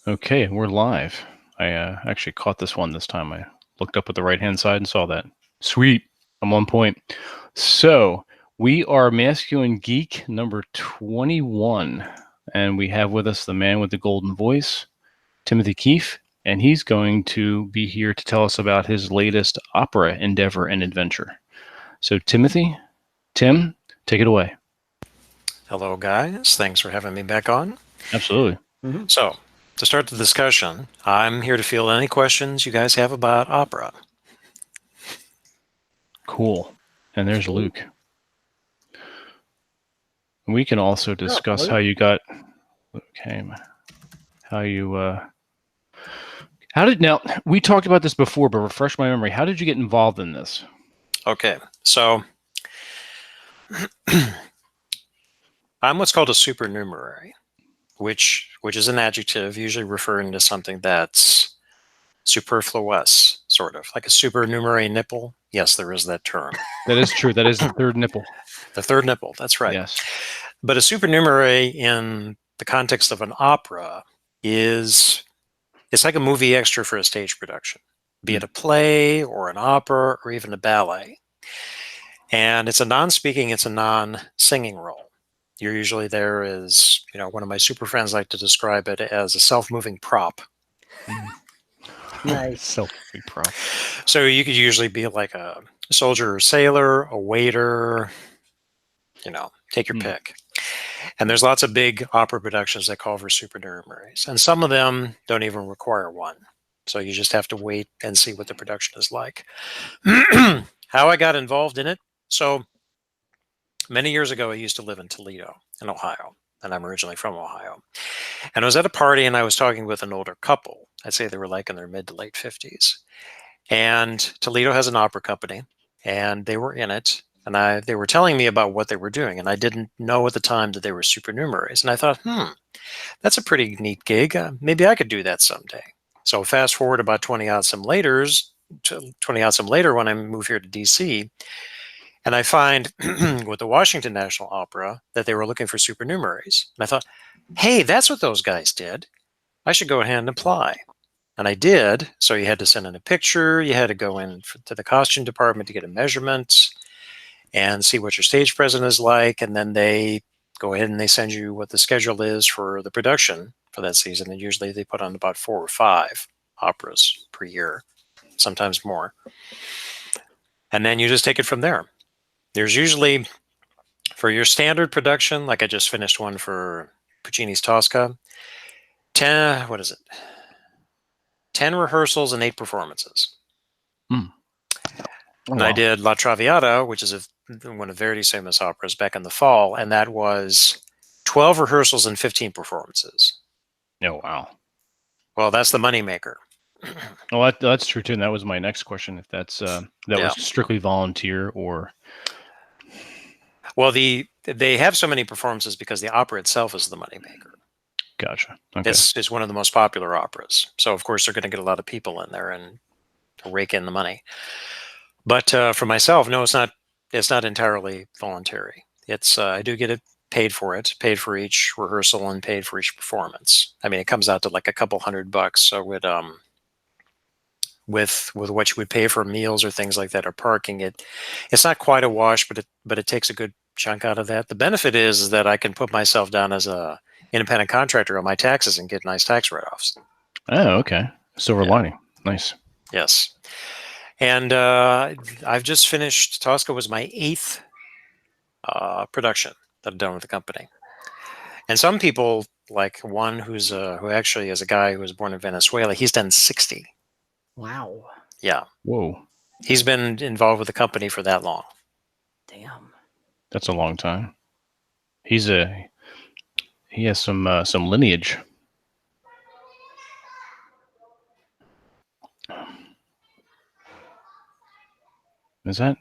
Okay, we're live. I actually caught this one this time. I looked up at the right-hand side and saw that. Sweet. I'm on point. So we are Masculine Geek number 21, and we have with us the man with the golden voice, Timothy Keefe, and he's going to be here to tell us about his latest opera endeavor and adventure. So Timothy, Tim, take it away. Hello, guys. Thanks for having me back on. Absolutely. So, to start the discussion, I'm here to field any questions you guys have about opera. Cool. And there's Luke. We can also discuss how you got, okay, how you, how did, now, we talked about this before, but refresh my memory. How did you get involved in this? Okay, so I'm what's called a supernumerary, which is an adjective usually referring to something that's superfluous, sort of like a supernumerary nipple. Yes, there is that term. That is true. That is the third nipple. The third nipple, that's right. Yes. But a supernumerary in the context of an opera it's like a movie extra for a stage production, be it a play or an opera or even a ballet. And it's a non-speaking, it's a non-singing role. You're usually there as, one of my super friends like to describe it as a self-moving prop. Nice. Self-moving prop. So you could usually be like a soldier or sailor, a waiter, take your pick. And there's lots of big opera productions that call for supernumeraries. And some of them don't even require one. So you just have to wait and see what the production is like. How I got involved in it. So many years ago, I used to live in Toledo, in Ohio. And I'm originally from Ohio. And I was at a party and I was talking with an older couple. I'd say they were like in their mid to late 50s. And Toledo has an opera company. And they were in it. And they were telling me about what they were doing, and I didn't know at the time that they were supernumeraries. And I thought, that's a pretty neat gig. Maybe I could do that someday. So fast forward about 20 odd some later when I move here to DC, and I find with the Washington National Opera that they were looking for supernumeraries. And I thought, hey, that's what those guys did. I should go ahead and apply. And I did. So you had to send in a picture. You had to go in to the costume department to get a measurement and see what your stage presence is like, and then they go ahead and they send you what the schedule is for the production for that season. And usually they put on about 4 or 5 operas per year, sometimes more. And then you just take it from there. There's usually, for your standard production, like I just finished one for Puccini's Tosca, 10 rehearsals and 8 performances. Oh, and I did La Traviata, which is one of Verdi's famous operas, back in the fall, and that was 12 rehearsals and 15 performances. Oh, wow. Well, that's the moneymaker. Well, that's true, too, and that was my next question, if that's was strictly volunteer or... Well, they have so many performances because the opera itself is the moneymaker. Gotcha. Okay. It's one of the most popular operas. So, of course, they're going to get a lot of people in there and rake in the money. But for myself, no, it's not entirely voluntary. I do get it paid for each rehearsal and paid for each performance. I mean, it comes out to like a couple $100. So with what you would pay for meals or things like that or parking, it's not quite a wash, but it takes a good chunk out of that. The benefit is that I can put myself down as a independent contractor on my taxes and get nice tax write-offs. Oh, okay. Silver lining. Nice. Yes. And I've just finished, Tosca was my 8th production that I've done with the company. And some people, like one who actually is a guy who was born in Venezuela, he's done 60. Wow. Yeah. Whoa. He's been involved with the company for that long. Damn. That's a long time. He has some lineage. Did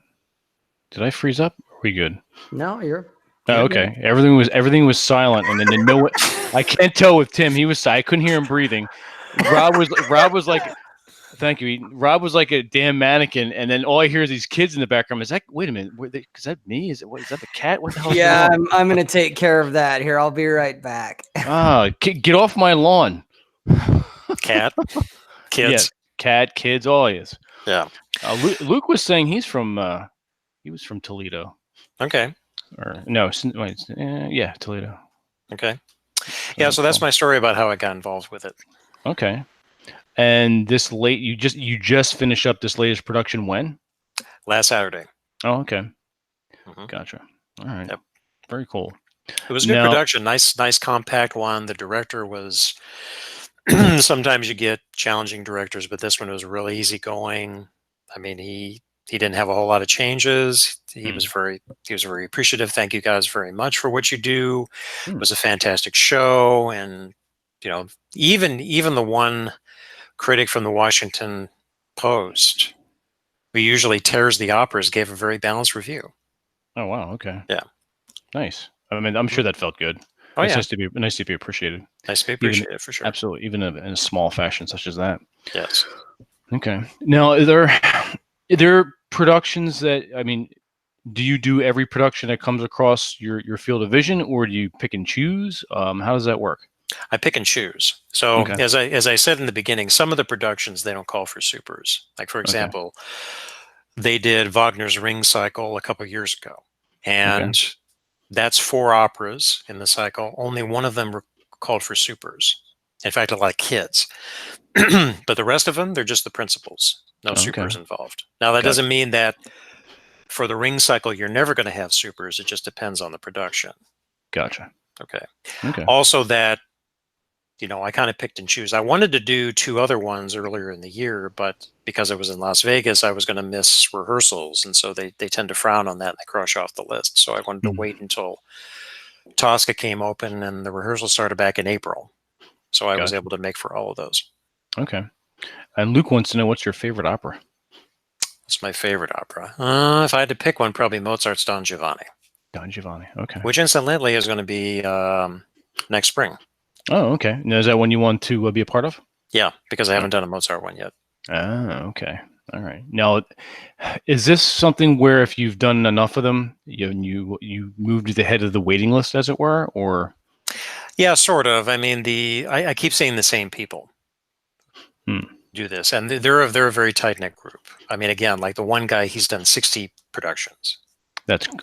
I freeze up? Are we good? No, you're... Oh, okay. Good. Everything was silent, and then I can't tell with Tim. I couldn't hear him breathing. Rob was like, thank you. Rob was like a damn mannequin, and then all I hear is these kids in the background. Wait a minute, is that me? Is that the cat? What the hell? Yeah, I'm gonna take care of that. Here, I'll be right back. Get off my lawn. Cat, kids. Yes, cat, kids, all he is. Yeah. Luke was saying he was from Toledo. Okay. Or no, wait, yeah, Toledo. Okay. Yeah, so that's my story about how I got involved with it. Okay. And this you just finished up this latest production when? Last Saturday. Oh, okay. Mm-hmm. Gotcha. All right. Yep. Very cool. It was a good production. Nice compact one. The director was sometimes you get challenging directors, but this one was really easygoing. I mean, he didn't have a whole lot of changes. He was very appreciative. Thank you guys very much for what you do. It was a fantastic show, and even the one critic from the Washington Post, who usually tears the operas, gave a very balanced review. Oh wow, okay. Yeah. Nice. I mean, I'm sure that felt good. Oh, it's yeah. nice to be appreciated. Nice to be appreciated, for sure. Absolutely, even in a small fashion such as that. Yes. Okay. Now, are there productions that, I mean, do you do every production that comes across your field of vision, or do you pick and choose? How does that work? I pick and choose. So Okay. as I said in the beginning, some of the productions, they don't call for supers. Like, for example, they did Wagner's Ring Cycle a couple of years ago, and that's 4 operas in the cycle. Only one of them were called for supers. In fact, a lot of kids. But the rest of them, they're just the principals. No supers involved. Now, that doesn't mean that for the Ring Cycle, you're never going to have supers. It just depends on the production. Gotcha. Okay. Also, that, I kind of picked and choose. I wanted to do 2 other ones earlier in the year, but because I was in Las Vegas, I was going to miss rehearsals. And so they tend to frown on that and they cross off the list. So I wanted to wait until Tosca came open and the rehearsal started back in April. So I was able to make for all of those. Okay. And Luke wants to know, what's your favorite opera? What's my favorite opera? If I had to pick one, probably Mozart's Don Giovanni. Don Giovanni. Okay. Which incidentally is going to be next spring. Oh, okay. Now, is that one you want to be a part of? Yeah, because I haven't done a Mozart one yet. Oh, okay. All right. Now, is this something where if you've done enough of them, you move to the head of the waiting list, as it were, or? Yeah, sort of. I mean, I keep saying the same people do this, and they're a very tight-knit group. I mean, again, like the one guy, he's done 60 productions.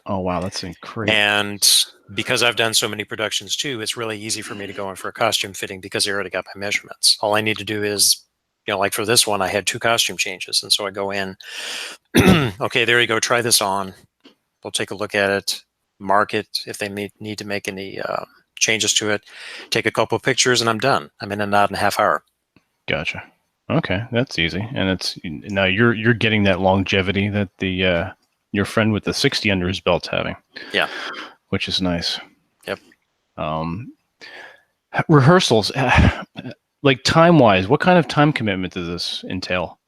Oh wow, that's incredible. And because I've done so many productions too, it's really easy for me to go in for a costume fitting because they already got my measurements. All I need to do is, like for this one, I had 2 costume changes, and so I go in. Okay, there you go. Try this on. We'll take a look at it, mark it if they need to make any changes to it. Take a couple of pictures, and I'm done. I'm in an hour and a half hour. Gotcha. Okay, that's easy, and now you're getting that longevity that the your friend with the 60 under his belt's having. Yeah. Which is nice. Yep. Rehearsals, like time-wise, what kind of time commitment does this entail?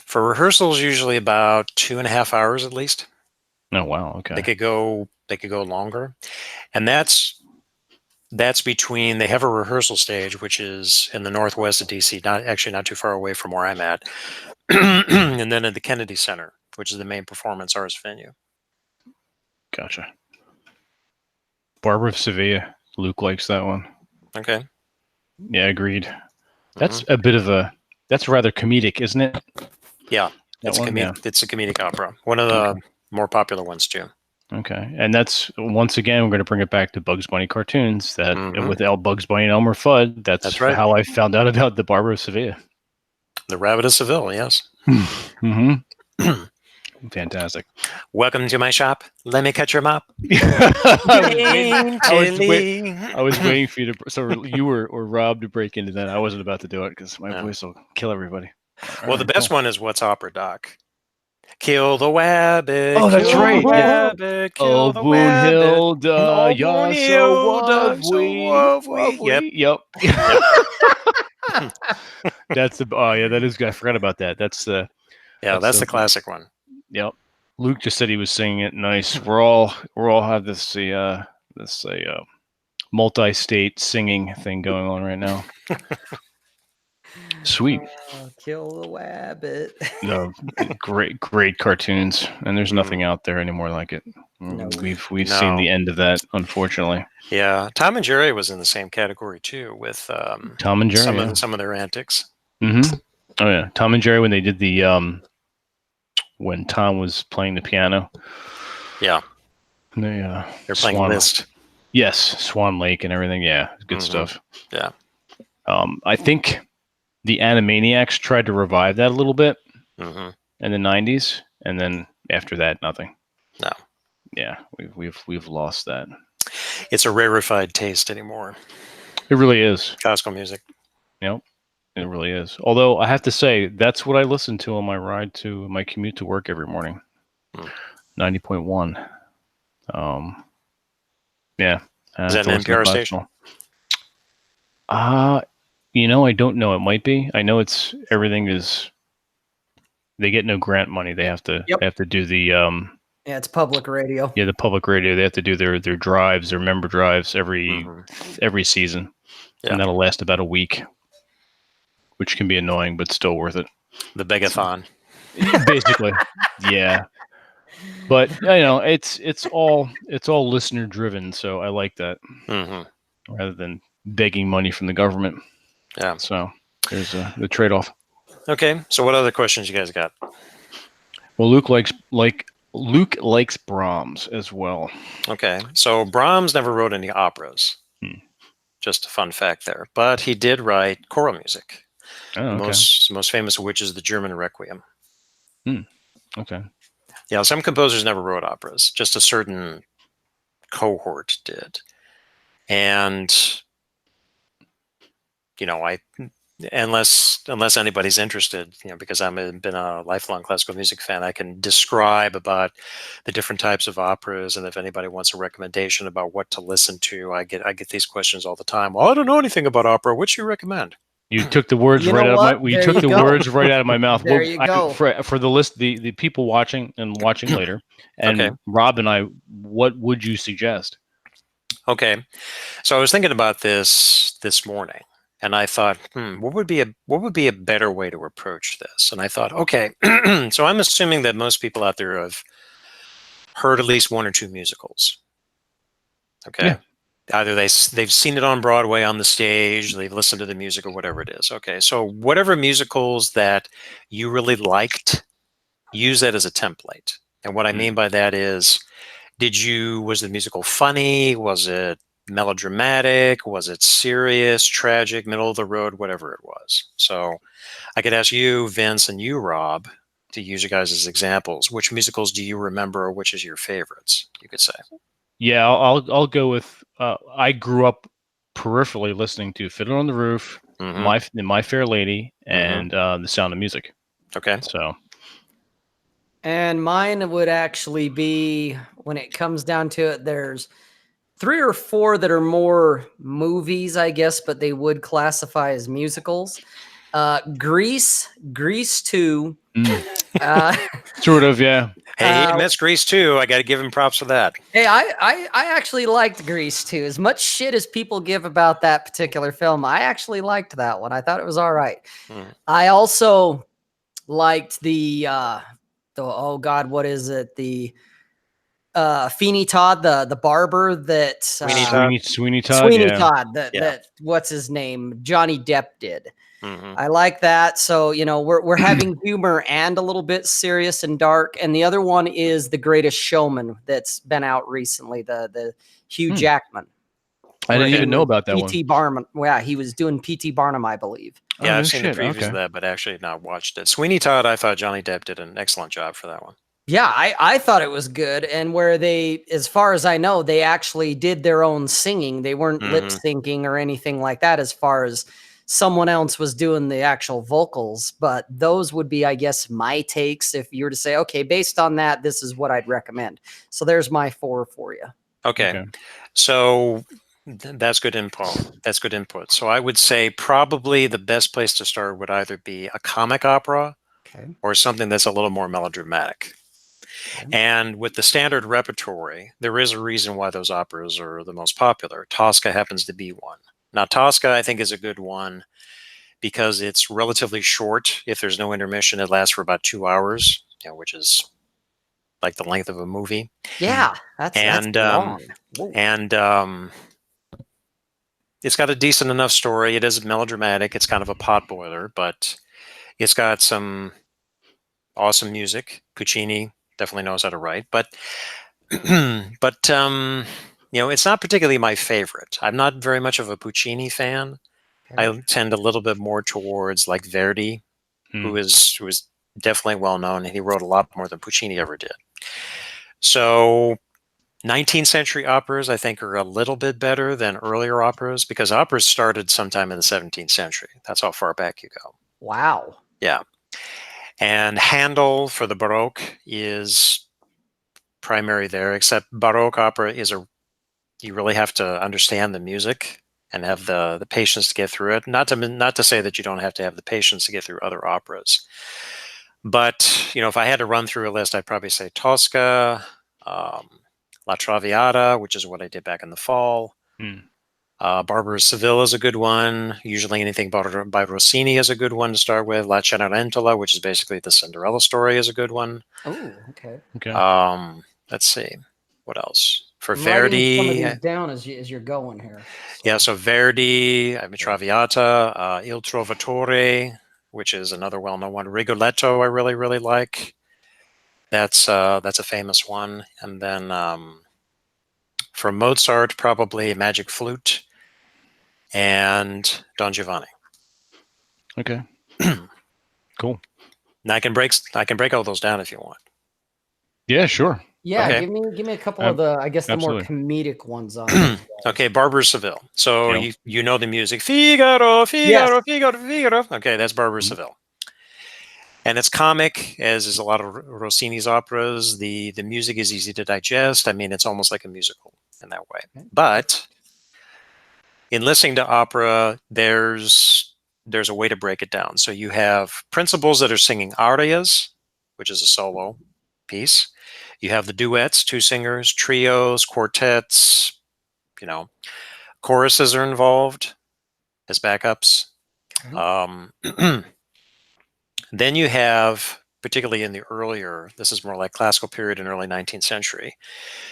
For rehearsals, usually about 2.5 hours at least. Oh wow, okay. They could go longer. And that's between, they have a rehearsal stage, which is in the northwest of DC, not too far away from where I'm at. And then at the Kennedy Center, which is the main performance arts venue. Gotcha. Barbara of Sevilla. Luke likes that one. Okay. Yeah, agreed. That's a bit of that's rather comedic, isn't it? Yeah. It's a comedic opera. One of the more popular ones too. Okay. And that's, once again, we're going to bring it back to Bugs Bunny cartoons, that with Bugs Bunny and Elmer Fudd, that's right. How I found out about the Barbara of Sevilla. The Rabbit of Seville, yes. Fantastic. Welcome to my shop. Let me cut your mop. I was waiting for you to, so you or Rob to break into that. I wasn't about to do it because my voice will kill everybody. Well, the best one is What's Opera, Doc? Kill the wabbit. Oh, that's right. Wabbit, kill the wabbit. Yep. That's the. Oh yeah, that is. I forgot about that. That's the. Yeah, that's the classic one. Yep. Luke just said he was singing it nice. We're all have this multi-state singing thing going on right now. Sweet. Kill the wabbit. No, great cartoons, and there's Mm. nothing out there anymore like it. No. We've seen No. the end of that, unfortunately. Yeah, Tom and Jerry was in the same category too, with Tom and Jerry. some Yeah. of some of their antics. Mm-hmm. Oh yeah, Tom and Jerry when they did the when Tom was playing the piano. Yeah, They they're playing Swan, Liszt. yes, Swan Lake and everything. Yeah, good Mhm. stuff. Yeah. I think the Animaniacs tried to revive that a little bit Hmm. in the '90s, and then after that, nothing. No. Yeah, we've lost that. It's a rarefied taste anymore. It really is. Classical music. Yep, it really is. Although I have to say, that's what I listen to on my ride to my commute to work every morning. 90.1. Yeah. Is that an NPR station? I don't know. It might be. I know everything is. They get no grant money. They have to. Yep. They have to do the. Yeah, it's public radio. Yeah, the public radio. They have to do their drives, their member drives every season, Yeah. and that'll last about a week, which can be annoying, but still worth it. The Begathon. Basically, yeah. But it's all listener driven, so I like that rather than begging money from the government. Yeah. So there's the trade off. Okay. So what other questions you guys got? Well, Luke likes Brahms as well. Okay. So Brahms never wrote any operas. Just a fun fact there. But he did write choral music. Oh, okay. Most famous of which is the German Requiem. Okay. Yeah, some composers never wrote operas. Just a certain cohort did. And unless anybody's interested, because I've been a lifelong classical music fan, I can describe about the different types of operas, and if anybody wants a recommendation about what to listen to, I get these questions all the time. Well, I don't know anything about opera. What do you recommend? You took the words right out of my. You took the words right out of my mouth. There you go. For the list, the people watching and watching later, and Okay. Rob and I, what would you suggest? Okay, so I was thinking about this morning, and I thought, what would be a better way to approach this? And I thought, okay, so I'm assuming that most people out there have heard at least one or two musicals. Okay. Yeah. Either they've seen it on Broadway on the stage, they've listened to the music, or whatever it is. Okay, so whatever musicals that you really liked, use that as a template. And what I mean by that is, was the musical funny? Was it melodramatic? Was it serious, tragic, middle of the road, whatever it was? So I could ask you, Vince, and you, Rob, to use you guys as examples. Which musicals do you remember, or which is your favorites, you could say? Yeah, I'll go with. I grew up peripherally listening to Fiddler on the Roof, My Fair Lady, and The Sound of Music. Okay. So. And mine would actually be, when it comes down to it, there's 3 or 4 that are more movies, I guess, but they would classify as musicals. Grease 2. Sort of, yeah. Hey, he missed Grease too. I got to give him props for that. Hey, I actually liked Grease 2. As much shit as people give about that particular film, I actually liked that one. I thought it was all right. I also liked the oh God, what is it? The Feeney Todd, the barber that Sweeney Todd. Sweeney Todd. Sweeney Yeah. Todd. That what's his name? Johnny Depp did. Mm-hmm. I like that. So we're having humor and a little bit serious and dark. And the other one is The Greatest Showman that's been out recently. The Hugh Jackman. I didn't even know about that P.T. Barnum. Yeah, he was doing P.T. Barnum, I believe. Yeah, I've seen the previews of that, but actually not watched it. Sweeney Todd, I thought Johnny Depp did an excellent job for that one. Yeah, I thought it was good. And where they, as far as I know, they actually did their own singing. They weren't lip syncing or anything like that, as far as someone else was doing the actual vocals. But those would be, I guess, my takes. If you were to say, okay, based on that, this is what I'd recommend. So there's my 4 for you. Okay. So that's good input. So I would say probably the best place to start would either be a comic opera or something that's a little more melodramatic. And with the standard repertory, there is a reason why those operas are the most popular. Tosca happens to be one. Now, Tosca, I think, is a good one because it's relatively short. If there's no intermission, it lasts for about 2 hours, which is like the length of a movie. Yeah, that's long. Whoa. And it's got a decent enough story. It is melodramatic. It's kind of a potboiler, but it's got some awesome music. Puccini definitely knows how to write, but it's not particularly my favorite. I'm not very much of a Puccini fan. Okay. I tend a little bit more towards like Verdi, who is definitely well known, and he wrote a lot more than Puccini ever did. So 19th century operas, I think, are a little bit better than earlier operas, because operas started sometime in the 17th century. That's how far back you go. Wow. Yeah. And Handel for the Baroque is primary there, except Baroque opera you really have to understand the music and have the patience to get through it. Not to say that you don't have to have the patience to get through other operas. But, if I had to run through a list, I'd probably say Tosca, La Traviata, which is what I did back in the fall. Barber of Seville is a good one. Usually anything by Rossini is a good one to start with. La Cenerentola, which is basically the Cinderella story, is a good one. Oh, okay. Let's see. What else? For I'm writing some of Verdi. these down as you're going here. Yeah, so Verdi, Traviata, Il Trovatore, which is another well-known one. Rigoletto, I really, really like. That's a famous one. And then for Mozart, probably Magic Flute and Don Giovanni. Okay. Cool. Now I can break all those down if you want. Yeah, sure. Yeah, Okay. give me a couple of the, I guess, the more comedic ones on this. Okay, Barber of Seville. So Yeah. you know the music. Figaro, Figaro, Figaro, Figaro. Okay, that's Barber of Seville. And it's comic, as is a lot of Rossini's operas. The music is easy to digest. I mean, it's almost like a musical in that way. Okay. But in listening to opera, there's a way to break it down. So you have principals that are singing arias, which is a solo piece. You have the duets, two singers, trios, quartets, choruses are involved as backups. Okay. Then you have, particularly in the earlier, this is more like classical period and early 19th century,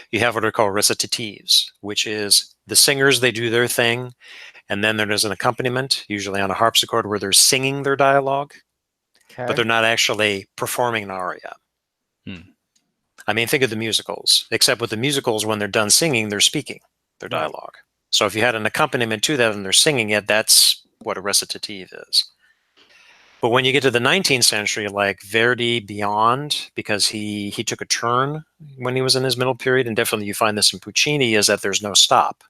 you have what are called recitatives, which is the singers, they do their thing, and then there's an accompaniment, usually on a harpsichord, where they're singing their dialogue, but they're not actually performing an aria. I mean, think of the musicals, except with the musicals, when they're done singing, they're speaking their dialogue. So if you had an accompaniment to that and they're singing it, that's what a recitative is. But when you get to the 19th century, like Verdi beyond, because he took a turn when he was in his middle period, and definitely you find this in Puccini, is that there's no stop.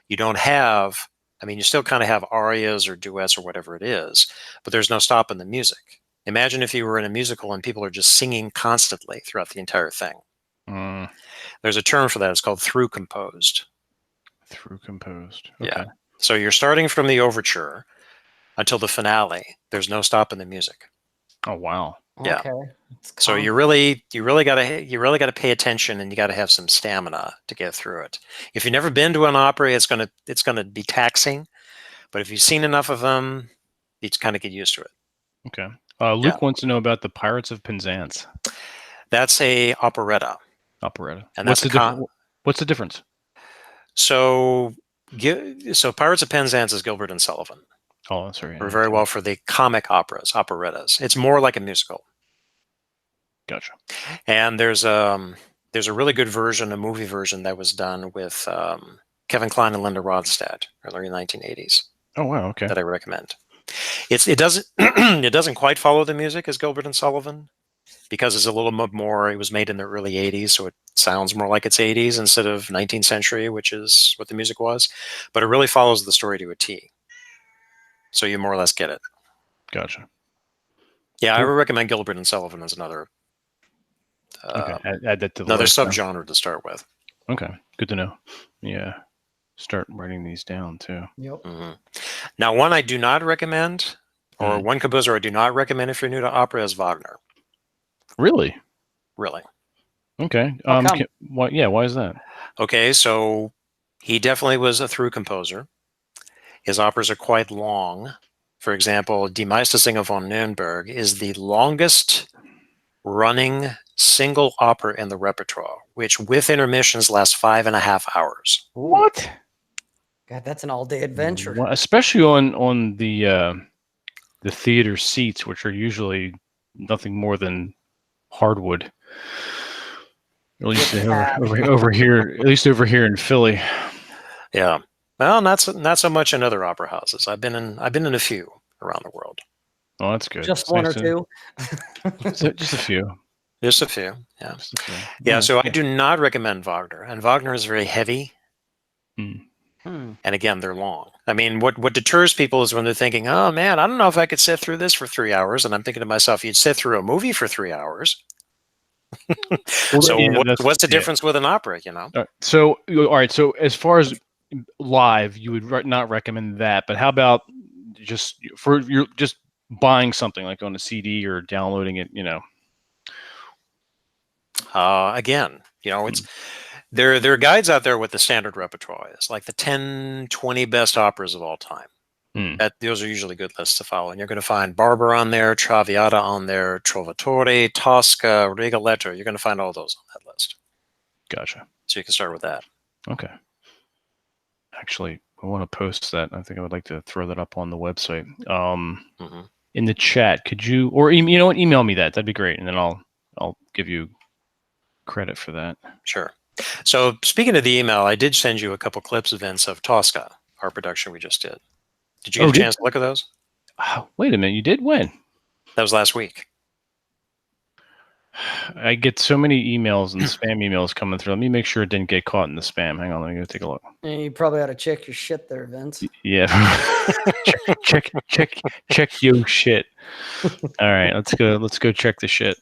You don't have, you still kind of have arias or duets or whatever it is, but there's no stop in the music. Imagine if you were in a musical and people are just singing constantly throughout the entire thing. There's a term for that. It's called through composed. Through composed. Okay. Yeah. So you're starting from the overture until the finale. There's no stop in the music. Oh wow. Yeah. Okay. So you really gotta pay attention, and you gotta have some stamina to get through it. If you've never been to an opera, it's gonna be taxing. But if you've seen enough of them, you kind of get used to it. Okay. Luke wants to know about the Pirates of Penzance. That's a operetta. Operetta. And what's the difference? So Pirates of Penzance is Gilbert and Sullivan. Oh, sorry. Or very well for the comic operettas. It's more like a musical. Gotcha. And there's a really good version, a movie version that was done with Kevin Kline and Linda Ronstadt early 1980s. Oh wow, okay. That I recommend. It doesn't quite follow the music as Gilbert and Sullivan, because it's a little bit more. It was made in the early 80s, so it sounds more like it's 80s instead of 19th century, which is what the music was. But it really follows the story to a T. So you more or less get it. Gotcha. Yeah, I would recommend Gilbert and Sullivan as another add that to the another list, subgenre to start with. Okay, good to know. Yeah, start writing these down too. Yep. Mm-hmm. Now, one I do not recommend, or one composer I do not recommend if you're new to opera, is Wagner. Really? Really. Okay. Why is that? Okay, so he definitely was a through composer. His operas are quite long. For example, Die Meistersinger von Nürnberg is the longest running single opera in the repertoire, which with intermissions lasts 5.5 hours. What? God, that's an all-day adventure. Especially on the theater seats, which are usually nothing more than hardwood. At least over here, at least over here in Philly. Yeah. Well, not so much in other opera houses. I've been in a few around the world. Oh, that's good. Just It's one nice or two. just a few. Just a few. Yeah. Just a few. Yeah. All So right, I do not recommend Wagner, and Wagner is very heavy. cool. And again, they're long. I mean, what deters people is when they're thinking, "Oh man, I don't know if I could sit through this for 3 hours." And I'm thinking to myself, "You'd sit through a movie for 3 hours." Well, So yeah, what's the difference with an opera? You know? So, all right. So, as far as live, you would not recommend that. But how about just for you're just buying something like on a CD or downloading it? Again, it's there are guides out there with the standard repertoire is like the 10, 20 best operas of all time. Those are usually good lists to follow, and you're going to find Barber on there, Traviata on there, Trovatore, Tosca, Rigoletto. You're going to find all those on that list. Gotcha. So you can start with that. Okay. Actually, I want to post that. I think I would like to throw that up on the website. In the chat, could you, or you know what, email me that. That'd be great, and then I'll give you credit for that. Sure. So speaking of the email, I did send you a couple clips, Vince, of Tosca, our production we just did. Did you get a chance to look at those? Oh, wait a minute, you did? When? That was last week. I get so many emails and spam emails coming through. Let me make sure it didn't get caught in the spam. Hang on, let me go take a look. Yeah, you probably ought to check your shit there, Vince. Yeah. check your shit. All right, let's go check the shit.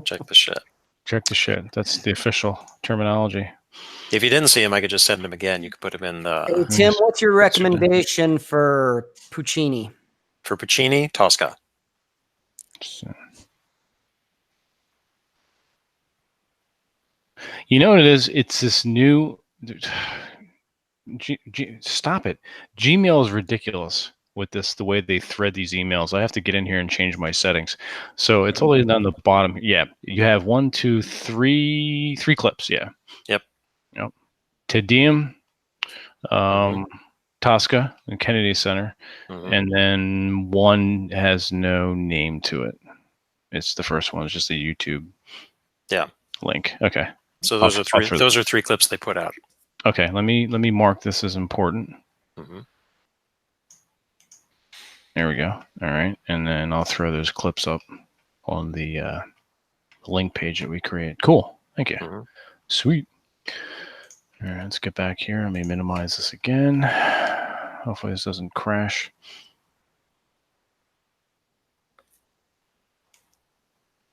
Check the shit. Check the shit. That's the official terminology. If you didn't see him, I could just send him again. You could put him in the... Hey, Tim, what's your recommendation for Puccini? For Puccini, Tosca. You know what it is? It's this new... Stop it. Gmail is ridiculous with this, the way they thread these emails. I have to get in here and change my settings. So it's always down the bottom. Yeah, you have 1, 2, 3 clips. Yeah. Yep. Te Deum, Tosca and Kennedy Center, and then one has no name to it. It's the first one. It's just a YouTube link. Okay. So those are three clips they put out. Okay, let me mark this as important. There we go. All right, and then I'll throw those clips up on the link page that we create. Cool. Thank you. Sweet. All right, let's get back here. Let me minimize this again. Hopefully this doesn't crash.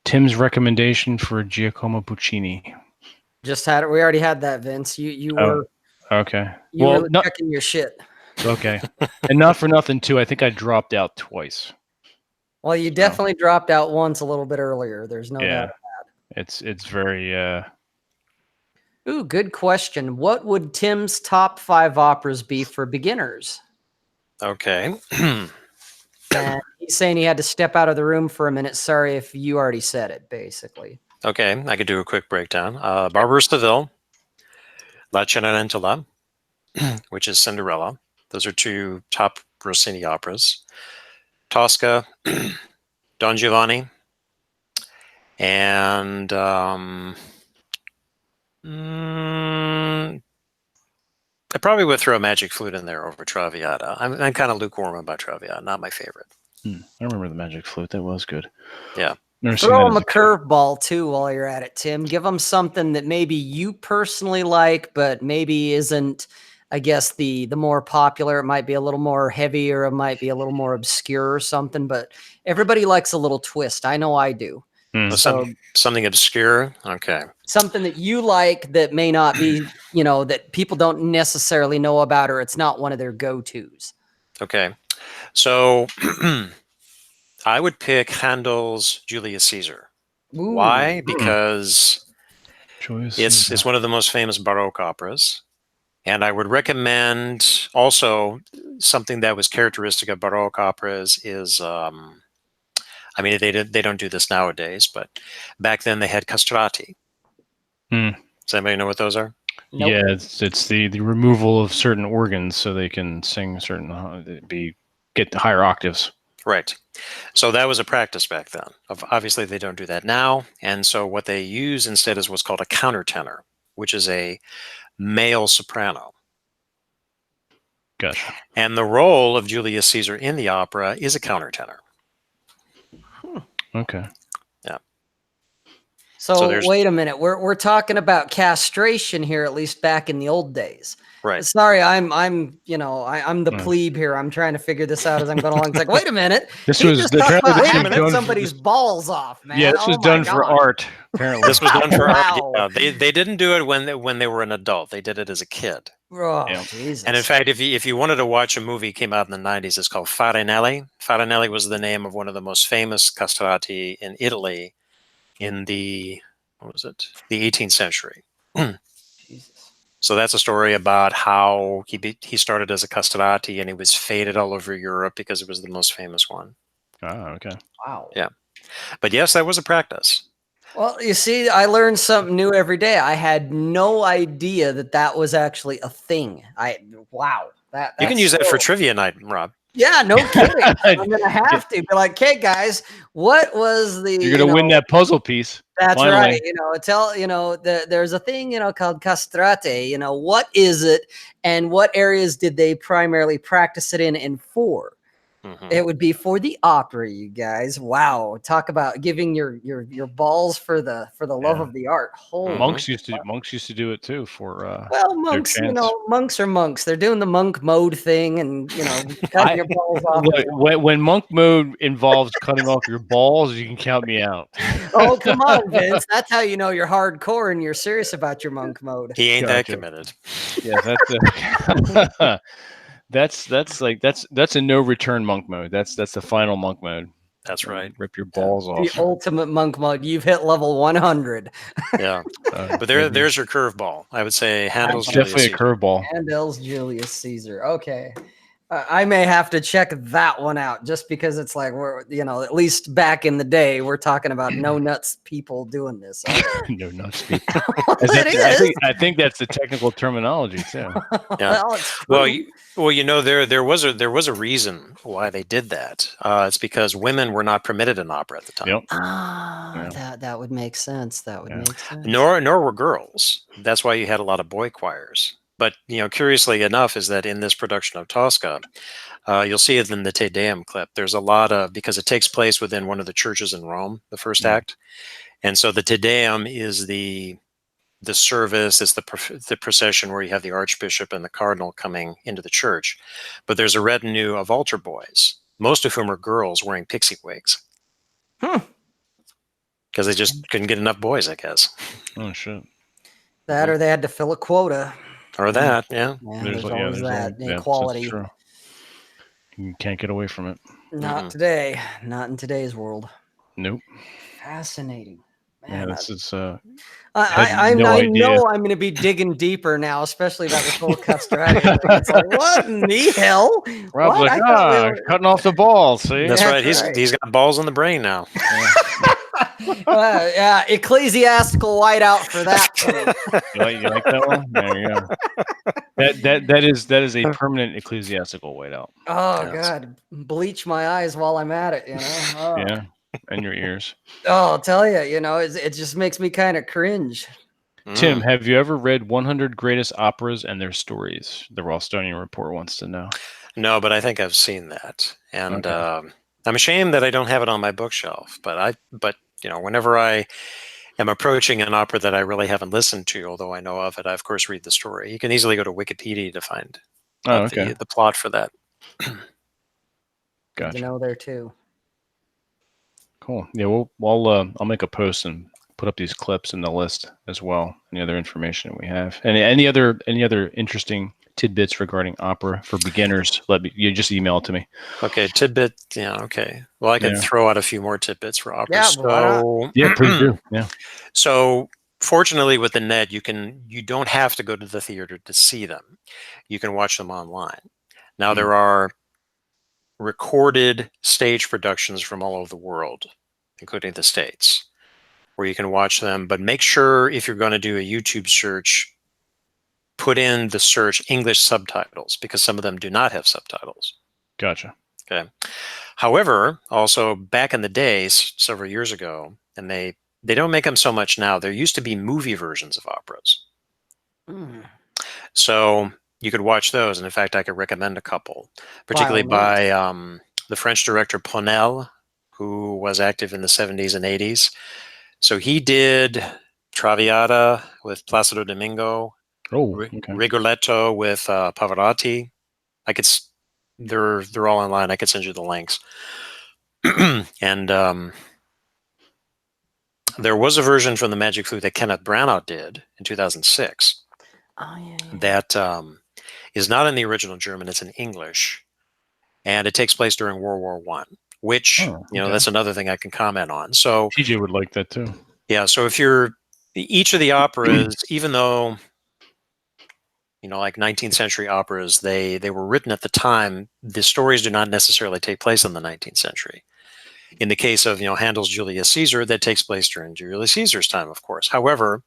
Tim's recommendation for Giacomo Puccini. Just had it. We already had that, Vince. You were okay. You were checking your shit. Okay, and not for nothing too. I think I dropped out twice. Well, you definitely dropped out once a little bit earlier. There's no doubt about it. It's very. Ooh, good question. What would Tim's top 5 operas be for beginners? Okay. And he's saying he had to step out of the room for a minute. Sorry if you already said it, basically. Okay, I could do a quick breakdown. Barbara Seville, La Cenerentola, which is Cinderella. Those are 2 top Rossini operas. Tosca, Don Giovanni, and I probably would throw a Magic Flute in there over Traviata. I'm kind of lukewarm about Traviata, not my favorite. I remember the Magic Flute. That was good. Yeah. Throw them a curveball too while you're at it, Tim. Give them something that maybe you personally like, but maybe isn't, I guess, the more popular. It might be a little more heavy, or it might be a little more obscure or something, but everybody likes a little twist. I know I do. So something obscure. Okay. Something that you like that may not be, that people don't necessarily know about, or it's not one of their go-tos. Okay. So I would pick Handel's Julius Caesar. Ooh. Why? Because it's one of the most famous Baroque operas. And I would recommend also something that was characteristic of Baroque operas is, I mean, they don't do this nowadays, but back then they had castrati. Hmm. Does anybody know what those are? Nope. Yeah, it's the removal of certain organs so they can sing certain get higher octaves. Right. So that was a practice back then. Obviously, they don't do that now. And so what they use instead is what's called a countertenor, which is a male soprano. Gotcha. And the role of Julius Caesar in the opera is a countertenor. Okay. Yeah. So wait a minute. We're talking about castration here, at least back in the old days. Right. Sorry, I'm the plebe here. I'm trying to figure this out as I'm going along. It's like, wait a minute. This He was just the talked about this was hacking done somebody's balls off, man. Yeah, this was done for art. Apparently, This was done for Wow. art. Yeah, they didn't do it when they were an adult. They did it as a kid. Oh, Yeah. Jesus. And in fact, if you wanted to watch a movie came out in the 90s, it's called Farinelli. Farinelli was the name of one of the most famous castrati in Italy in the, what was it? The 18th century. Jesus. So that's a story about how he started as a castrati and he was faded all over Europe because it was the most famous one. Oh, okay. Wow. Yeah. But yes, that was a practice. Well, you see, I learned something new every day. I had no idea that was actually a thing. Wow. You can use that for trivia night, Rob. Yeah, no kidding. I'm gonna have to be like, "Okay, guys, what was the?" You're gonna win that puzzle piece. That's finally. right. There's a thing called castrate. What is it, and what areas did they primarily practice it in and for? Mm-hmm. It would be for the opera, you guys. Wow, talk about giving your balls for the love of the art. Holy Monks used to do it too for well, monks, monks are monks. They're doing the monk mode thing, and cutting your balls off. When monk mode involves cutting off your balls, you can count me out. Oh, come on, Vince. That's how you know you're hardcore and you're serious about your monk mode. He ain't that committed. Yeah, that's a no return monk mode. That's the final monk mode. That's right. Rip your balls off. The ultimate monk mode. You've hit level 100. Yeah. But there's your curveball. I would say Handel's definitely a curveball. Handel's Julius Caesar. Okay. I may have to check that one out just because it's like we're, at least back in the day, we're talking about no nuts people doing this. No nuts people. I think that's the technical terminology too. Yeah. There was a reason why they did that. It's because women were not permitted in opera at the time. Yep. That would make sense. That would make sense. Nor were girls. That's why you had a lot of boy choirs. But, curiously enough, is that in this production of Tosca, you'll see it in the Te Deum clip. There's a lot of, because it takes place within one of the churches in Rome, the first act. And so the Te Deum is the service, it's the procession where you have the archbishop and the cardinal coming into the church. But there's a retinue of altar boys, most of whom are girls wearing pixie wigs. Because they just couldn't get enough boys, I guess. Oh, shit. That or they had to fill a quota. Or that, yeah. There's always that inequality. You can't get away from it. Not today. Not in today's world. Nope. Fascinating. Man, yeah, this is. I know I'm going to be digging deeper now, especially about this whole castrati. It's like, what in the hell? Rob's like, cutting off the balls. See, that's right. He's got balls in the brain now. Yeah, ecclesiastical whiteout for that. You like that one? There you go. That is a permanent ecclesiastical whiteout. Oh God, bleach my eyes while I'm at it. Oh. Yeah, and your ears. Oh, I'll tell you, it just makes me kind of cringe. Tim, have you ever read 100 Greatest Operas and Their Stories? The Ralstonian Report wants to know. No, but I think I've seen that, and I'm ashamed that I don't have it on my bookshelf. But whenever I am approaching an opera that I really haven't listened to, although I know of it, I of course read the story. You can easily go to Wikipedia to find the plot for that. Gotcha. There too. Cool. Yeah, I'll make a post and put up these clips in the list as well. Any other information we have, and any other interesting tidbits regarding opera for beginners, you just email it to me. Okay, tidbit. Yeah, okay. Well, I can throw out a few more tidbits for opera. Yeah, please do. Yeah. So fortunately, with the net, you don't have to go to the theater to see them. You can watch them online. Now, there are recorded stage productions from all over the world, including the States, where you can watch them. But make sure, if you're going to do a YouTube search, put in the search English subtitles, because some of them do not have subtitles. Gotcha. Okay. However, also back in the days, several years ago, and they don't make them so much now, there used to be movie versions of operas. So you could watch those. And in fact, I could recommend a couple, particularly by the French director Martinell, who was active in the 70s and 80s. So he did Traviata with Placido Domingo, Rigoletto with Pavarotti. They're all online. I could send you the links. And there was a version from the Magic Flute that Kenneth Branagh did in 2006. That is not in the original German. It's in English, and it takes place during World War I, which that's another thing I can comment on. So TJ would like that too. Yeah. So if you're each of the operas, even though like 19th century operas, they were written at the time, the stories do not necessarily take place in the 19th century. In the case of Handel's Julius Caesar, that takes place during Julius Caesar's time, of course. However,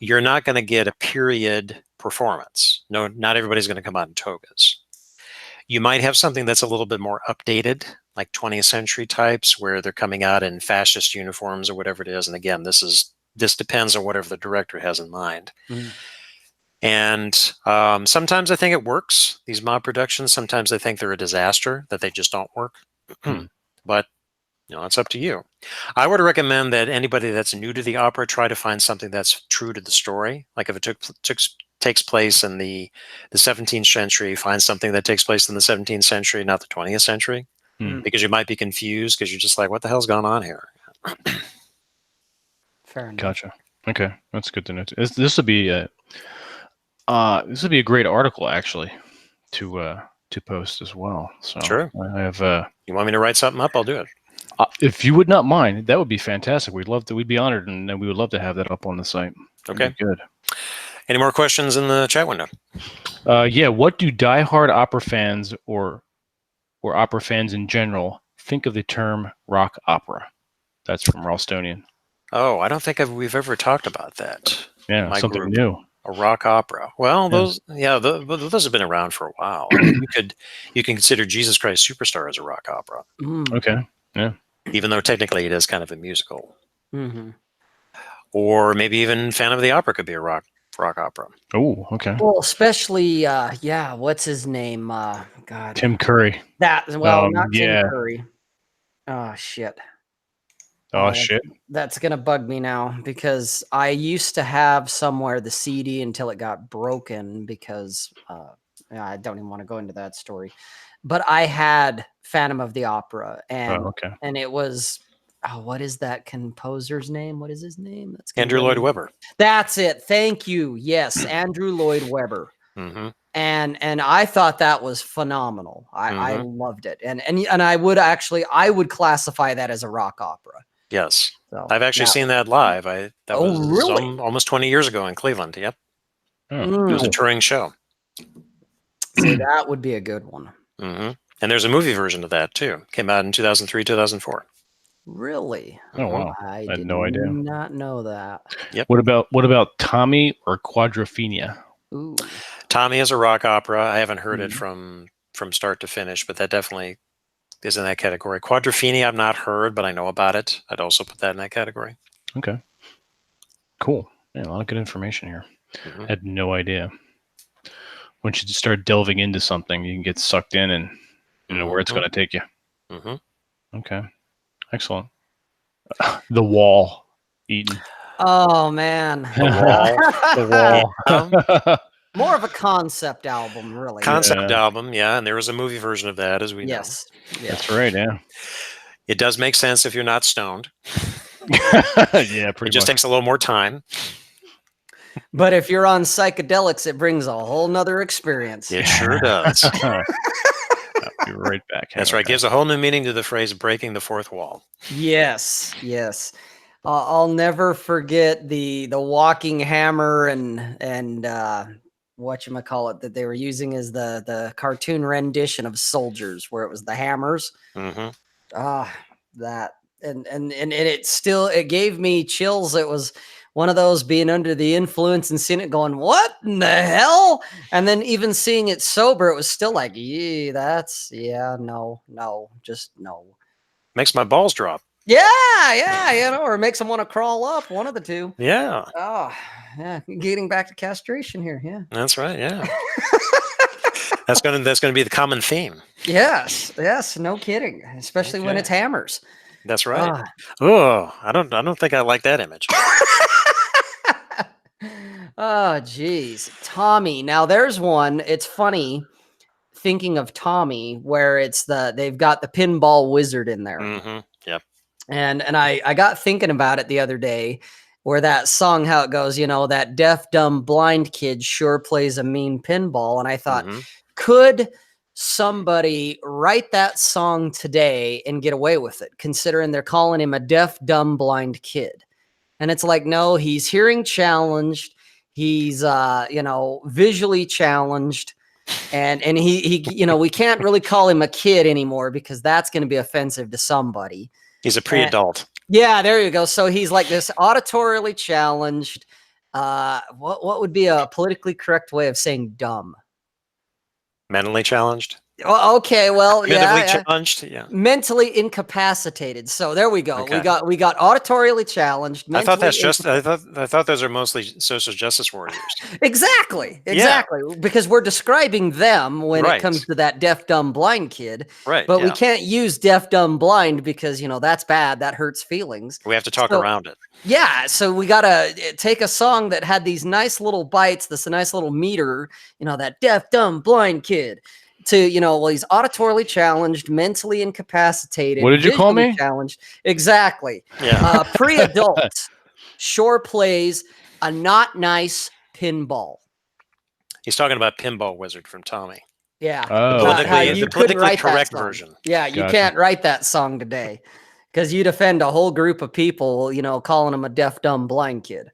you're not going to get a period performance. No, not everybody's going to come out in togas. You might have something that's a little bit more updated, like 20th century types, where they're coming out in fascist uniforms or whatever it is. And again, this depends on whatever the director has in mind. And sometimes I think it works, these mob productions. Sometimes I think they're a disaster, that they just don't work. But it's up to you. I would recommend that anybody that's new to the opera try to find something that's true to the story. Like if it takes place in the 17th century, find something that takes place in the 17th century, not the 20th century, because you might be confused because you're just like, what the hell's going on here? Fair enough. Gotcha. Okay, that's good to know. This would be a great article actually to post as well. So sure. I have. You want me to write something up? I'll do it. If you would not mind, that would be fantastic. We'd be honored, and we would love to have that up on the site. Okay, good. Any more questions in the chat window? Yeah. What do diehard opera fans or opera fans in general think of the term rock opera? That's from Ralstonian. Oh, I don't think we've ever talked about that. Yeah, something new. A rock opera. Well, those have been around for a while. I mean, you can consider Jesus Christ Superstar as a rock opera. Okay. Yeah. Even though technically it is kind of a musical. Or maybe even Phantom of the Opera could be a rock opera. Oh, okay. Well, especially what's his name? God. Tim Curry. Not Tim Curry. Oh shit. Shit. That's gonna bug me now because I used to have somewhere the CD until it got broken because I don't even want to go into that story. But I had Phantom of the Opera, and and it was what is that composer's name? What is his name? That's Andrew Lloyd Webber. That's it. Thank you. Yes, Andrew Lloyd Webber. And I thought that was phenomenal. I loved it, and I would classify that as a rock opera. Yes, so, I've actually seen that live. That was really? almost 20 years ago in Cleveland. Yep, it was a touring show. See, that would be a good one. And there's a movie version of that too. Came out in 2003, 2004. Really? Oh wow! I had no idea. Not know that. Yep. What about Tommy or Quadrophenia? Ooh. Tommy is a rock opera. I haven't heard it from start to finish, but that definitely is in that category. Quadrophenia I've not heard, but I know about it. I'd also put that in that category. Okay. Cool. Yeah, a lot of good information here. I had no idea. Once you start delving into something, you can get sucked in and you know where it's going to take you. Okay. Excellent. The Wall, Eaton. Oh, man. The Wall. More of a concept album, really. Concept album, yeah. And there was a movie version of that, as we know. Yes. That's right, yeah. It does make sense if you're not stoned. Yeah, pretty much. It just takes a little more time. But if you're on psychedelics, it brings a whole nother experience. It sure does. I'll be right back. That's right. Gives a whole new meaning to the phrase breaking the fourth wall. Yes, yes. I'll never forget the walking hammer and whatchamacallit that they were using as the cartoon rendition of soldiers, where it was the hammers. Mm-hmm. That and it gave me chills. It was one of those being under the influence and seeing it going, what in the hell? And then even seeing it sober, it was still like, no, just no. Makes my balls drop. Yeah, or it makes them want to crawl up, one of the two. Yeah. Oh, yeah, getting back to castration here, yeah. That's right, yeah. That's gonna be the common theme. Yes, no kidding, especially when it's hammers. That's right. Oh, I don't think I like that image. Oh, geez. Tommy. Now there's one. It's funny thinking of Tommy where they've got the pinball wizard in there. Mm-hmm. Yep. And I got thinking about it the other day where that song, how it goes, that deaf, dumb, blind kid sure plays a mean pinball. And I thought, could somebody write that song today and get away with it, considering they're calling him a deaf, dumb, blind kid? And it's like, no, he's hearing challenged. He's, visually challenged. And he, we can't really call him a kid anymore because that's going to be offensive to somebody. He's a pre-adult. Yeah, there you go. So he's like this auditorily challenged. What would be a politically correct way of saying dumb? Mentally challenged. Oh, okay, well, challenged, yeah. Mentally incapacitated. So there we go. Okay. We got auditorially challenged. I thought I thought those are mostly social justice warriors. Exactly. Because we're describing them when it comes to that deaf, dumb, blind kid. Right. But we can't use deaf, dumb, blind because that's bad. That hurts feelings. We have to talk around it. Yeah, so we gotta take a song that had these nice little bites, this nice little meter, that deaf, dumb, blind kid. To he's auditorily challenged, mentally incapacitated. What did you call me? Challenged, exactly. Yeah. Pre-adult sure plays a not nice pinball. He's talking about Pinball Wizard from Tommy. Yeah. The politically correct version. Yeah, you can't write that song today because you'd offend a whole group of people, calling him a deaf, dumb, blind kid.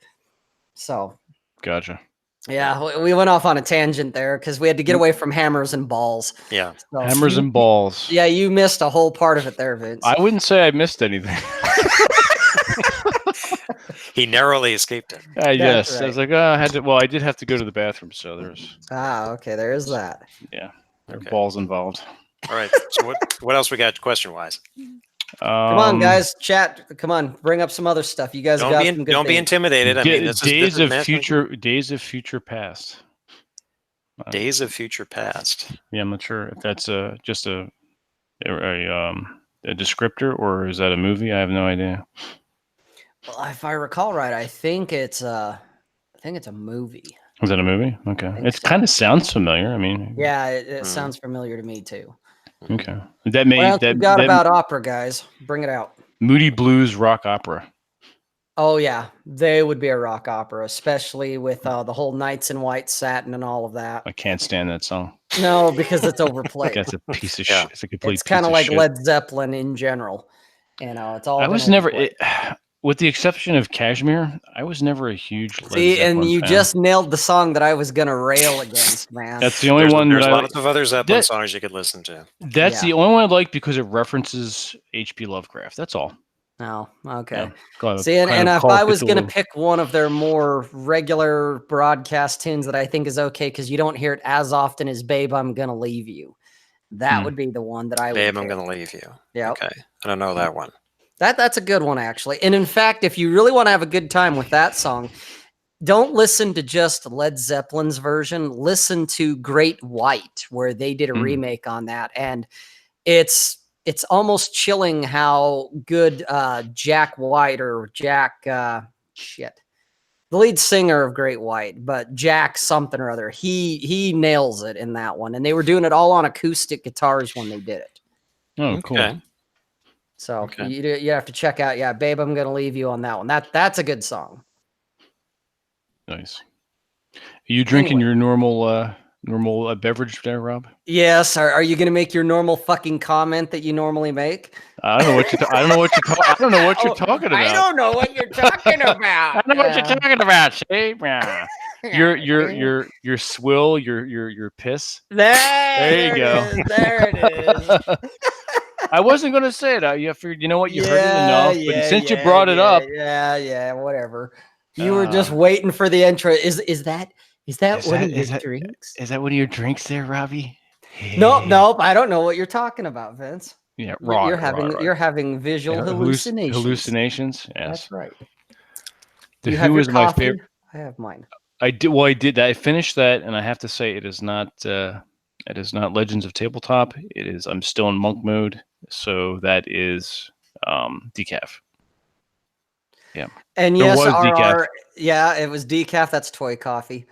So. Gotcha. Yeah, we went off on a tangent there because we had to get away from hammers and balls. Yeah. So hammers and balls. Yeah, you missed a whole part of it there, Vince. I wouldn't say I missed anything. He narrowly escaped it. Yes. Right. I was like, I did have to go to the bathroom, so there's. Okay, there is that. Yeah, there are balls involved. All right. So what else we got question-wise? Come on, guys, chat. Come on, bring up some other stuff. You guys don't be intimidated. I mean, Days of Future Past. Days of Future Past. Yeah, I'm not sure if that's just a descriptor or is that a movie? I have no idea. Well, if I recall right, I think it's a movie. Is that a movie? Okay, it kind of sounds familiar. I mean, yeah, it sounds familiar to me too. Okay, that may what else you got about opera, guys? Bring it out. Moody Blues rock opera. Oh yeah, they would be a rock opera, especially with the whole Knights in White Satin and all of that. I can't stand that song. No, because it's overplayed. That's a piece of shit. It's a complete. It's kind of like Led Zeppelin in general. It's all. I was never, with the exception of Kashmir, I was never a huge. And you just nailed the song that I was gonna rail against, man. That's the only one. There's lots of other Zeppelin songs you could listen to. That's the only one I like because it references H.P. Lovecraft. That's all. Oh, okay. Yeah. See, and if I was going to pick one of their more regular broadcast tunes that I think is okay, because you don't hear it as often as Babe, I'm Gonna Leave You. That would be the one that I would Babe, pick. I'm Gonna Leave You. Yeah. Okay. I don't know that one. That's a good one, actually. And in fact, if you really want to have a good time with that song, don't listen to just Led Zeppelin's version. Listen to Great White, where they did a remake on that. And it's almost chilling how good Jack White or Jack the lead singer of Great White, but Jack something or other, he nails it in that one. And they were doing it all on acoustic guitars when they did it. Oh, cool. Okay. So you have to check out, Babe, I'm Gonna Leave You on that one. That's a good song. Nice. Are you drinking your normal normal beverage there, Rob? Yes. Are you going to make your normal fucking comment that you normally make? I don't know what I don't know what you're I don't know what you're talking about. I don't know what you're talking about. I don't know what you're talking about, see? Yeah. Your swill, your piss. There you go. It is. There it is. I wasn't gonna say it. I figured, you know what, you heard it enough. But since you brought it up, whatever. You were just waiting for the intro. Is that one of your drinks? Is that one of your drinks there, Robbie? Nope. I don't know what you're talking about, Vince. Yeah, you're having visual hallucinations. Hallucinations. Yes, that's right. The Who is my favorite. I have mine. I did. Well, I did. I finished that, and I have to say, it is not. It is not Legends of Tabletop. It is. I'm still in monk mode, so that is decaf. Yeah. And yes, it was decaf. That's toy coffee.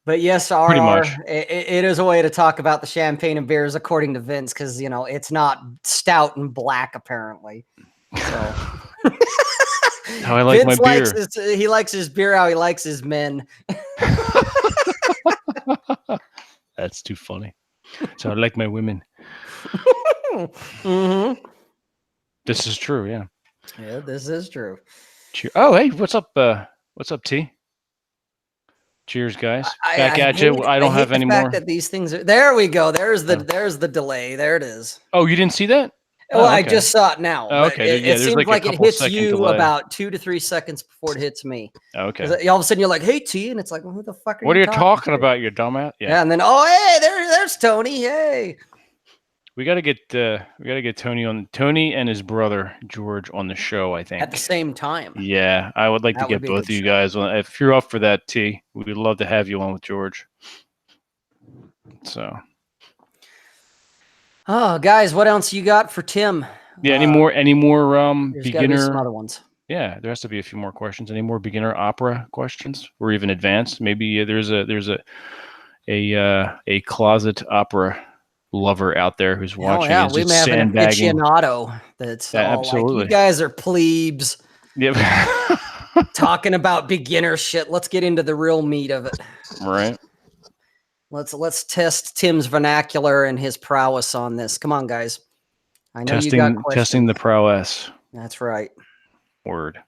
But yes, pretty much. It is a way to talk about the champagne and beers, according to Vince, because it's not stout and black, apparently. So. How I like Vince my beer. He likes his beer how he likes his men. That's too funny. So I like my women. Mm-hmm. This is true, yeah. Yeah, this is true. Oh, hey, what's up? What's up, T? Cheers, guys. Back at you. I don't have any more. That these things are. There we go. There's the delay. There it is. Oh, you didn't see that? Well, I just saw it now. Oh, okay. It seems like it hits you delay. About 2 to 3 seconds before it hits me. Okay. All of a sudden you're like, "Hey, T," and it's like, well, "Who the fuck are what you are you talking about, you dumbass?" Yeah. And then, oh, hey, there's Tony. Hey. We gotta get Tony and his brother George on the show, I think. At the same time. Yeah, I would like to get both of you guys on. If you're up for that, T, we'd love to have you on with George. So. Oh, guys, what else you got for Tim? Yeah, any more beginner? Some other ones. Yeah, there has to be a few more questions. Any more beginner opera questions, or even advanced? Maybe there's a closet opera lover out there who's watching. Oh yeah, we may have an aficionado that's absolutely. Like, you guys are plebes. Yep. Talking about beginner shit. Let's get into the real meat of it. Right. Let's test Tim's vernacular and his prowess on this. Come on, guys. I know you got questions. Testing the prowess. That's right. Word.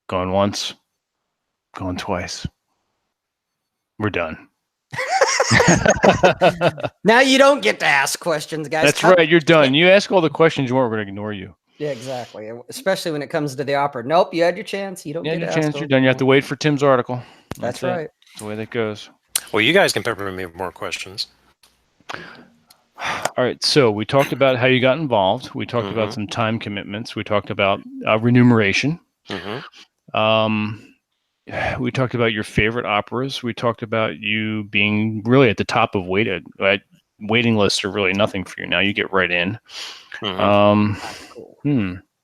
Going once. Going twice. We're done. Now you don't get to ask questions, guys. That's right. You're done. You ask all the questions you want, we're going to ignore you. Yeah, exactly. Especially when it comes to the opera. Nope, you had your chance. You don't get your chance. You're done. You have to wait for Tim's article. That's right. That's the way that goes. Well, you guys can pepper me with more questions. All right. So we talked about how you got involved. We talked about some time commitments. We talked about remuneration. We talked about your favorite operas. We talked about you being really at the top of waiting lists are really nothing for you now. You get right in.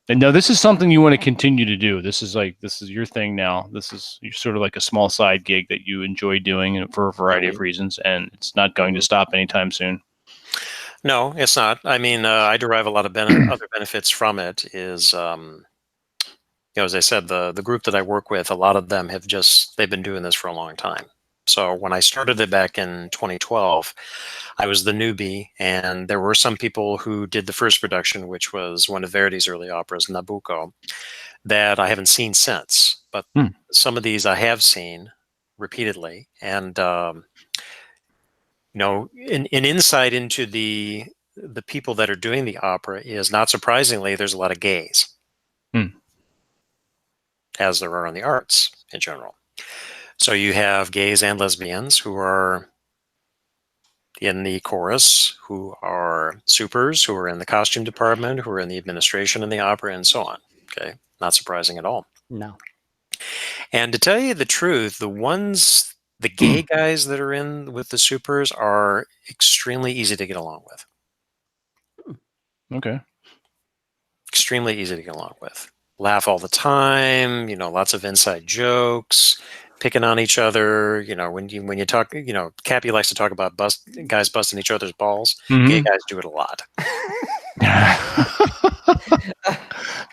And now this is something you want to continue to do. This is your thing now. You're sort of like a small side gig that you enjoy doing for a variety of reasons, and it's not going to stop anytime soon. No, it's not. I mean, I derive a lot of other benefits from it. Is as I said, the group that I work with, a lot of them they've been doing this for a long time. So when I started it back in 2012, I was the newbie, and there were some people who did the first production, which was one of Verdi's early operas, Nabucco, that I haven't seen since. But some of these I have seen repeatedly, and an insight into the people that are doing the opera is, not surprisingly, there's a lot of gays. As there are in the arts in general. So you have gays and lesbians who are in the chorus, who are supers, who are in the costume department, who are in the administration in the opera, and so on. Okay, not surprising at all. No. And to tell you the truth, the gay guys that are in with the supers are extremely easy to get along with. Okay. Extremely easy to get along with. Laugh all the time, lots of inside jokes, picking on each other. When you talk, Cappy likes to talk about guys busting each other's balls. Gay guys do it a lot.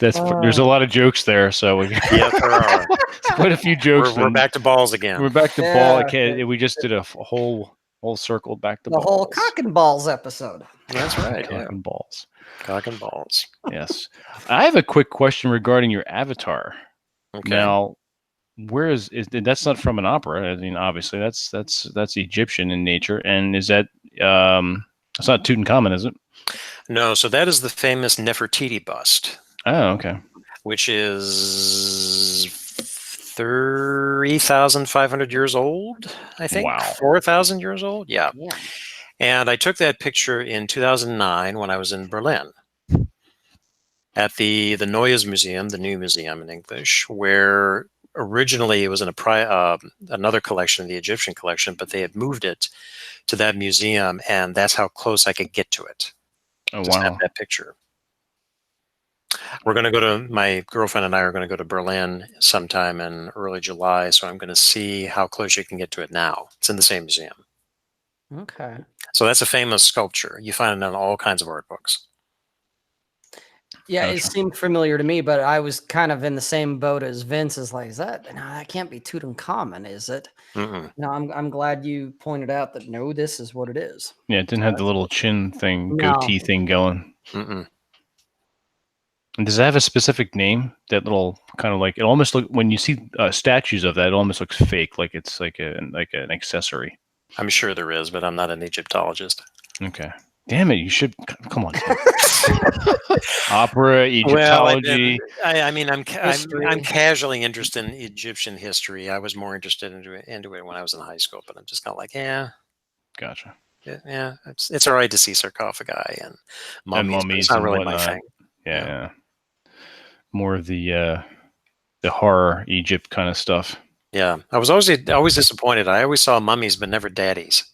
There's a lot of jokes there, so yeah, there are quite a few jokes. We're back to balls again. We're back to ball. Okay, we just did a whole Whole circle back to The whole balls. cock and balls episode. That's right. Cock and balls. Cock and balls. Yes. I have a quick question regarding your avatar. Okay. Now, where is that's not from an opera? I mean, obviously that's Egyptian in nature, and is that it's not Tutankhamun, is it? No, so that is the famous Nefertiti bust, Oh, okay. which is 3,500 years old, I think. Wow. 4,000 years old? Yeah. Yeah. And I took that picture in 2009 when I was in Berlin at the Neues Museum, the new museum in English, where originally it was in another collection, the Egyptian collection, but they had moved it to that museum, and that's how close I could get to it. Oh, Just wow. have that picture. We're going to go to, my girlfriend and I are going to go to Berlin sometime in early July, so I'm going to see how close you can get to it now. It's in the same museum. Okay. So that's a famous sculpture. You find it in all kinds of art books. Yeah, it Gotcha. seemed familiar to me, but I was kind of in the same boat as Vince. Is like, no, that can't be Tutankhamun, is it? Mm-mm. No, I'm glad you pointed out that no, this is what it is. Yeah, it didn't have the little chin thing, No. goatee thing going. Mm-mm. And does it have a specific name? That little kind of like, it almost look, when you see statues of that, it almost looks fake, like it's like an accessory. I'm sure there is, but I'm not an Egyptologist. Okay. Damn it! You should come on. Opera, Egyptology. Well, I mean, I'm History. casually interested in Egyptian history. I was more interested into it when I was in high school, but I'm just kind of like, yeah, Gotcha. it's all right to see sarcophagi and mummies, but it's not and really my whatnot. thing. Yeah. More of the horror Egypt kind of stuff. Yeah, I was always disappointed. I always saw mummies, but never daddies.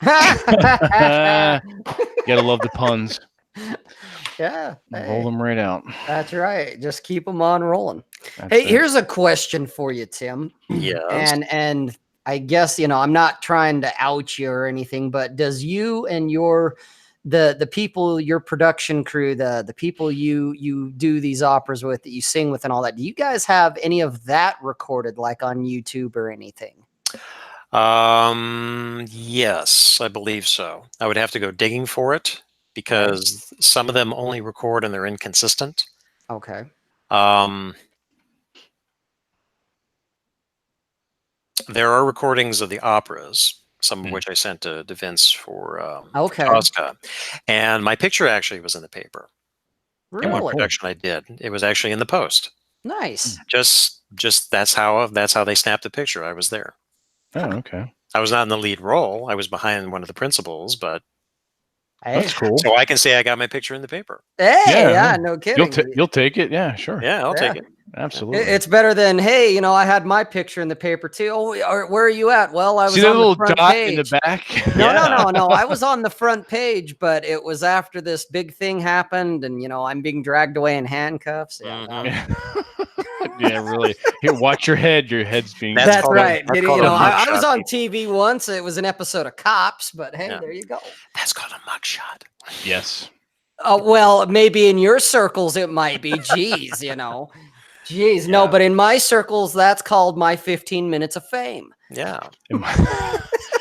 Gotta love the puns. Yeah. Roll them right out. That's right. Just keep them on rolling. That's Hey, it. here's a question for you, Tim. Yes. And I guess, I'm not trying to out you or anything, but does you and the people, your production crew, the people you do these operas with, that you sing with and all that, do you guys have any of that recorded, like on YouTube or anything? Yes, I believe so. I would have to go digging for it because some of them only record and they're inconsistent. Okay. There are recordings of the operas, some of which I sent to Vince for Okay. Tosca, and my picture actually was in the paper. In one Really? production I did, it was actually in the Post. Nice. Just that's how they snapped the picture. I was there. Oh, okay. I was not in the lead role. I was behind one of the principals, but Hey, That's cool. so I can say I got my picture in the paper. yeah, no kidding. You'll take it. Yeah, sure. Yeah, I'll take it. Absolutely. It's better than, hey, I had my picture in the paper too. Oh, where are you at? Well, I was See that on the little front dot page. in the back? No. I was on the front page, but it was after this big thing happened, and I'm being dragged away in handcuffs. Yeah, Yeah, really. Here, watch your head. Your head's being. that's right. That's called a I was mugshot, on TV once. It was an episode of Cops, but hey, there you go. That's called a mugshot. Yes. Well, maybe in your circles it might be. Jeez, Jeez, no, but in my circles, that's called my 15 minutes of fame. Yeah.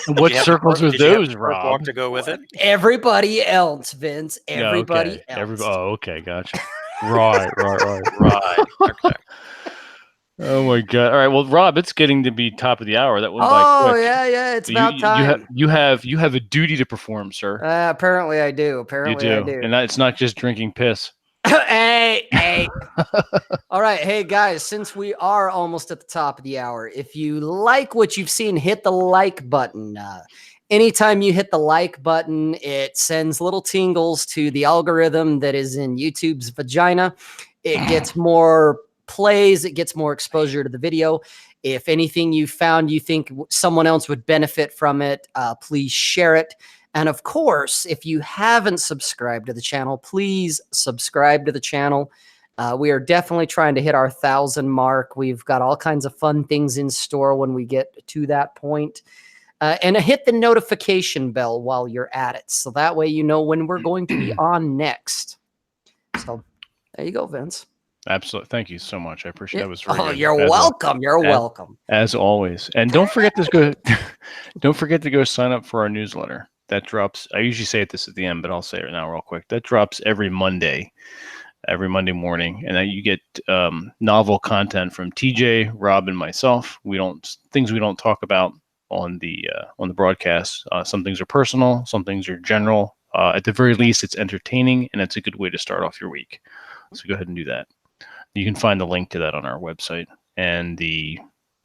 What circles are those, Rob? Rob? To go with it. Everybody else, Vince. Everybody else. Okay, gotcha. Right. Okay. Oh my god! All right, well, Rob, it's getting to be top of the hour. That went by quick. Yeah, it's about time. You have a duty to perform, sir. Apparently, I do. I do. And it's not just drinking piss. Hey. All right. Hey, guys, since we are almost at the top of the hour, if you like what you've seen, hit the like button. Anytime you hit the like button, it sends little tingles to the algorithm that is in YouTube's vagina. It gets more plays. It gets more exposure to the video. If anything you found you think someone else would benefit from it, please share it. And of course, if you haven't subscribed to the channel, please subscribe to the channel. We are definitely trying to hit our 1,000 mark. We've got all kinds of fun things in store when we get to that point. And hit the notification bell while you're at it. So that way you know when we're going to be on next. So there you go, Vince. Absolutely. Thank you so much. I appreciate that. Was very Oh, good. you're As welcome. You're as- welcome. As always. And don't forget to go don't forget to go sign up for our newsletter. That drops. I usually say this at the end, but I'll say it now real quick. That drops every Monday morning, and then you get novel content from TJ, Rob, and myself. Things we don't talk about on the broadcast. Some things are personal, some things are general. At the very least, it's entertaining, and it's a good way to start off your week. So go ahead and do that. You can find the link to that on our website, and the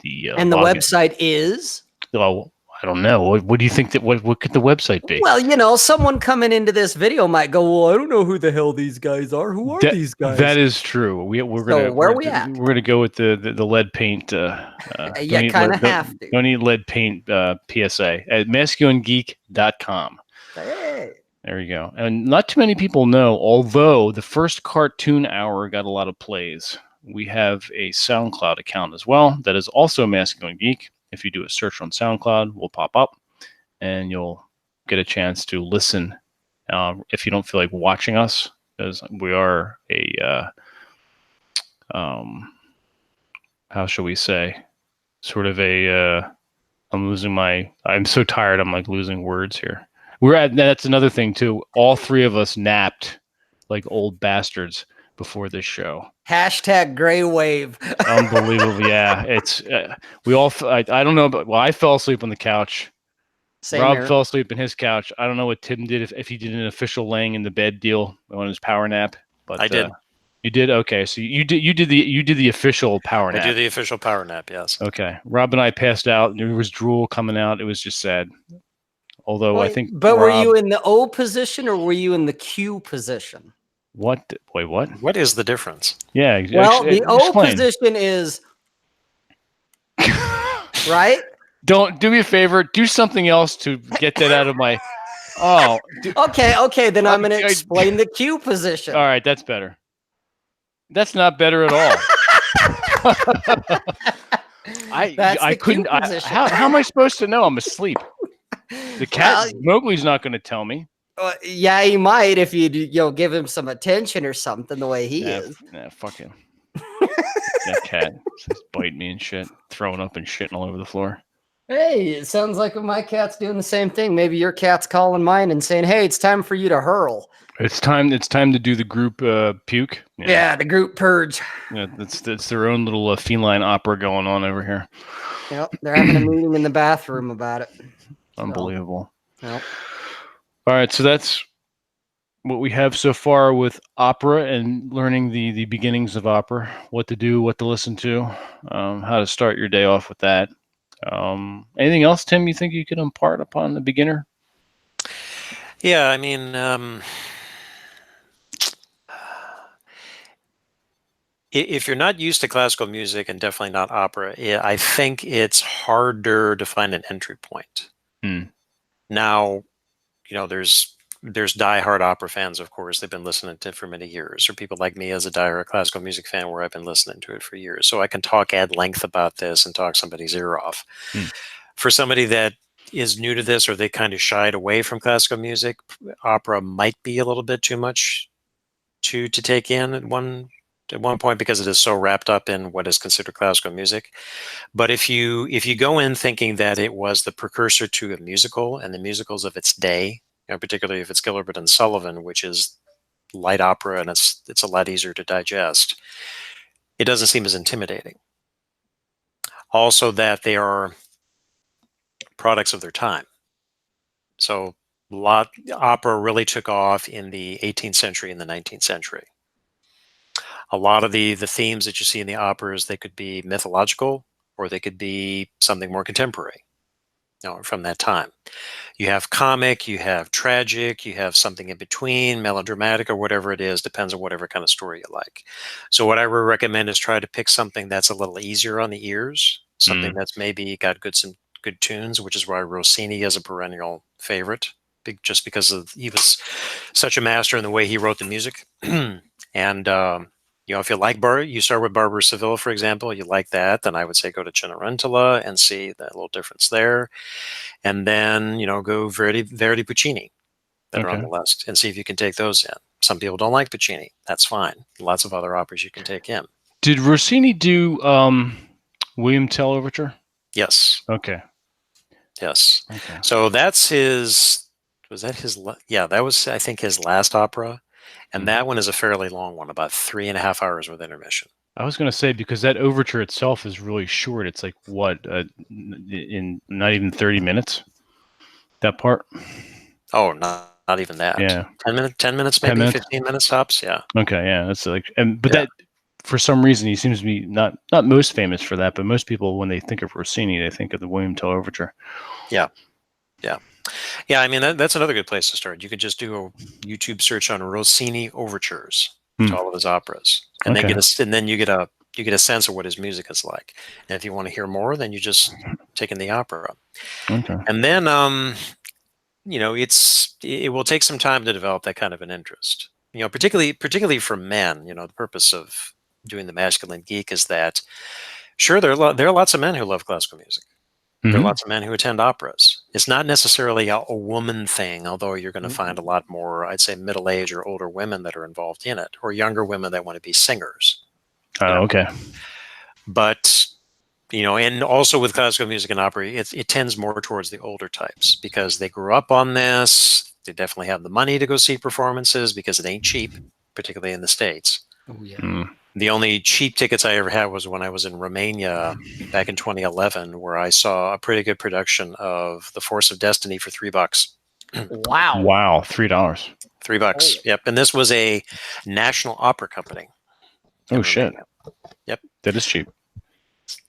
And the login. website is? Oh, I don't know. What do you think what could the website be? Well, someone coming into this video might go, well, I don't know who the hell these guys are. Who are these guys? That is true. We're gonna go with the lead paint. You kind of have to. Don't need lead paint PSA at masculinegeek.com. Hey. There you go. And not too many people know, although the first cartoon hour got a lot of plays, we have a SoundCloud account as well that is also Masculine Geek. If you do a search on SoundCloud, we'll pop up and you'll get a chance to listen if you don't feel like watching us, because we are a, how shall we say, sort of a, I'm so tired, I'm like losing words here. That's another thing too. All three of us napped like old bastards before this show. Hashtag gray wave. Unbelievable. Yeah. It's, I don't know, but I fell asleep on the couch. Same Rob here. fell asleep in his couch. I don't know what Tim did, if he did an official laying in the bed deal on his power nap, but I did. You did? Okay. So you did the official power nap. I do the official power nap, yes. Okay. Rob and I passed out and there was drool coming out. It was just sad. Although I think But were you in the O position or were you in the Q position? What? Wait, what? What is the difference? Yeah. Well, the O explain. position is right. Don't do me a favor. Do something else to get that out of my. Oh. Okay. Then I'm going to explain the Q position. All right, that's better. That's not better at all. I couldn't. How am I supposed to know? I'm asleep. The cat Mowgli's not going to tell me. Yeah, he might if you give him some attention or something. The way he is. Yeah, fuck him. That cat just biting me and shit, throwing up and shitting all over the floor. Hey, it sounds like my cat's doing the same thing. Maybe your cat's calling mine and saying, "Hey, it's time for you to hurl." It's time to do the group puke. Yeah, the group purge. Yeah, that's their own little feline opera going on over here. Yep, they're having a meeting in the bathroom about it. Unbelievable. So, yep. All right, so that's what we have so far with opera and learning the beginnings of opera, what to do, what to listen to, how to start your day off with that. Anything else, Tim, you think you could impart upon the beginner? Yeah, I mean, if you're not used to classical music and definitely not opera, I think it's harder to find an entry point. Now, there's diehard opera fans, of course. They've been listening to it for many years, or people like me as a diehard classical music fan where I've been listening to it for years. So I can talk at length about this and talk somebody's ear off. For somebody that is new to this, or they kind of shied away from classical music, opera might be a little bit too much to take in at one point, because it is so wrapped up in what is considered classical music. But if you go in thinking that it was the precursor to a musical and the musicals of its day, particularly if it's Gilbert and Sullivan, which is light opera and it's a lot easier to digest, it doesn't seem as intimidating. Also, that they are products of their time. So opera really took off in the 18th century and the 19th century. A lot of the themes that you see in the operas, they could be mythological or they could be something more contemporary, from that time. You have comic, you have tragic, you have something in between, melodramatic, or whatever it is, depends on whatever kind of story you like. So what I would recommend is try to pick something that's a little easier on the ears, something that's maybe got some good tunes, which is why Rossini is a perennial favorite, just because he was such a master in the way he wrote the music. And if you like you start with Barbara Sevilla, for example, you like that, then I would say go to Cenerentola and see the little difference there. And then, go Verdi Puccini that are on the list and see if you can take those in. Some people don't like Puccini. That's fine. Lots of other operas you can take in. Did Rossini do William Tell Overture? Yes. Okay. Yes. Okay. So that's his. Was that his? Yeah, that was, I think, his last opera, and that one is a fairly long one, about 3.5 hours with intermission. I was going to say, because that overture itself is really short. It's like what, in not even 30 minutes. That part. Oh, not even that. Yeah. 10 minutes, 10 maybe minutes? 15 minutes tops. Yeah. Okay. Yeah. That's like, but Yeah. that, for some reason, he seems to be not most famous for that, but most people, when they think of Rossini, they think of the William Tell Overture. Yeah. Yeah. Yeah. I mean, that's another good place to start. You could just do a YouTube search on Rossini overtures to all of his operas, and then you get a sense of what his music is like. And if you want to hear more, then you just take in the opera. Okay. And then, it will take some time to develop that kind of an interest. Particularly for men. The purpose of doing the Masculine Geek is that, sure, there are lots of men who love classical music. There are lots of men who attend operas. It's not necessarily a woman thing, although you're going to find a lot more, I'd say, middle-aged or older women that are involved in it, or younger women that want to be singers. Oh, okay. But, and also with classical music and opera, it tends more towards the older types because they grew up on this. They definitely have the money to go see performances because it ain't cheap, particularly in the States. Oh, yeah. The only cheap tickets I ever had was when I was in Romania back in 2011, where I saw a pretty good production of The Force of Destiny for $3. Wow. Wow. $3. $3. Yep. And this was a national opera company. Oh, shit. Yep. That is cheap.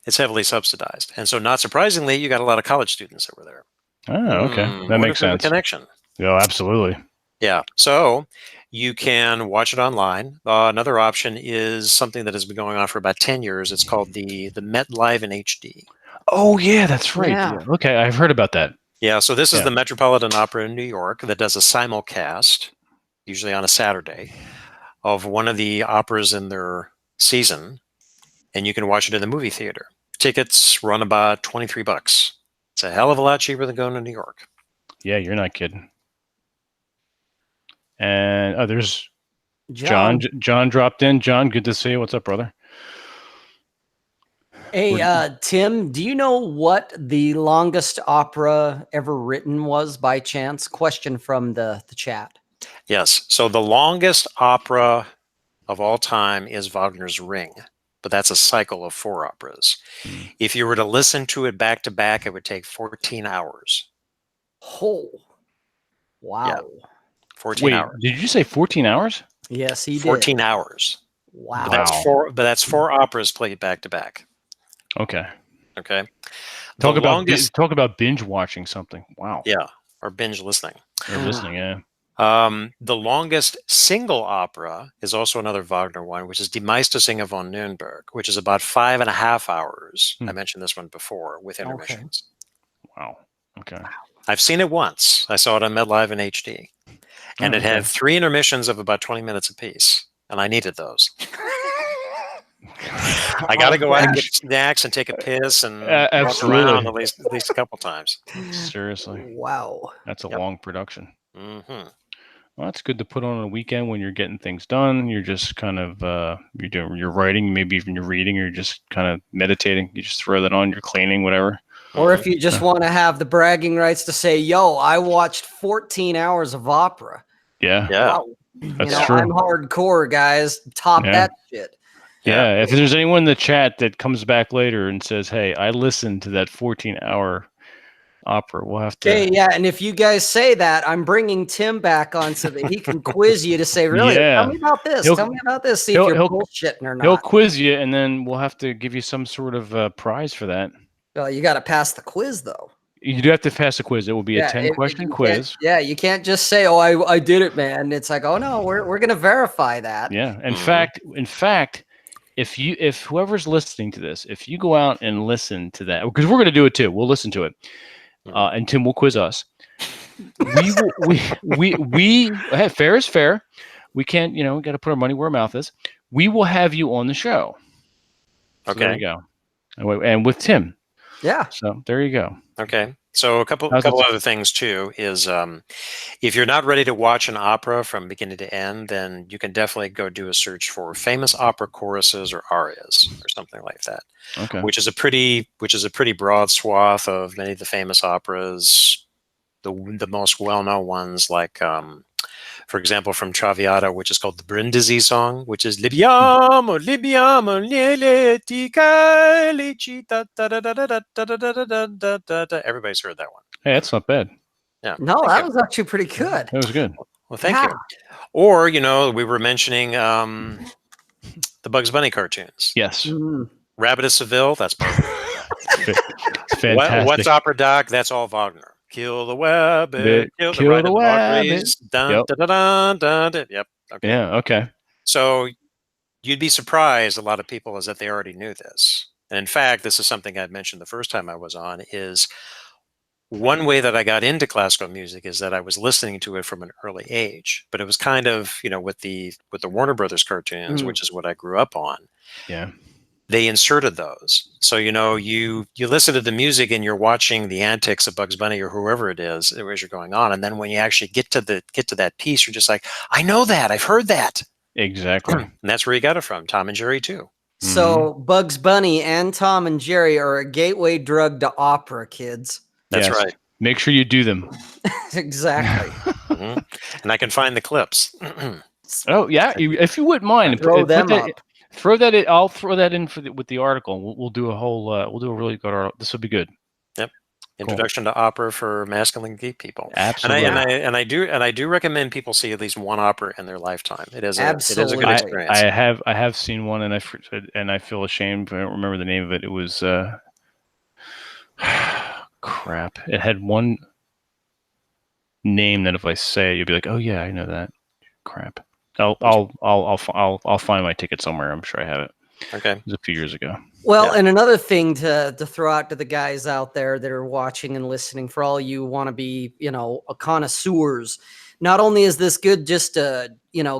It's heavily subsidized. And so, not surprisingly, you got a lot of college students that were there. Oh, okay. That makes sense. Connection. Oh, absolutely. Yeah. So you can watch it online. Another option is something that has been going on for about 10 years. It's called the Met Live in HD. Oh, yeah, that's right. Yeah. Yeah. Okay, I've heard about that. Yeah. So this is the Metropolitan Opera in New York that does a simulcast, usually on a Saturday, of one of the operas in their season, and you can watch it in the movie theater. Tickets run about $23. It's a hell of a lot cheaper than going to New York. Yeah, you're not kidding. And there's John. John dropped in. John, good to see you. What's up, brother? Hey, Tim, do you know what the longest opera ever written was by chance? Question from the chat. Yes. So the longest opera of all time is Wagner's Ring, but that's a cycle of 4 operas. If you were to listen to it back to back, it would take 14 hours. Oh, wow. Yeah. 14 hours. Did you say 14 hours? Yes, he did. 14 hours. Wow. But that's 4 operas played back to back. Okay. Okay. Talk about binge watching something. Wow. Yeah. Or binge listening. Or listening, yeah. The longest single opera is also another Wagner one, which is Die Meistersinger von Nürnberg, which is about 5.5 hours. I mentioned this one before with intermissions. Wow. Okay. I've seen it once. I saw it on MedLive in HD. And it had 3 intermissions of about 20 minutes apiece. And I needed those. I got to go out and get snacks and take a piss and walk around at least a couple times. Seriously. Wow. That's a long production. Mm-hmm. Well, it's good to put on a weekend when you're getting things done. You're just kind of you're writing, maybe even you're reading, or you're just kind of meditating. You just throw that on. You're cleaning, whatever. Or if you just want to have the bragging rights to say, "Yo, I watched 14 hours of opera." Yeah. Wow. That's true. I'm hardcore, guys. Top that shit. Yeah. If there's anyone in the chat that comes back later and says, "Hey, I listened to that 14-hour opera," we'll have to. Okay, yeah, and if you guys say that, I'm bringing Tim back on so that he can quiz you to say, "Really, tell me about this. Tell me about this. See if you're bullshitting or not." He'll quiz you, and then we'll have to give you some sort of prize for that. Well, you got to pass the quiz, though. You do have to pass the quiz. It will be a 10-question quiz. Yeah, you can't just say, "Oh, I did it, man." It's like, "Oh no, we're gonna verify that." Yeah. In fact, if whoever's listening to this, if you go out and listen to that, because we're gonna do it too, we'll listen to it, and Tim will quiz us. We hey, fair is fair. We can't, we got to put our money where our mouth is. We will have you on the show. So Okay. there you go. And with Tim. Yeah. So there you go. Okay. So a couple How's it- other things too is if you're not ready to watch an opera from beginning to end, then you can definitely go do a search for famous opera choruses or arias or something like that, Okay. which is a pretty broad swath of many of the famous operas. The most well-known ones, like for example, from Traviata, which is called the Brindisi song, which is Libiamo, Libiamo, Liele, Tica, Lici, da, da, da, da, da, da, da, da, da, da, da, da. Everybody's heard that one. Hey, that's not bad. Yeah. No, Thank that you. was actually pretty good. That was good. Well, thank Yeah. you. Or, we were mentioning the Bugs Bunny cartoons. Yes. Mhm. Rabbit of Seville, that's Bogart. It's fantastic. What's Opera Doc? That's all Wagner. Kill the rabbit, kill the ride of the Valkyries. Dun, Yep. dun, dun, dun, dun, dun. Yep. Okay. Yeah. Okay. So you'd be surprised, a lot of people, is that they already knew this. And in fact, this is something I mentioned the first time I was on, is one way that I got into classical music is that I was listening to it from an early age, but it was kind of, with the Warner Brothers cartoons, which is what I grew up on. Yeah. They inserted those. So, you listen to the music and you're watching the antics of Bugs Bunny or whoever it is as you're going on. And then when you actually get to that piece, you're just like, I know that, I've heard that. Exactly. And that's where you got it from. Tom and Jerry too. So Bugs Bunny and Tom and Jerry are a gateway drug to opera, kids. That's Yes. right. Make sure you do them. Exactly. Mhm. And I can find the clips. Oh yeah, if you wouldn't mind, Throw them that, up. throw that in. I'll throw that in with the article. We'll do a whole. We'll do a really good article. This will be good. Yep. Introduction to opera for masculine geek people. Absolutely. And I do recommend people see at least one opera in their lifetime. It is a Absolutely. good experience. I have seen one, and I feel ashamed. I don't remember the name of it. It was crap. It had one name that if I say it, you'll be like, oh yeah, I know that. Crap. I'll find my ticket somewhere. I'm sure I have it. Okay. It was a few years ago. Well, Yeah. and another thing to throw out to the guys out there that are watching and listening, for all you want to be, a connoisseurs, not only is this good just to,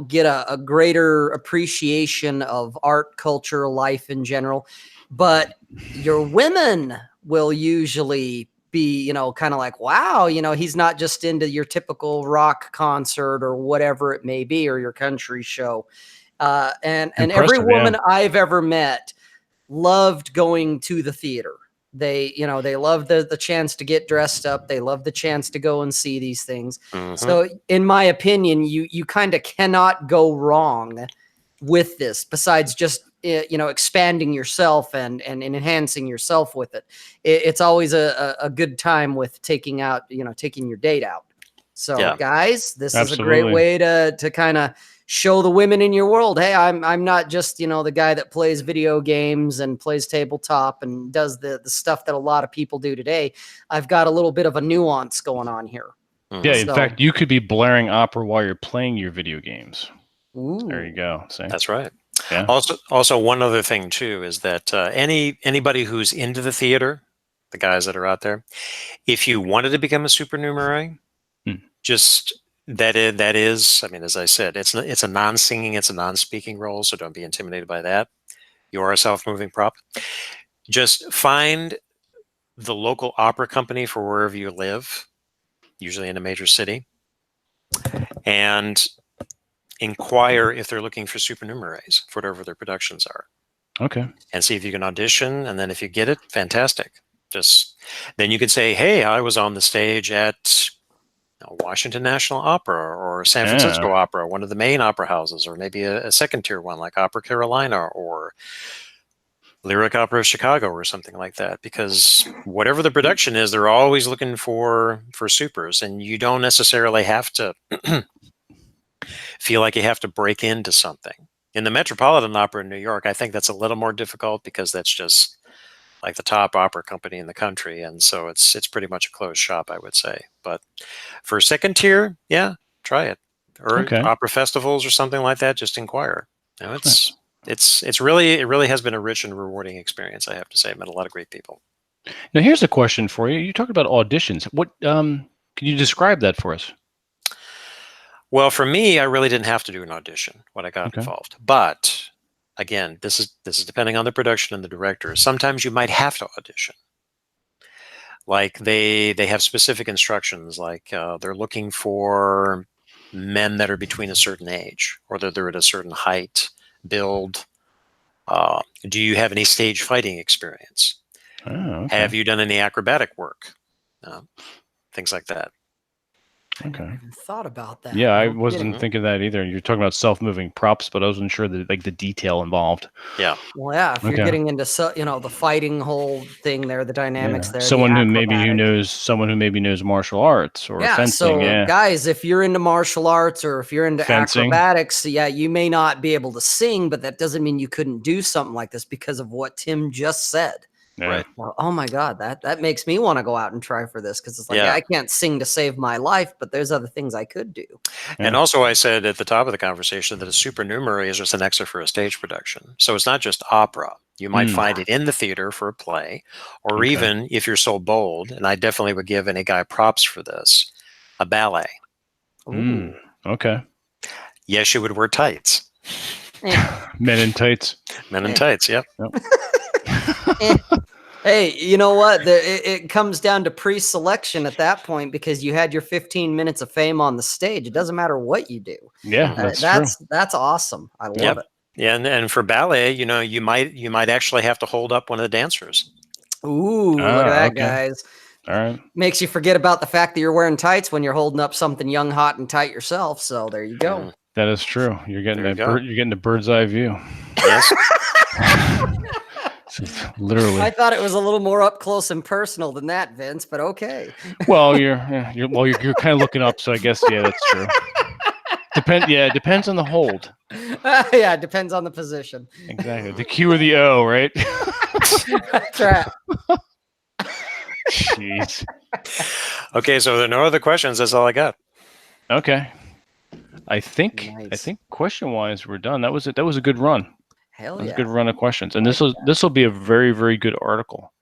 get a greater appreciation of art, culture, life in general, but your women will usually be, kind of like, wow, he's not just into your typical rock concert or whatever it may be, or your country show. And every Impressive, woman I've ever met loved going to the theater. They love the chance to get dressed up. They love the chance to go and see these things. Mhm. So in my opinion, you kind of cannot go wrong with this, besides just expanding yourself and enhancing yourself with it. It's always a good time with taking your date out. So Yeah. guys, this is a Absolutely. great way to kind of show the women in your world, hey, I'm not just, the guy that plays video games and plays tabletop and does the stuff that a lot of people do today. I've got a little bit of a nuance going on here. Yeah, in So- fact, you could be blaring opera while you're playing your video games. Ooh. There you go. See? That's right. Yeah. Also, one other thing too is that anybody who's into the theater, the guys that are out there, if you wanted to become a supernumerary, just that is, I mean, as I said, it's a non-singing, it's a non-speaking role, so don't be intimidated by that. You are a self-moving prop. Just find the local opera company for wherever you live, usually in a major city, and inquire if they're looking for supernumeraries for whatever their productions are. Okay. And see if you can audition, and then if you get it, fantastic. Then you could say, hey, I was on the stage at Washington National Opera or San Francisco Opera, one of the main opera houses, or maybe a second tier one like Opera Carolina or Lyric Opera of Chicago or something like that. Because whatever the production is, they're always looking for supers, and you don't necessarily have to feel like you have to break into something. In the Metropolitan Opera in New York, I think that's a little more difficult because that's just like the top opera company in the country, and so it's pretty much a closed shop, I would say. But for second tier, yeah, try it, or opera festivals or something like that. Just inquire. It really has been a rich and rewarding experience. I have to say, I met a lot of great people. Now, here's a question for you. You talked about auditions. What can you describe that for us? Well, for me, I really didn't have to do an audition when I got involved, but again, this is depending on the production and the director. Sometimes you might have to audition. Like they have specific instructions, like they're looking for men that are between a certain age, or that they're at a certain height, build. Do you have any stage fighting experience? Oh, okay. Have you done any acrobatic work? Things like that. I Okay. never even thought about that. Yeah, I No wasn't kidding. thinking that either. You're talking about self-moving props, but I wasn't sure that like the detail involved. Yeah. Well, yeah, if you're Okay. getting into the fighting whole thing there, the dynamics Yeah. there, Someone the who maybe acrobatics. knows martial arts or Yeah, fencing. so Yeah. guys, if you're into martial arts or if you're into Fencing. acrobatics, yeah, you may not be able to sing, but that doesn't mean you couldn't do something like this because of what Tim just said. Yeah. Right. Well, oh my God, that makes me want to go out and try for this because it's like, Yeah. I can't sing to save my life, but there's other things I could do. And Yeah. also, I said at the top of the conversation that a supernumerary is just an extra for a stage production. So it's not just opera. You might find it in the theater for a play, or Okay. even if you're so bold, and I definitely would give any guy props for this, a ballet. Ooh. Okay. Yes, you would wear tights. Men in tights. Men in tights, yep. Hey, you know what? It comes down to pre-selection at that point because you had your 15 minutes of fame on the stage. It doesn't matter what you do. Yeah, that's true. That's awesome. I love Yep. it. Yeah, and for ballet, you might actually have to hold up one of the dancers. Ooh, look at that, Okay. guys. All right. Makes you forget about the fact that you're wearing tights when you're holding up something young, hot, and tight yourself. So there you go. That is true. You're getting There you go. you're getting a bird's eye view. Yes. Literally. I thought it was a little more up close and personal than that, Vince, but okay. Well, you're kind of looking up, so I guess that's true. It depends on the hold. Yeah, it depends on the position. Exactly. The Q or the O, right? That's right. Jeez. Okay, so there are no other questions. That's all I got. Okay. I think Nice. question wise we're done. That was it. That was a good run. Hell That was yeah. a good run of questions. And this will be a very, very good article.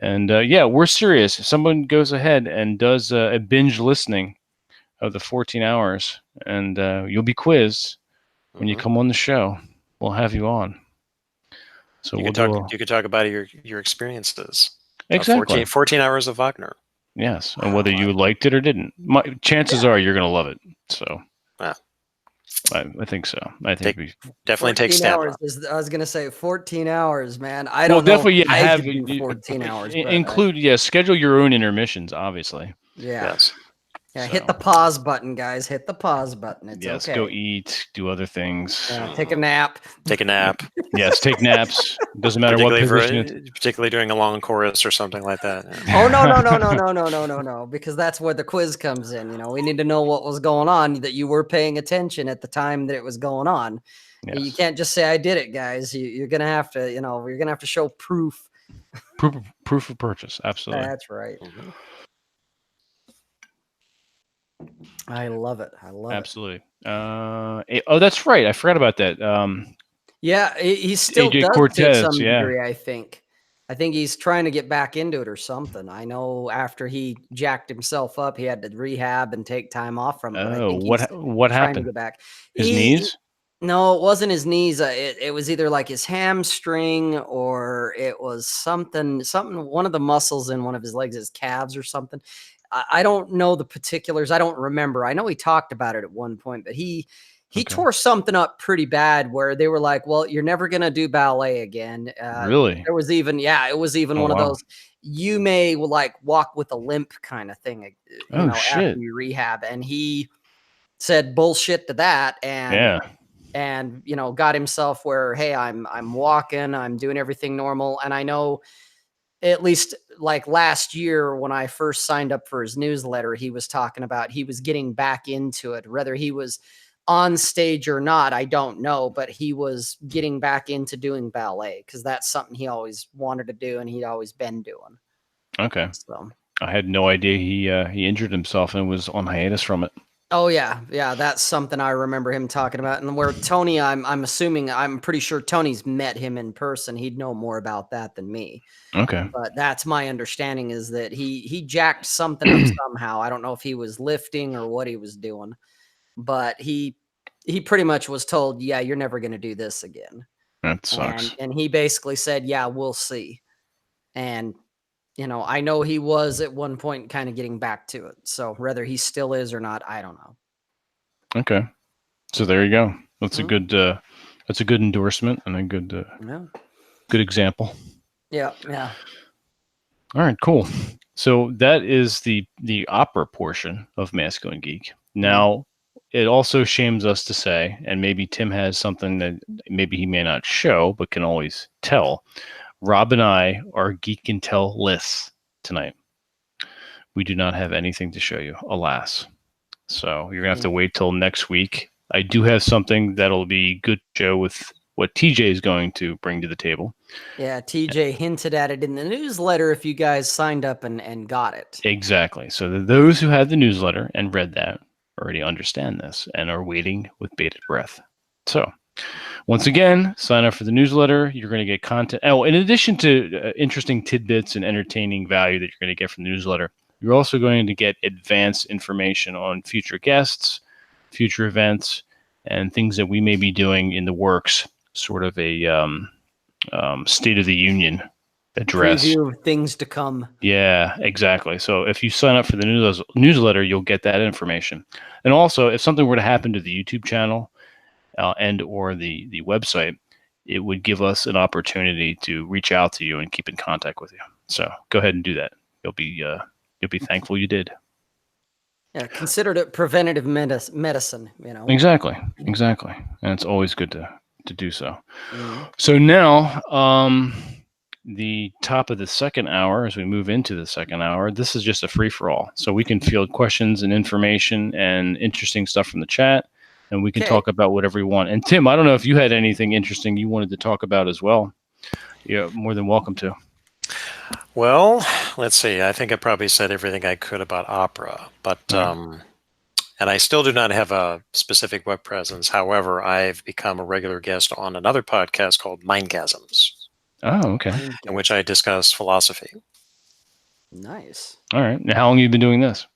And yeah, we're serious. If someone goes ahead and does a binge listening of the 14 hours, and you'll be quizzed when you come on the show. We'll have you on. So you could talk about your experiences. Exactly. 14 hours of Wagner. Yes, and whether you liked it or didn't. Chances are you're going to love it. So I think so. I think we definitely take stamina. I was going to say 14 hours, man. I don't know. Definitely I have could do 14 hours. but include schedule your own intermissions, obviously. Yeah. Yes. Yeah, So. hit the pause button, guys. Hit the pause button. It's okay. Go eat, do other things. Yeah, take a nap. Take a nap. Yes, take naps. Doesn't matter what position. Particularly during a long chorus or something like that. Oh no! Because that's where the quiz comes in. We need to know what was going on, that you were paying attention at the time that it was going on. Yes. You can't just say I did it, guys. You're gonna have to, you're gonna have to show proof. Proof of purchase. Absolutely. That's right. I love it. Absolutely. That's right. I forgot about that. Yeah, he still AJ does Cortez, to some degree, I think. I think he's trying to get back into it or something. I know after he jacked himself up, he had to rehab and take time off from it. But I think what trying happened? to get back. His knees? No, it wasn't his knees. It was either like his hamstring or it was something. One of the muscles in one of his legs, his calves or something. I don't know the particulars. I don't remember. I know he talked about it at one point, but he tore something up pretty bad where they were like, well, you're never going to do ballet again. Really? It was even one of those, you may like walk with a limp kind of thing, after you rehab. And he said bullshit to that. And got himself where, hey, I'm walking, I'm doing everything normal. And I know at least like last year when I first signed up for his newsletter, he was talking about he was getting back into it, whether he was on stage or not, I don't know, but he was getting back into doing ballet because that's something he always wanted to do and he'd always been doing. Okay. So I had no idea he injured himself and was on hiatus from it. Oh yeah, that's something I remember him talking about. And where Tony, I'm pretty sure Tony's met him in person. He'd know more about that than me. Okay. But that's my understanding is that he jacked something up somehow. I don't know if he was lifting or what he was doing, but he pretty much was told, yeah, you're never going to do this again. That sucks. And he basically said, yeah, we'll see. And I know he was at one point kind of getting back to it. So whether he still is or not, I don't know. Okay. So there you go. That's a Mhm. good that's a good endorsement and a good Yeah. good example. Yeah. Yeah. All right, cool. So that is the opera portion of Masculine Geek. Now, it also shames us to say, and maybe Tim has something that maybe he may not show, but can always tell. Rob and I are geek and tell lists tonight. We do not have anything to show you, alas. So you're gonna have to wait till next week. I do have something that'll be good to show with what TJ is going to bring to the table. Yeah. TJ hinted at it in the newsletter if you guys signed up and got it. Exactly. So those who had the newsletter and read that already understand this and are waiting with bated breath. So once again, sign up for the newsletter. You're going to get content. Oh, in addition to interesting tidbits and entertaining value that you're going to get from the newsletter, you're also going to get advanced information on future guests, future events, and things that we may be doing in the works, sort of a State of the Union address. Preview of things to come. Yeah, exactly. So if you sign up for the newsletter, you'll get that information. And also, if something were to happen to the YouTube channel and or the website, it would give us an opportunity to reach out to you and keep in contact with you. So go ahead and do that. You'll be thankful you did. Yeah, considered it preventative medicine. Exactly, and it's always good to do so. Mhm. So now, the top of the second hour, as we move into the second hour, this is just a free-for-all. So we can field questions and information and interesting stuff from the chat, and we can talk about whatever we want. And Tim, I don't know if you had anything interesting you wanted to talk about as well. You're more than welcome to. Well, let's see. I think I probably said everything I could about opera, but and I still do not have a specific web presence. However, I've become a regular guest on another podcast called Mindgasms, Oh, okay. in which I discuss philosophy. Nice. All right. Now, how long have you been doing this?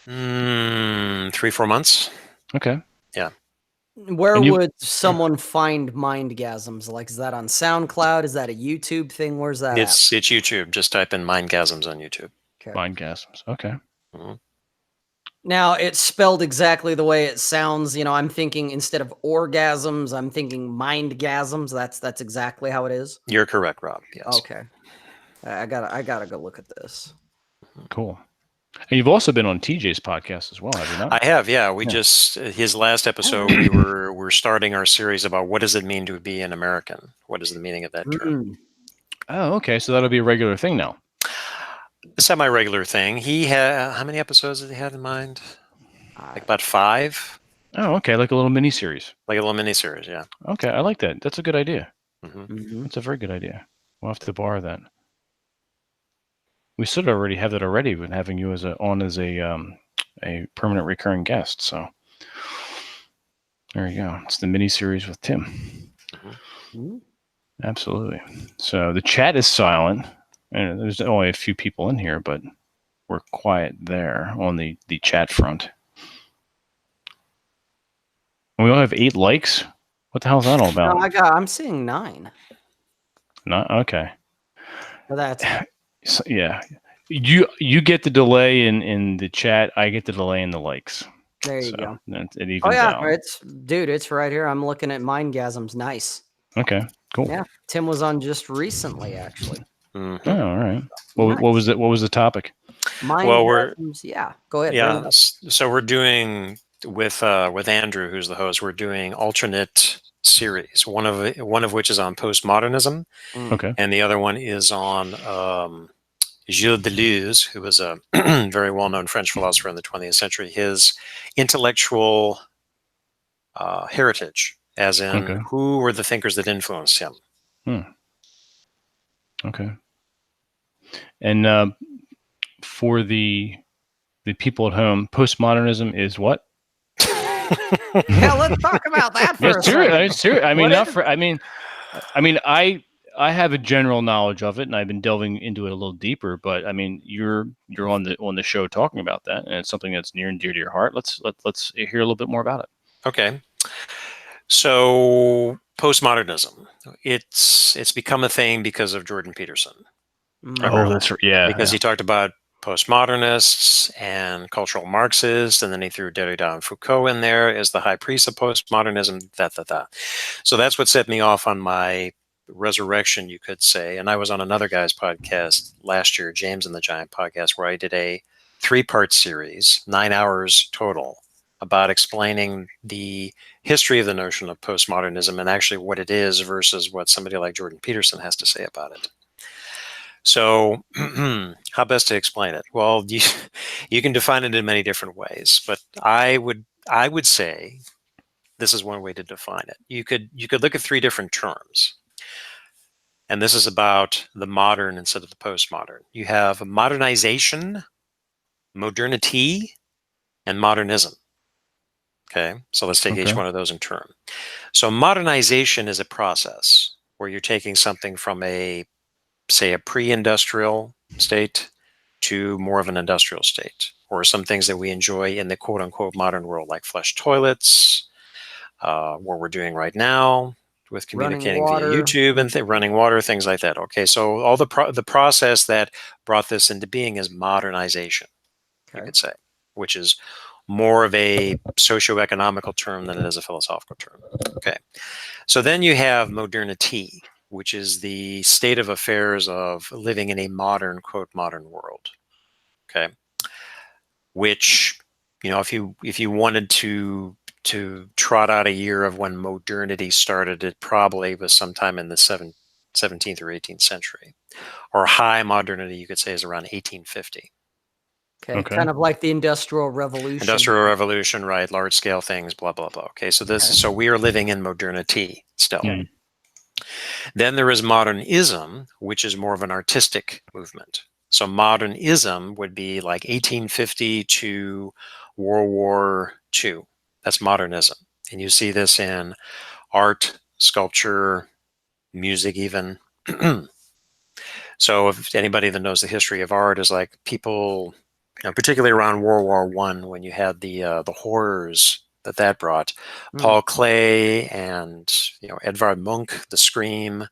3-4 months. Okay. Yeah. Where would someone find Mindgasms? Like, is that on SoundCloud? Is that a YouTube thing? Where's that It's YouTube. Just type in Mindgasms on YouTube. Okay. Mindgasms. Okay. Mm-hmm. Now it's spelled exactly the way it sounds. I'm thinking instead of orgasms, I'm thinking mindgasms. That's exactly how it is. You're correct, Rob. Yes. Okay. I gotta go look at this. Cool. And you've also been on TJ's podcast as well, have you not? I have, yeah. We just his last episode we're starting our series about what does it mean to be an American? What is the meaning of that term? Oh, okay. So that'll be a regular thing now. A semi-regular thing. He had how many episodes did he have in mind? Like about 5. Oh, okay. Like a little mini series. Like a little mini series, yeah. Okay, I like that. That's a good idea. Mm-hmm. That's a very good idea. We'll have to borrow that. We should already have that already when having you as a permanent recurring guest. So there you go. It's the mini series with Tim. Mm-hmm. Absolutely. So the chat is silent, and there's only a few people in here, but we're quiet there on the chat front. And we only have 8 likes. What the hell is that all about? No, I'm seeing 9. Not okay. Well, that's So, yeah. You get the delay in the chat. I get the delay in the likes. there you go. It evens Oh yeah, out. it's right here. I'm looking at Mindgasms. Nice. Okay, cool. Yeah, Tim was on just recently, actually. Mm-hmm. Oh, all right. What was it? What was the topic? Mindgasms. Yeah, go ahead. Yeah. So we're doing with Andrew, who's the host. We're doing alternate series. One of which is on postmodernism, Okay. and the other one is on Gilles Deleuze, who was a very well-known French philosopher in the 20th century. His intellectual heritage, as in who were the thinkers that influenced him. Okay. And for the people at home, postmodernism is what? Yeah, let's talk about that for a second. I mean, I have a general knowledge of it, and I've been delving into it a little deeper. But I mean, you're on the show talking about that, and it's something that's near and dear to your heart. Let's hear a little bit more about it. Okay. So postmodernism, it's become a thing because of Jordan Peterson. Oh, that's yeah. Because yeah. he talked about postmodernists and cultural Marxists, and then he threw Derrida and Foucault in there as the high priest of postmodernism. So that's what set me off on my resurrection, you could say. And I was on another guy's podcast last year, James and the Giant podcast, where I did a 3-part series, 9 hours total, about explaining the history of the notion of postmodernism and actually what it is versus what somebody like Jordan Peterson has to say about it. So how best to explain it? Well, you can define it in many different ways, but I would say this is one way to define it. You could look at 3 different terms. And this is about the modern instead of the postmodern. You have modernization, modernity, and modernism. Okay, so let's take each one of those in turn. So modernization is a process where you're taking something from say a pre-industrial state to more of an industrial state, or some things that we enjoy in the quote-unquote modern world, like flush toilets, what we're doing right now with communicating via YouTube and running water, things like that. Okay, so all the process that brought this into being is modernization, you could say, which is more of a socioeconomical term than it is a philosophical term. Okay, so then you have modernity, which is the state of affairs of living in a modern, quote, modern world. Okay, which, if you wanted to trot out a year of when modernity started, it probably was sometime in the 17th or 18th century. Or high modernity, you could say, is around 1850. Okay, kind of like the Industrial Revolution. Industrial Revolution, right? Large scale things, blah, blah, blah. Okay, so we are living in modernity still. Then there is modernism, which is more of an artistic movement. So modernism would be like 1850 to World War II. That's modernism. And you see this in art, sculpture, music even. So if anybody that knows the history of art is like people, particularly around World War I, when you had the horrors that brought, Paul Klee and Edvard Munch, the Scream,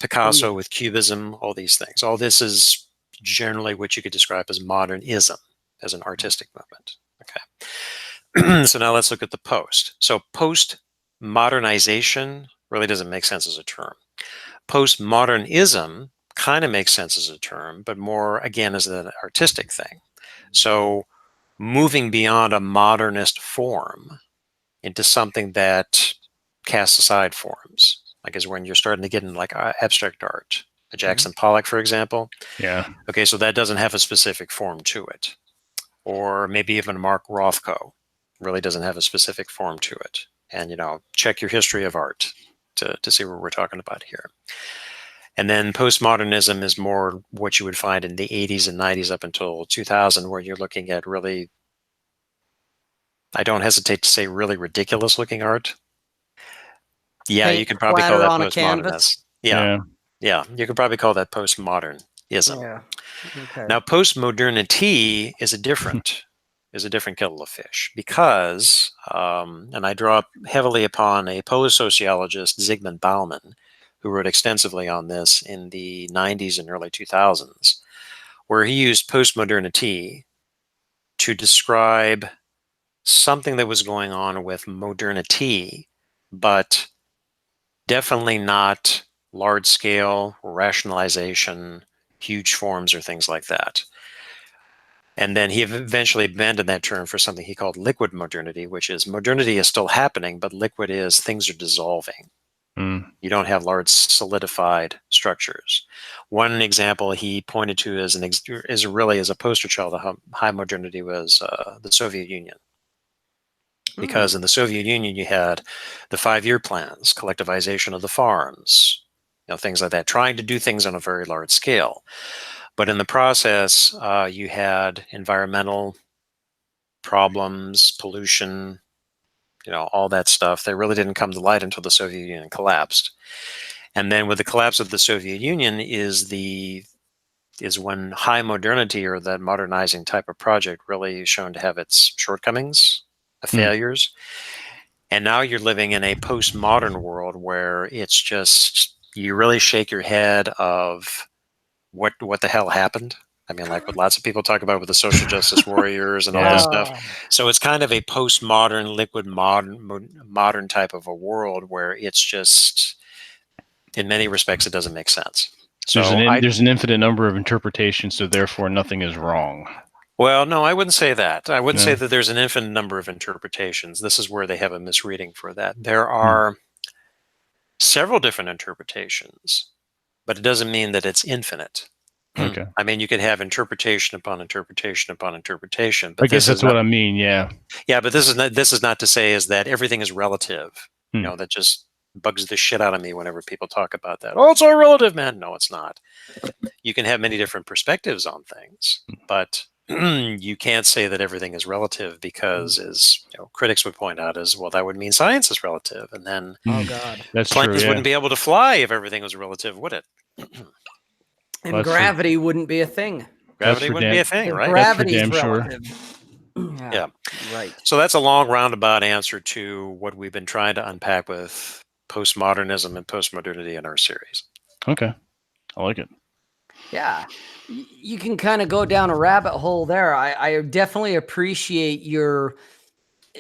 Picasso with Cubism, all these things. All this is generally what you could describe as modernism, as an artistic movement. Okay. So now let's look at the post. So post-modernization really doesn't make sense as a term. Postmodernism kind of makes sense as a term, but more, again, as an artistic thing. So moving beyond a modernist form into something that casts aside forms, like is when you're starting to get into like abstract art, a Jackson Pollock, for example. Yeah. Okay, so that doesn't have a specific form to it. Or maybe even Mark Rothko really doesn't have a specific form to it. And, check your history of art to see what we're talking about here. And then postmodernism is more what you would find in the 80s and 90s up until 2000, where you're looking at really, I don't hesitate to say, really ridiculous looking art. Yeah, you could probably call that postmodernist. Yeah, you could probably call that postmodernism. Yeah. Okay. Now, postmodernity is a different kettle of fish, because, and I draw heavily upon a Polish sociologist, Zygmunt Bauman, who wrote extensively on this in the 90s and early 2000s, where he used postmodernity to describe something that was going on with modernity, but definitely not large scale rationalization, huge forms, or things like that. And then he eventually abandoned that term for something he called liquid modernity, which is modernity is still happening, but liquid is things are dissolving. You don't have large solidified structures. One example he pointed to as a poster child of high modernity was the Soviet Union. Because in the Soviet Union, you had the 5-year plans, collectivization of the farms, things like that, trying to do things on a very large scale. But in the process, you had environmental problems, pollution, all that stuff. They really didn't come to light until the Soviet Union collapsed. And then with the collapse of the Soviet Union is when high modernity, or that modernizing type of project, really is shown to have its shortcomings, failures. And now you're living in a postmodern world where it's just, you really shake your head of what the hell happened. I mean, like what lots of people talk about with the social justice warriors and all Yeah. this stuff. So it's kind of a postmodern, liquid modern type of a world where it's just, in many respects, it doesn't make sense. So There's an infinite number of interpretations, so therefore nothing is wrong. well, no, I wouldn't say that. I wouldn't No? say that there's an infinite number of interpretations. This is where they have a misreading for that. There are several different interpretations, but it doesn't mean that it's infinite. Okay. I mean, you could have interpretation upon interpretation upon interpretation. But I guess that's what I mean. Yeah. Yeah, but this is not to say is that everything is relative. You know, that just bugs the shit out of me whenever people talk about that. Oh, it's all relative, man. No, it's not. You can have many different perspectives on things, but you can't say that everything is relative because, as critics would point out, is well, that would mean science is relative, and then Oh God, that's planes true. wouldn't be able to fly if everything was relative, would it? and gravity wouldn't be a thing. Gravity wouldn't be a thing, right? Gravity is damn sure. relative. Yeah. Right. So that's a long roundabout answer to what we've been trying to unpack with postmodernism and postmodernity in our series. Okay. I like it. Yeah. You can kind of go down a rabbit hole there. I definitely appreciate your,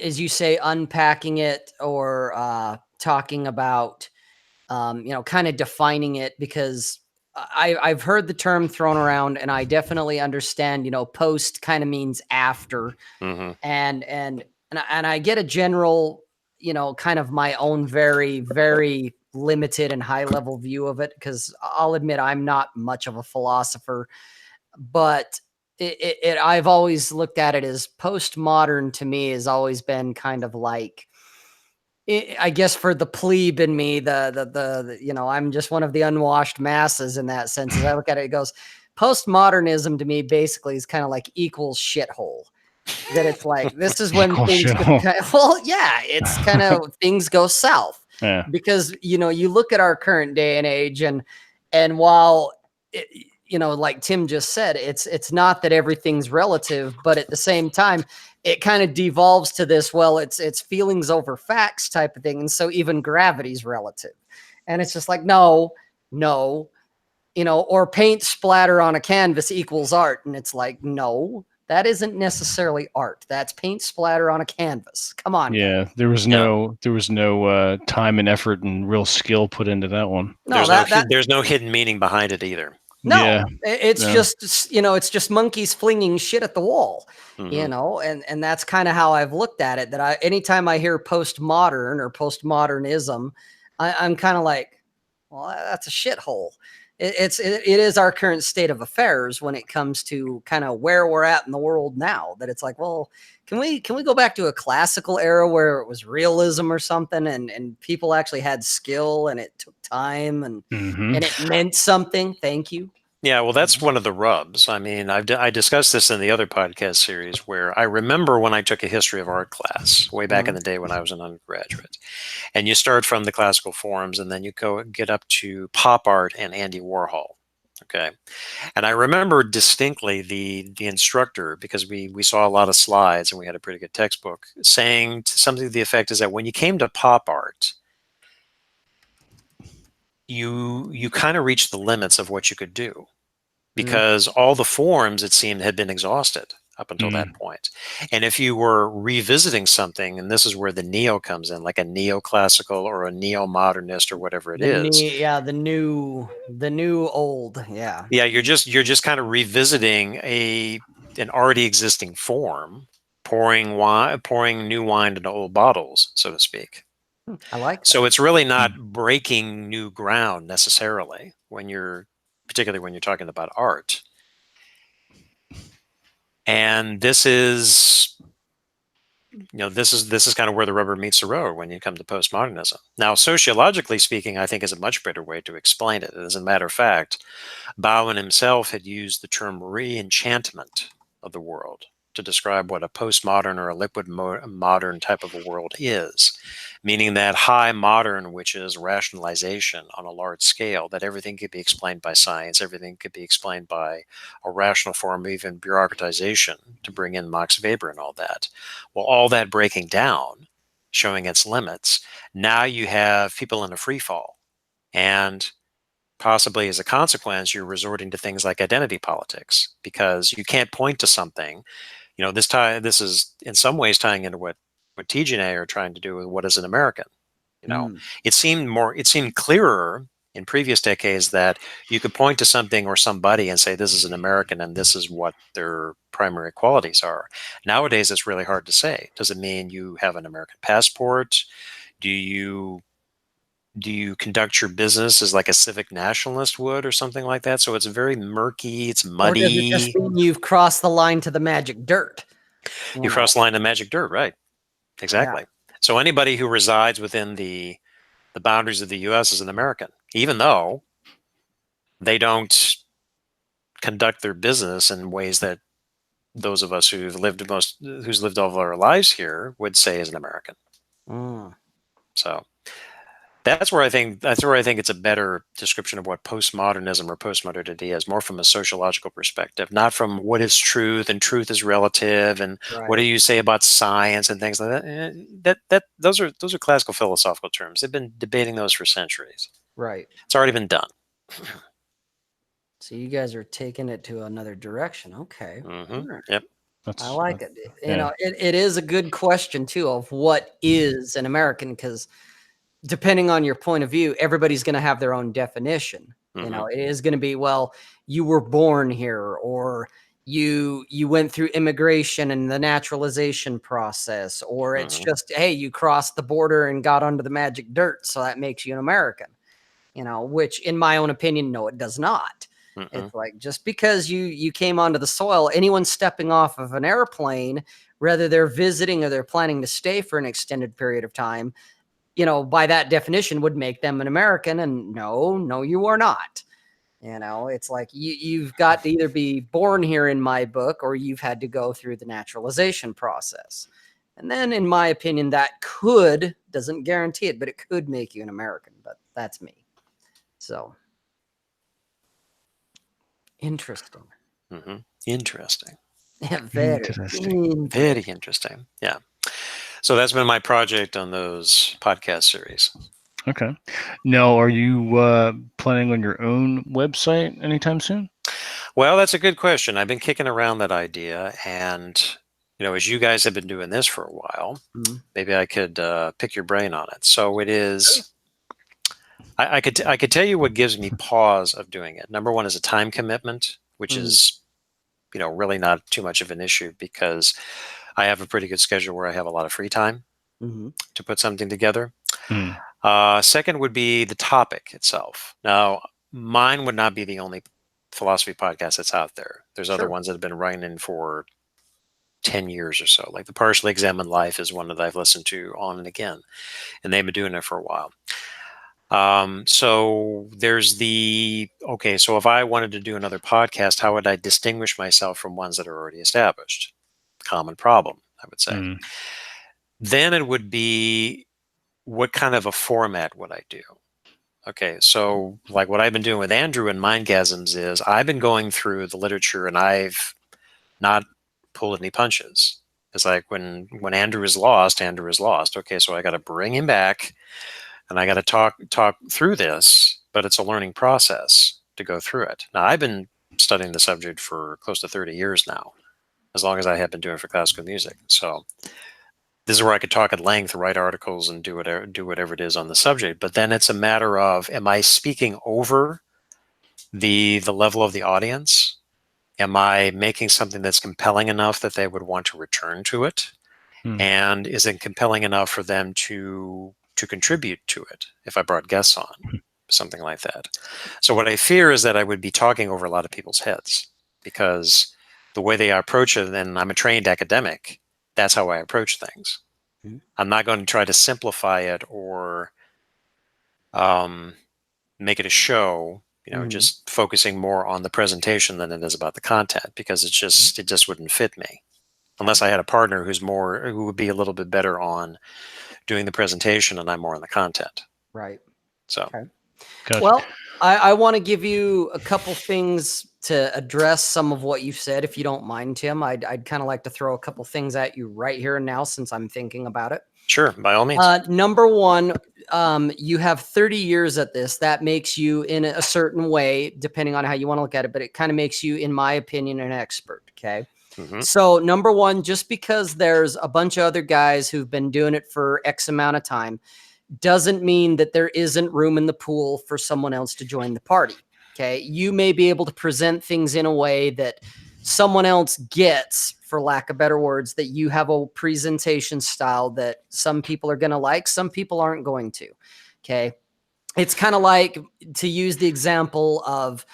as you say, unpacking it or talking about, kind of defining it, because I've heard the term thrown around, and I definitely understand, post kind of means after. Mm-hmm. And I get a general, kind of my own very, very limited and high level view of it, because I'll admit I'm not much of a philosopher, but I've always looked at it as postmodern. To me has always been kind of like, I guess for the plebe in me, I'm just one of the unwashed masses in that sense. As I look at it, it goes, postmodernism to me basically is kind of like equals shithole. That it's like, this is when things it's kind of things go south. Yeah. Because you look at our current day and age, and while like Tim just said, it's not that everything's relative, but at the same time it kind of devolves to this, well, it's feelings over facts type of thing. And so even gravity's relative, and it's just like, no, or paint splatter on a canvas equals art. And it's like, no, that isn't necessarily art. That's paint splatter on a canvas. Come on. Yeah, there was no time and effort and real skill put into that one. No, there's no hidden meaning behind it either. No, yeah, it's just, it's just monkeys flinging shit at the wall, Mm-hmm. and that's kind of how I've looked at it. That anytime I hear postmodern or postmodernism, I'm kind of like, well, that's a shithole. It is our current state of affairs when it comes to kind of where we're at in the world now. That it's like, well, can we go back to a classical era where it was realism or something, and people actually had skill and it took time and it meant something. Thank you. Yeah, well, that's one of the rubs. I mean, I discussed this in the other podcast series where I remember when I took a history of art class way back in the day when I was an undergraduate. And you start from the classical forms, and then you get up to pop art and Andy Warhol. Okay. And I remember distinctly the instructor, because we saw a lot of slides and we had a pretty good textbook, saying something to the effect is that when you came to pop art, you kind of reached the limits of what you could do, because all the forms, it seemed, had been exhausted up until that point. And if you were revisiting something, and this is where the neo comes in, like a neoclassical or a neo-modernist or whatever it is. The new old. Yeah. Yeah, you're just kind of revisiting an already existing form, pouring new wine into old bottles, so to speak. I like that. So it's really not breaking new ground necessarily particularly when you're talking about art. And this is kind of where the rubber meets the road when you come to postmodernism. Now, sociologically speaking, I think is a much better way to explain it. As a matter of fact, Bowen himself had used the term re-enchantment of the world to describe what a postmodern or a liquid modern type of a world is, meaning that high modern, which is rationalization on a large scale, that everything could be explained by science, everything could be explained by a rational form, even bureaucratization, to bring in Max Weber and all that. Well, all that breaking down, showing its limits, now you have people in a free fall. And possibly as a consequence, you're resorting to things like identity politics because you can't point to something. This is in some ways tying into what TJ and I are trying to do with what is an American. It seemed clearer in previous decades that you could point to something or somebody and say, this is an American and this is what their primary qualities are. Nowadays, it's really hard to say. Does it mean you have an American passport? Do you conduct your business as like a civic nationalist would or something like that? So it's very murky, it's muddy. Or does it just mean you've crossed the line to the magic dirt? You cross the line to magic dirt, right? Exactly. Yeah. So anybody who resides within the boundaries of the U.S. is an American, even though they don't conduct their business in ways that those of us who's lived all of our lives here would say is an American. So that's where I think it's a better description of what postmodernism or postmodernity is, more from a sociological perspective, not from what is truth and truth is relative and what do you say about science and things like that. Those are classical philosophical terms. They've been debating those for centuries. Right. It's already been done. So you guys are taking it to another direction. Okay. Yep. I like it. It is a good question too of what is an American, because depending on your point of view, everybody's going to have their own definition. It is going to be, well, you were born here, or you went through immigration and the naturalization process, or it's just, hey, you crossed the border and got onto the magic dirt, so that makes you an American. Which in my own opinion, no, it does not. It's like, just because you came onto the soil, anyone stepping off of an airplane, whether they're visiting or they're planning to stay for an extended period of time, by that definition would make them an American. And no, you are not. It's like you've got to either be born here in my book, or you've had to go through the naturalization process. And then in my opinion, that doesn't guarantee it, but it could make you an American. But that's me. So interesting. Interesting. Very interesting. Yeah. So that's been my project on those podcast series. Okay. Now, are you planning on your own website anytime soon? Well, that's a good question. I've been kicking around that idea, and as you guys have been doing this for a while, maybe I could pick your brain on it. So it is. I could tell you what gives me pause of doing it. Number one is a time commitment, which is really not too much of an issue because I have a pretty good schedule where I have a lot of free time to put something together. Second would be the topic itself. Now, mine would not be the only philosophy podcast that's out there. There's other ones that have been running for 10 years or so. Like the Partially Examined Life is one that I've listened to on and again, and they've been doing it for a while. So there's so if I wanted to do another podcast, how would I distinguish myself from ones that are already established? Common problem, I would say. Then it would be, what kind of a format would I do? Okay, so like what I've been doing with Andrew and Mindgasms is I've been going through the literature and I've not pulled any punches. It's like when Andrew is lost, Andrew is lost. Okay, so I got to bring him back. And I got to talk through this, but it's a learning process to go through it. Now, I've been studying the subject for close to 30 years now, as long as I have been doing it for classical music. So this is where I could talk at length, write articles, and do whatever it is on the subject. But then it's a matter of, am I speaking over the level of the audience? Am I making something that's compelling enough that they would want to return to it? And is it compelling enough for them to contribute to it if I brought guests on, something like that? So what I fear is that I would be talking over a lot of people's heads because the way they approach it, and I'm a trained academic, that's how I approach things. I'm not going to try to simplify it or make it a show, just focusing more on the presentation than it is about the content, because it just wouldn't fit me. Unless I had a partner who would be a little bit better on doing the presentation and I'm more on the content. Right. So, Gotcha. Well, I want to give you a couple things to address some of what you've said, if you don't mind, Tim. I'd kind of like to throw a couple things at you right here and now, since I'm thinking about it. Sure, by all means. Number one, you have 30 years at this. That makes you, in a certain way, depending on how you want to look at it, but it kind of makes you, in my opinion, an expert. Okay. So number one, just because there's a bunch of other guys who've been doing it for X amount of time doesn't mean that there isn't room in the pool for someone else to join the party. Okay. You may be able to present things in a way that someone else gets, for lack of better words, that you have a presentation style that some people are going to like, some people aren't going to. Okay. It's kind of like, to use the example of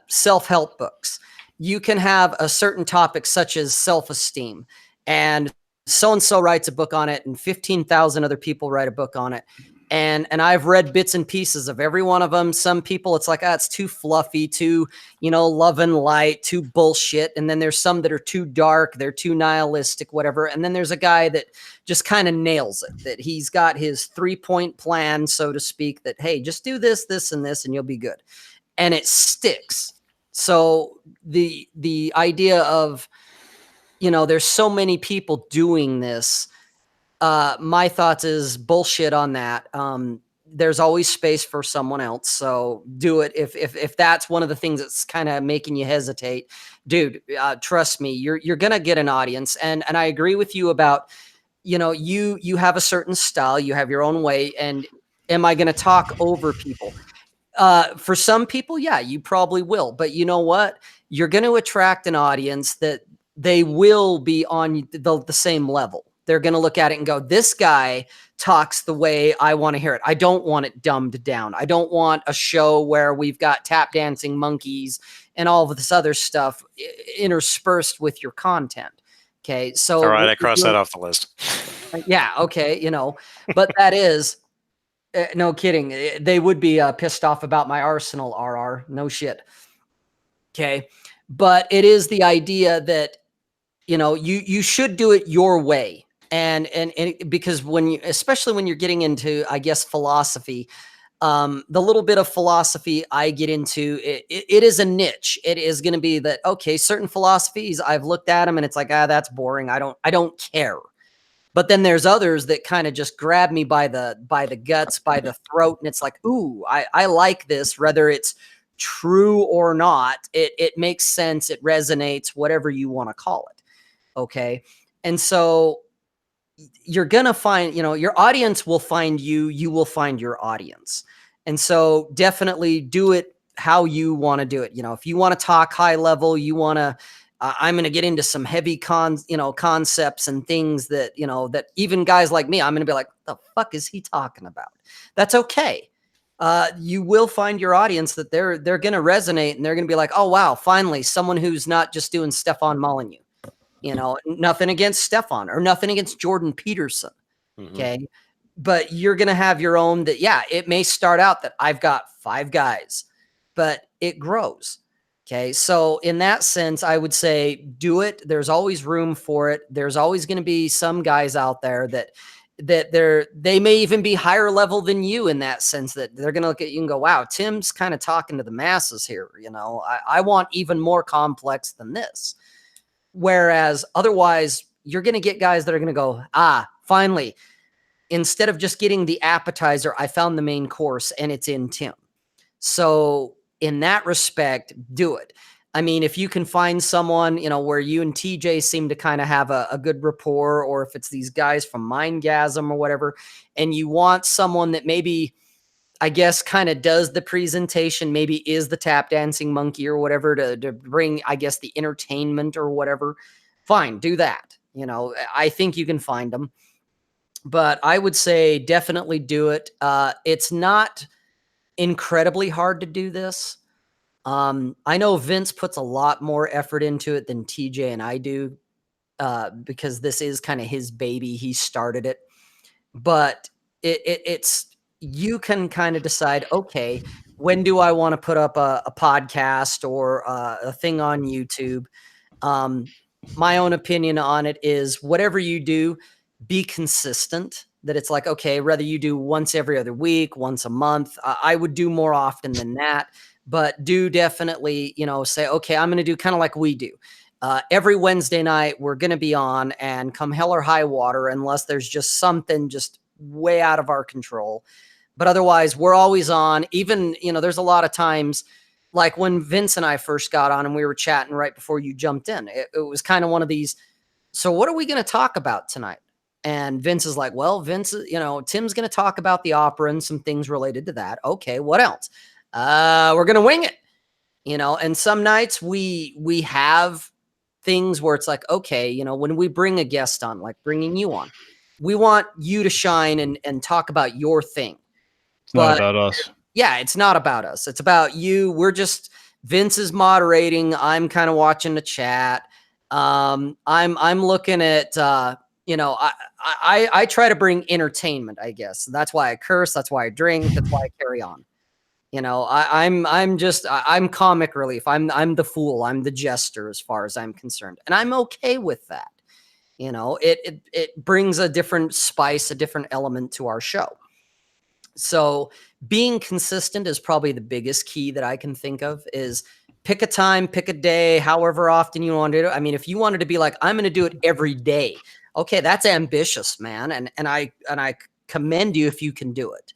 self-help books. You can have a certain topic such as self-esteem, and so-and-so writes a book on it, and 15,000 other people write a book on it. And I've read bits and pieces of every one of them. Some people, it's like, it's too fluffy, too, love and light, too bullshit. And then there's some that are too dark, they're too nihilistic, whatever. And then there's a guy that just kind of nails it, that he's got his 3-point plan, so to speak, that, hey, just do this, this, and this, and you'll be good. And it sticks. So the idea of, there's so many people doing this, my thoughts is bullshit on that. There's always space for someone else. So do it. If that's one of the things that's kind of making you hesitate, dude, trust me, you're going to get an audience. And I agree with you about, you have a certain style, you have your own way. And am I going to talk over people? For some people, yeah, you probably will. But you know what? You're going to attract an audience that they will be on the same level. They're going to look at it and go, this guy talks the way I want to hear it. I don't want it dumbed down. I don't want a show where we've got tap dancing monkeys and all of this other stuff interspersed with your content. Okay. So, all right, I crossed that off the list. Yeah. Okay. But that is, no kidding. They would be pissed off about my Arsenal RR. No shit. Okay. But it is the idea that, you should do it your way. And because especially when you're getting into, I guess, philosophy, the little bit of philosophy I get into, it is a niche. It is going to be that, okay, certain philosophies, I've looked at them and it's like, that's boring. I don't care. But then there's others that kind of just grab me by the guts, by the throat. And it's like, ooh, I like this, whether it's true or not. It makes sense. It resonates, whatever you want to call it. Okay. And so you're going to find, your audience will find you, you will find your audience. And so definitely do it how you want to do it. If you want to talk high level, you want to, I'm going to get into some heavy concepts and things that, that even guys like me, I'm going to be like, the fuck is he talking about? That's okay. You will find your audience that they're going to resonate, and they're going to be like, oh, wow, finally someone who's not just doing Stefan Molyneux. Nothing against Stefan or nothing against Jordan Peterson. Okay. But you're going to have your own that, yeah, it may start out that I've got 5 guys, but it grows. Okay. So in that sense, I would say do it. There's always room for it. There's always going to be some guys out there that they may even be higher level than you, in that sense that they're going to look at you and go, wow, Tim's kind of talking to the masses here. I want even more complex than this. Whereas otherwise, you're going to get guys that are going to go, finally, instead of just getting the appetizer, I found the main course and it's in Tim. So in that respect, do it. I mean, if you can find someone, where you and TJ seem to kind of have a good rapport, or if it's these guys from Mindgasm or whatever, and you want someone that maybe, I guess, kind of does the presentation, maybe is the tap dancing monkey or whatever to bring, I guess, the entertainment or whatever, fine, do that. I think you can find them. But I would say definitely do it. It's not incredibly hard to do this. I know Vince puts a lot more effort into it than TJ and I do, because this is kind of his baby. He started it. But it's you can kind of decide, okay, when do I want to put up a podcast or a thing on YouTube? My own opinion on it is whatever you do, be consistent. That it's like, okay, whether you do once every other week, once a month, I would do more often than that. But do definitely, say, okay, I'm going to do kind of like we do. Every Wednesday night, we're going to be on, and come hell or high water, unless there's just something just way out of our control. But otherwise, we're always on. Even, there's a lot of times, like when Vince and I first got on and we were chatting right before you jumped in, it was kind of one of these, so what are we going to talk about tonight? And Vince is like, well, Vince, Tim's going to talk about the opera and some things related to that. Okay, what else? We're going to wing it, and some nights we have things where it's like, okay, when we bring a guest on, like bringing you on, we want you to shine and talk about your thing. It's not about us. Yeah, it's not about us. It's about you. Vince is moderating. I'm kind of watching the chat. I'm looking at, I try to bring entertainment, I guess. That's why I curse. That's why I drink. That's why I carry on. I'm comic relief. I'm the fool. I'm the jester as far as I'm concerned. And I'm okay with that. It brings a different spice, a different element to our show. So being consistent is probably the biggest key that I can think of. Is pick a time, pick a day, however often you want to do it. I mean, if you wanted to be like, I'm going to do it every day. Okay, that's ambitious, man. And I commend you if you can do it.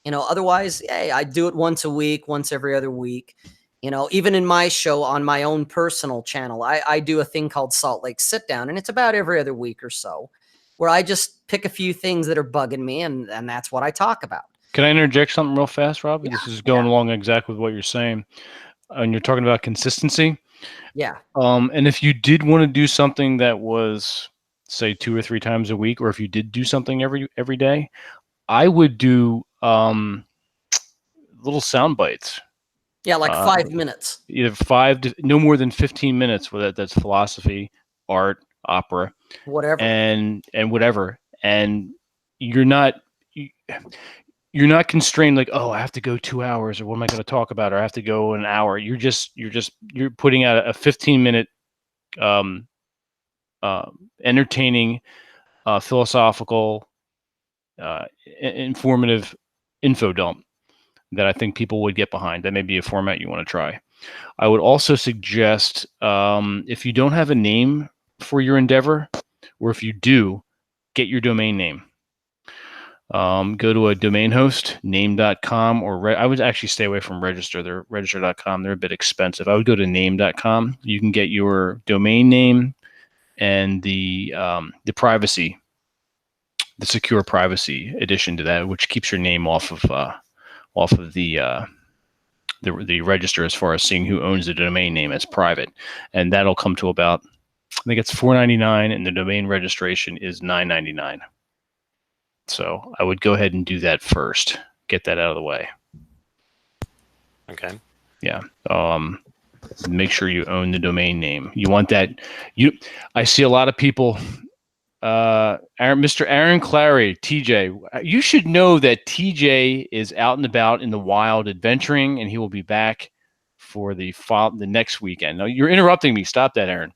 Otherwise, hey, I do it once a week, once every other week. Even in my show on my own personal channel, I do a thing called Salt Lake Sit Down, and it's about every other week or so, where I just pick a few things that are bugging me, and that's what I talk about. Can I interject something real fast, Rob? Yeah, this is going along exactly with what you're saying. And you're talking about consistency. Yeah. And if you did want to do something that was, say, 2 or 3 times a week, or if you did do something every day, I would do little sound bites. Yeah, like 5 minutes. Either 5 to no more than 15 minutes. Whether that's philosophy, art, opera, whatever, and whatever. And you're not constrained like, oh, I have to go 2 hours, or what am I going to talk about, or I have to go an hour. You're putting out a 15-minute entertaining, philosophical, informative info dump that I think people would get behind. That may be a format you want to try. I would also suggest, if you don't have a name for your endeavor, or if you do, get your domain name. Go to a domain host, name.com, or I would actually stay away from register. They're register.com. They're a bit expensive. I would go to name.com. You can get your domain name and the privacy, the secure privacy addition to that, which keeps your name off of the register as far as seeing who owns the domain name as private, and that'll come to about, I think it's $4.99, and the domain registration is $9.99. So I would go ahead and do that first. Get that out of the way. Okay. Yeah. Make sure you own the domain name. You want that. I see a lot of people. Mr. Aaron Clarey, TJ. You should know that TJ is out and about in the wild adventuring, and he will be back for the next weekend. No, you're interrupting me. Stop that, Aaron.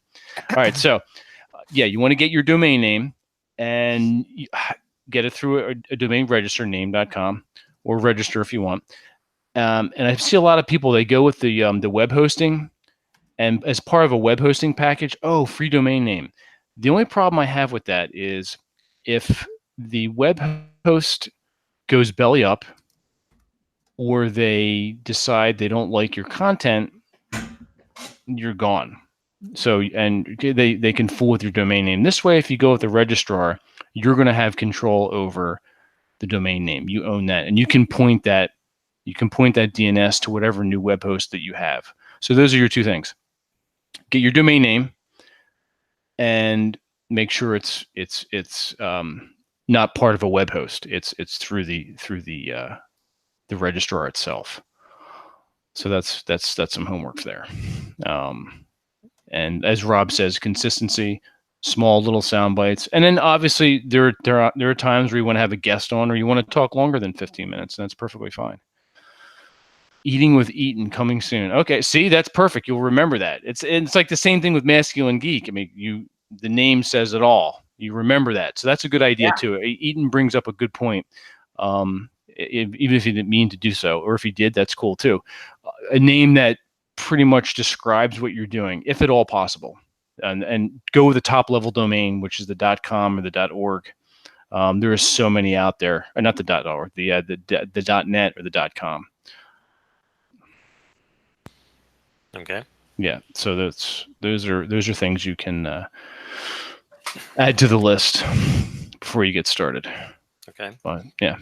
All right. So, yeah, you want to get your domain name and get it through a domain register, name.com, or register if you want. And I see a lot of people, they go with the web hosting, and as part of a web hosting package, free domain name. The only problem I have with that is if the web host goes belly up, or they decide they don't like your content, you're gone. So, and they can fool with your domain name. This way, if you go with the registrar, you're going to have control over the domain name. You own that, and you can point that DNS to whatever new web host that you have. So those are your 2 things. Get your domain name, and make sure it's not part of a web host. It's through the registrar itself. So that's some homework there. And as Rob says, consistency, small little sound bites, and then obviously there are times where you want to have a guest on, or you want to talk longer than 15 minutes, and that's perfectly fine. Eating with Eaton coming soon. Okay, see, that's perfect. You'll remember that. It's like the same thing with Masculine Geek. I mean, the name says it all. You remember that, so that's a good idea too. Eaton brings up a good point. Even if he didn't mean to do so, or if he did, that's cool too. A name that pretty much describes what you're doing, if at all possible. and go with the top level domain, which is the .com or the .org. There are so many out there, not the .org, the .net or the .com. Okay. Yeah, so those are things you can add to the list before you get started. Okay. But yeah.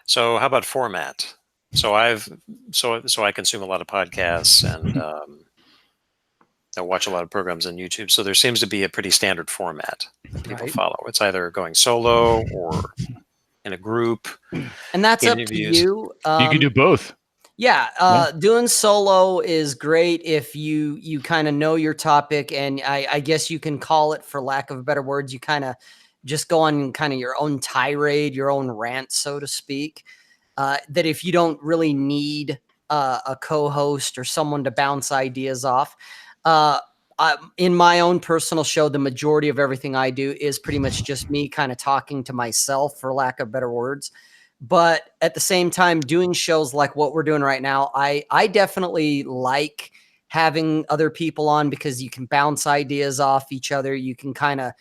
So how about format? So I consume a lot of podcasts and I watch a lot of programs on YouTube. So there seems to be a pretty standard format that people follow. It's either going solo or in a group. And that's up to Interviews. you. You can do both. Yeah, doing solo is great if you kind of know your topic, and I guess you can call it, for lack of better words, you kind of just go on kind of your own tirade, your own rant, so to speak. That if you don't really need a co-host or someone to bounce ideas off. In my own personal show, the majority of everything I do is pretty much just me kind of talking to myself, for lack of better words. But at the same time, doing shows like what we're doing right now, I definitely like having other people on, because you can bounce ideas off each other. You can kind of,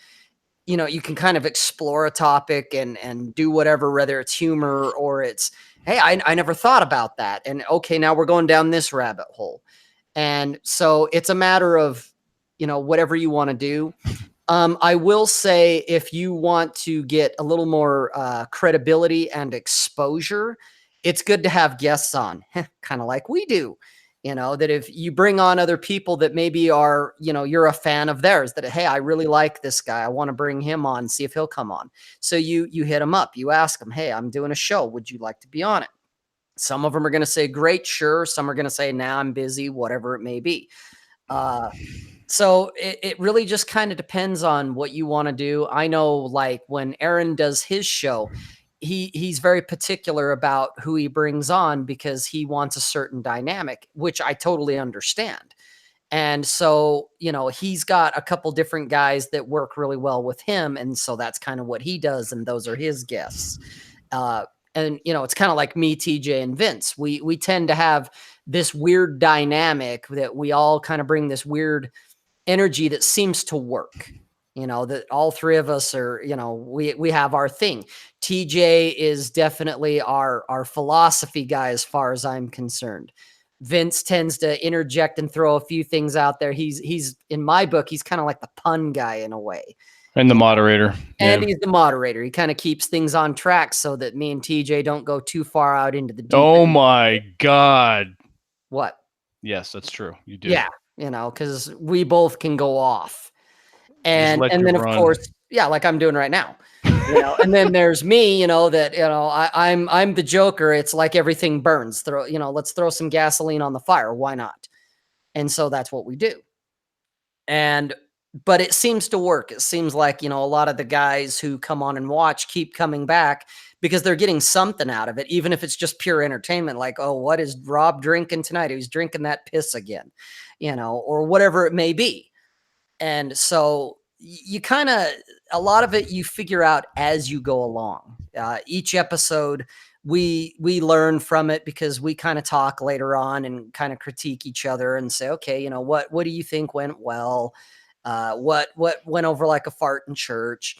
you can kind of explore a topic and do whatever, whether it's humor or it's, hey, I never thought about that. And okay, now we're going down this rabbit hole. And so it's a matter of, whatever you want to do. I will say, if you want to get a little more credibility and exposure, it's good to have guests on, kind of like we do. That if you bring on other people that maybe are, you're a fan of theirs, that, hey, I really like this guy, I want to bring him on, see if he'll come on. So you hit him up, you ask him, hey, I'm doing a show, would you like to be on it? Some of them are going to say, great, sure. Some are going to say, nah, I'm busy, whatever it may be. So it really just kind of depends on what you want to do. I know, like, when Aaron does his show, he's very particular about who he brings on, because he wants a certain dynamic, which I totally understand. And so, he's got a couple different guys that work really well with him. And so that's kind of what he does. And those are his guests. And, it's kind of like me, TJ, and Vince. We tend to have this weird dynamic that we all kind of bring this weird energy that seems to work. That all three of us are, we have our thing. TJ is definitely our philosophy guy, as far as I'm concerned. Vince tends to interject and throw a few things out there. He's in my book, he's kind of like the pun guy in a way. And the moderator. And he's the moderator. He kind of keeps things on track so that me and TJ don't go too far out into the deep Oh end. my God. What? Yes, that's true. You do. Yeah, because we both can go off. And then, of course, yeah, like I'm doing right now. And then there's me, that, I'm the Joker. It's like everything burns. Let's throw some gasoline on the fire. Why not? And so that's what we do. But it seems to work. It seems like, a lot of the guys who come on and watch keep coming back, because they're getting something out of it, even if it's just pure entertainment. Like, oh, what is Rob drinking tonight? He's drinking that piss again, or whatever it may be. And so you kind of, a lot of it you figure out as you go along. Each episode, we learn from it, because we kind of talk later on and kind of critique each other and say, okay, what do you think went well? What went over like a fart in church?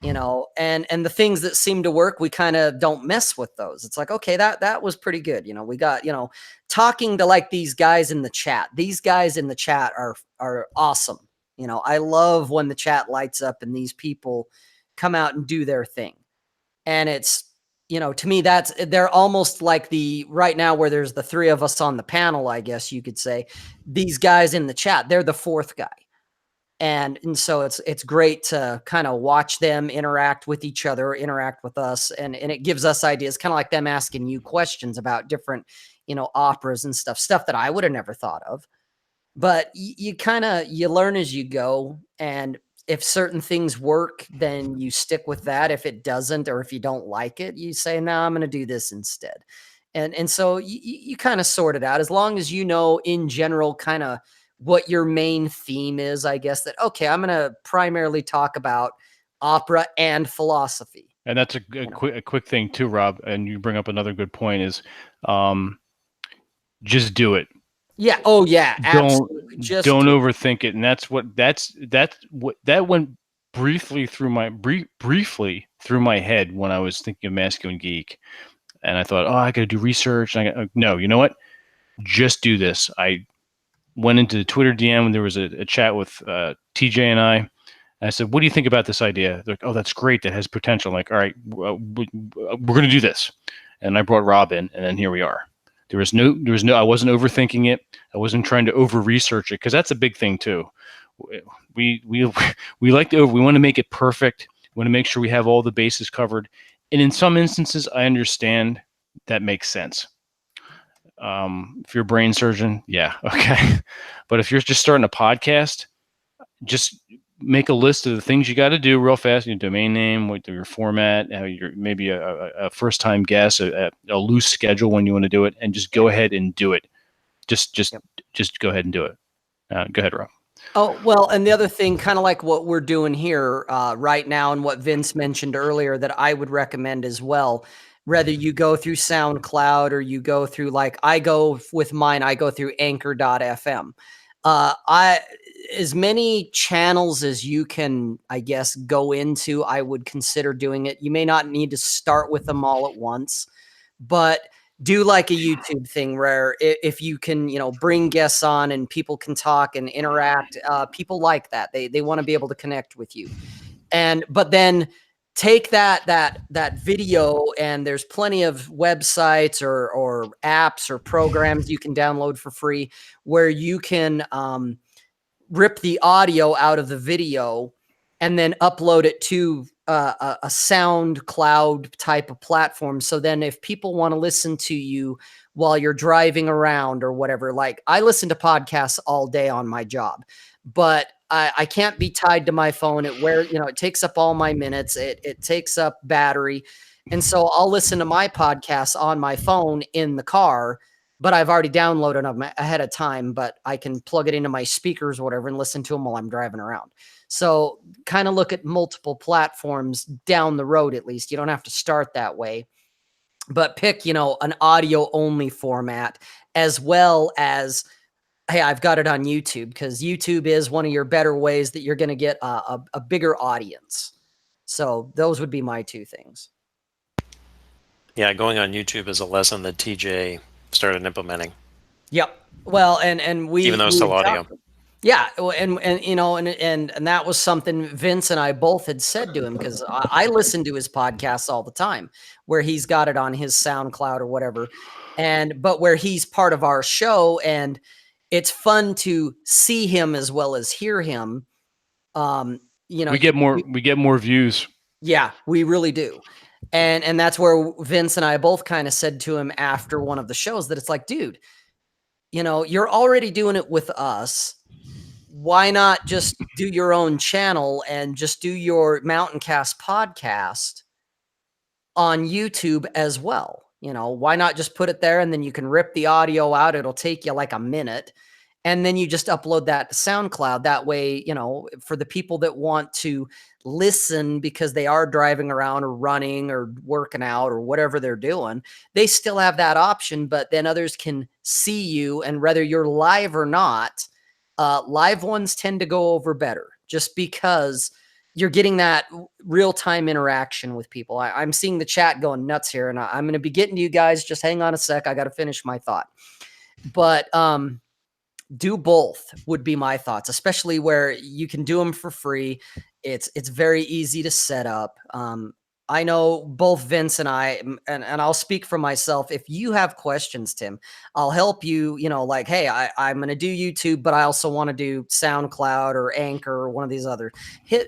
And the things that seem to work, we kind of don't mess with those. It's like, okay, that was pretty good. We got, talking to like these guys in the chat. These guys in the chat are awesome. I love when the chat lights up and these people come out and do their thing. And it's, to me, they're almost like right now where there's the three of us on the panel, I guess you could say, these guys in the chat, they're the fourth guy. And so it's great to kind of watch them interact with each other, interact with us. And it gives us ideas, kind of like them asking you questions about different, operas and stuff that I would have never thought of. But you learn as you go. And if certain things work, then you stick with that. If it doesn't, or if you don't like it, you say, no, I'm going to do this instead. And so you kind of sort it out, as long as in general kind of what your main theme is, I guess, that, okay, I'm going to primarily talk about opera and philosophy. And that's a quick thing too, Rob. And you bring up another good point is, just do it. Yeah. Oh yeah. Don't Absolutely. Just don't overthink it. And that's what that went briefly through my head when I was thinking of Masculine Geek. And I thought, oh, I got to do research. And no, you know what? Just do this. I went into the Twitter DM when there was a chat with TJ and I. And I said, what do you think about this idea? They're like, oh, that's great. That has potential. I'm like, all right, we're going to do this. And I brought Rob in, and then here we are. There was no, I wasn't overthinking it. I wasn't trying to over research it, because that's a big thing too. We like to, we want to make it perfect. We want to make sure we have all the bases covered. And in some instances, I understand that makes sense. If you're a brain surgeon, yeah, okay. But if you're just starting a podcast, just make a list of the things you got to do real fast. Your domain name, what your format, maybe a first time guest, a loose schedule when you want to do it, and just go ahead and do it. Just go ahead and do it. Go ahead, Rob. Oh, well, and the other thing, kind of like what we're doing here right now, and what Vince mentioned earlier, that I would recommend as well, whether you go through SoundCloud or you go through, like I go with mine, I go through anchor.fm. As many channels as you can, I guess, go into, I would consider doing it. You may not need to start with them all at once, but do like a YouTube thing where if you can, bring guests on and people can talk and interact, people like that. They want to be able to connect with you. But then take that video, and there's plenty of websites or apps or programs you can download for free where you can rip the audio out of the video and then upload it to a SoundCloud type of platform. So then if people want to listen to you while you're driving around or whatever, like I listen to podcasts all day on my job, but I can't be tied to my phone. It takes up all my minutes. It takes up battery. And so I'll listen to my podcasts on my phone in the car, but I've already downloaded them ahead of time, but I can plug it into my speakers or whatever and listen to them while I'm driving around. So kind of look at multiple platforms down the road. At least you don't have to start that way, but pick, an audio only format, as well as, hey, I've got it on YouTube, because YouTube is one of your better ways that you're going to get a bigger audience. So those would be my two things. Yeah, going on YouTube is a lesson that TJ started implementing. Yep. Well, and we, even though it's still audio. Yeah, and that was something Vince and I both had said to him, because I listen to his podcasts all the time, where he's got it on his SoundCloud or whatever, but where he's part of our show, and it's fun to see him as well as hear him. We get more views. Yeah, we really do. And that's where Vince and I both kind of said to him after one of the shows that it's like, dude, you're already doing it with us. Why not just do your own channel and just do your Mountain Cast podcast on YouTube as well? Why not just put it there, and then you can rip the audio out. It'll take you like a minute, and then you just upload that to SoundCloud. That way, for the people that want to listen because they are driving around or running or working out or whatever they're doing, they still have that option, but then others can see you. And whether you're live or not, live ones tend to go over better, just because you're getting that real-time interaction with people. I'm seeing the chat going nuts here, and I'm going to be getting to you guys. Just hang on a sec. I got to finish my thought. But do both would be my thoughts, especially where you can do them for free. It's very easy to set up. I know both Vince and I, and I'll speak for myself. If you have questions, Tim, I'll help you, like, hey, I'm going to do YouTube, but I also want to do SoundCloud or Anchor or one of these other.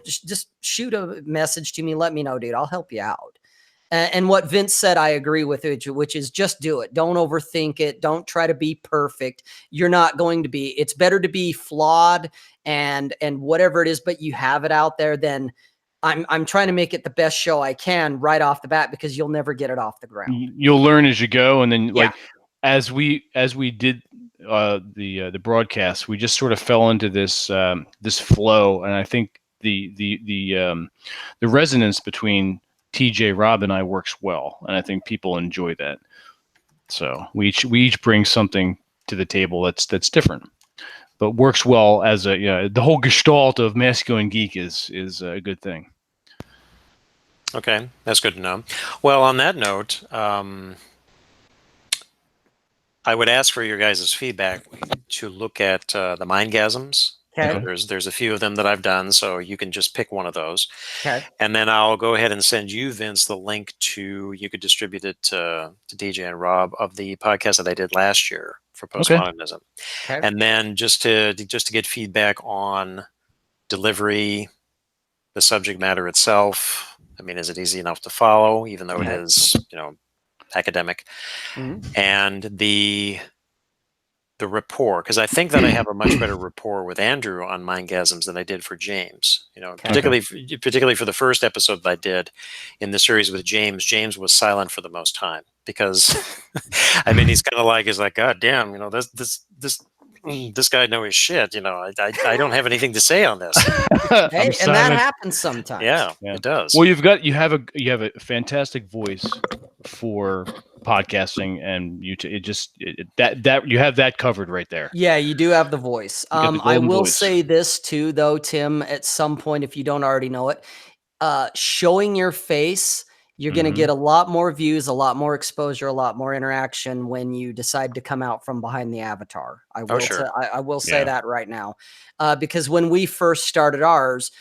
Just shoot a message to me. Let me know, dude. I'll help you out. And what Vince said, I agree with it, which is just do it. Don't overthink it. Don't try to be perfect. You're not going to be. It's better to be flawed and whatever it is, but you have it out there, than I'm trying to make it the best show I can right off the bat, because you'll never get it off the ground. You'll learn as you go, and then as we did the broadcast, we just sort of fell into this this flow, and I think the resonance between TJ, Rob, and I works well, and I think people enjoy that. So we each bring something to the table that's different, but works well as the whole gestalt of Masculine Geek is a good thing. Okay, that's good to know. Well, on that note, I would ask for your guys' feedback to look at the Mindgasms. Okay. There's a few of them that I've done, so you can just pick one of those. Okay. And then I'll go ahead and send you, Vince, the link to, you could distribute it to DJ and Rob, of the podcast that I did last year for Postmodernism. Okay. And then just to get feedback on delivery, the subject matter itself. I mean, is it easy enough to follow, even though it is, academic? Mm-hmm. And the rapport, because I think that I have a much better rapport with Andrew on Mindgasms than I did for James. Particularly for the first episode that I did in the series with James. James was silent for the most time because, I mean, he's like, God damn, this guy knows his shit. I don't have anything to say on this. Hey, and that happens sometimes. Yeah, it does. Well, you have a fantastic voice for podcasting, and that you have that covered right there. Yeah, you do have the voice. I will say this too, though, Tim. At some point, if you don't already know it, showing your face, you're going to get a lot more views, a lot more exposure, a lot more interaction when you decide to come out from behind the avatar. I will say that right now, because when we first started ours,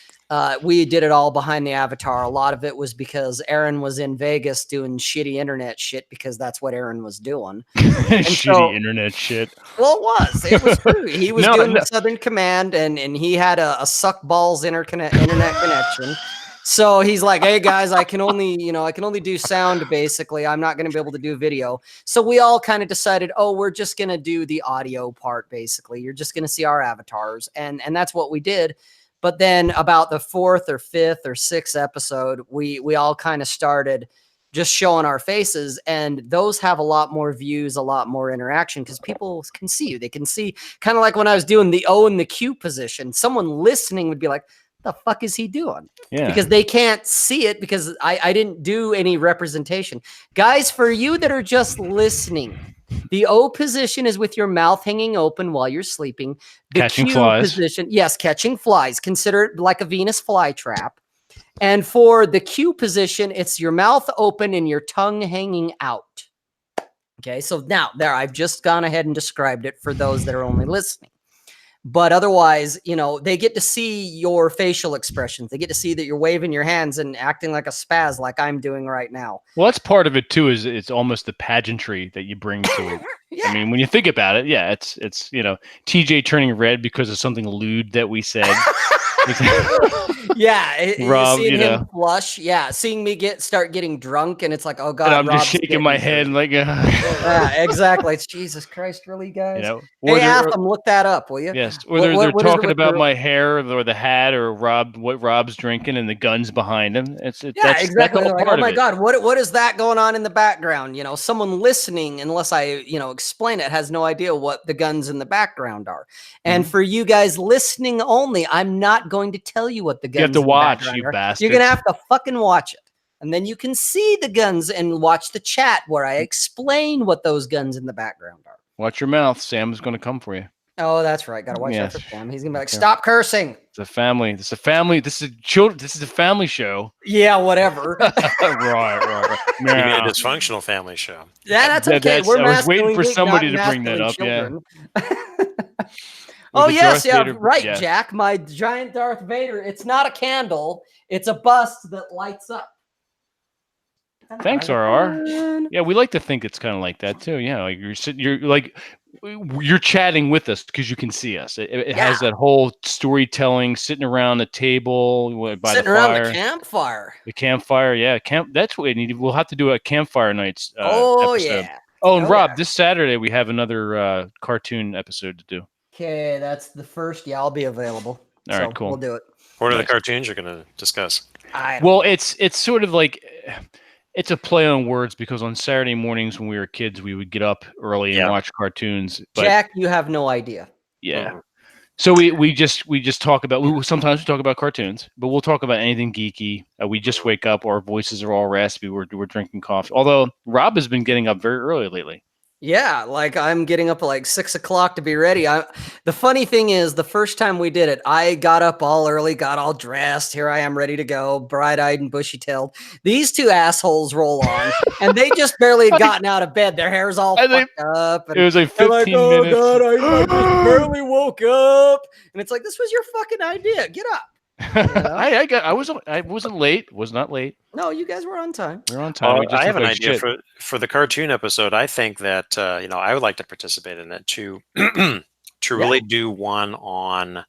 we did it all behind the avatar. A lot of it was because Aaron was in Vegas doing shitty internet shit, because that's what Aaron was doing. Shitty internet shit. Well, it was true. He was doing the Southern Command, and he had a suck balls internet connection. So he's like, hey guys, I can only do sound, basically. I'm not going to be able to do video. So we all kind of decided, we're just going to do the audio part, basically. You're just going to see our avatars. And that's what we did. But then about the 4th or 5th or 6th episode, we all kind of started just showing our faces, and those have a lot more views, a lot more interaction, because people can see you. They can see, kind of like when I was doing the O and the Q position, someone listening would be like, the fuck is he doing? Yeah. Because they can't see it, because I didn't do any representation. Guys, for you that are just listening, the O position is with your mouth hanging open while you're sleeping. The catching Q flies. position, yes, catching flies. Consider it like a Venus flytrap. And for the Q position, it's your mouth open and your tongue hanging out. Okay, so now there, I've just gone ahead and described it for those that are only listening. But otherwise, they get to see your facial expressions. They get to see that you're waving your hands and acting like a spaz, like I'm doing right now. Well, that's part of it too. Is it's almost the pageantry that you bring to it. Yeah. I mean, when you think about it, it's TJ turning red because of something lewd that we said. Yeah, Rob, seeing him flush. Yeah, seeing me start getting drunk, and it's like, oh god, and I'm Rob's just shaking my head like. Yeah, exactly. It's Jesus Christ, really, guys. Hey, Atham, look that up, will you? Yes, or they're talking about my hair or the hat or what Rob's drinking and the guns behind him. Exactly. That's all like, oh my god, what is that going on in the background? Someone listening, unless I explain it, has no idea what the guns in the background are. And for you guys listening only, I'm not going to tell you what the guns. You have to watch, you bastard. You're gonna have to fucking watch it, and then you can see the guns and watch the chat where I explain what those guns in the background are. Watch your mouth. Sam's going to come for you. Oh, that's right. Got to watch out for Sam. He's gonna be like, "Stop cursing." It's a family. This is a family. This is children. This is a family show. Yeah, whatever. right. You mean a dysfunctional family show? Yeah, that's okay. I was waiting for somebody to bring that up. Children. Yeah. Oh yes, Vader, right, yeah. Jack. My giant Darth Vader. It's not a candle. It's a bust that lights up. Thanks, RR. Yeah, we like to think it's kind of like that too. Yeah, like you're chatting with us because you can see us. It has that whole storytelling, sitting around the table by sitting the fire. Around the campfire. The campfire, yeah. That's what we need. We'll have to do a campfire nights. Episode. Yeah. Oh, and Rob, this Saturday we have another cartoon episode to do. Okay, that's the first. Yeah, I'll be available. All right, cool. We'll do it. What are the cartoons you're going to discuss? Well, it's sort of like it's a play on words because on Saturday mornings when we were kids, we would get up early and watch cartoons. But, Jack, you have no idea. Yeah. So we just talk about. Sometimes we talk about cartoons, but we'll talk about anything geeky. We just wake up, our voices are all raspy. We're drinking coffee. Although Rob has been getting up very early lately. Yeah, like I'm getting up at like 6 o'clock to be ready. The funny thing is, the first time we did it, I got up all early, got all dressed. Here I am ready to go, bright-eyed and bushy-tailed. These two assholes roll on, and they just barely had gotten out of bed. Their hair's all fucked up. And It was like they're 15 like, oh, minutes. God, I just barely woke up. And it's like, this was your fucking idea. Get up. I wasn't late. Was not late. No, you guys were on time. We were on time. Well, We just I have looked an like idea shit. for the cartoon episode. I think that I would like to participate in it too, to really do one on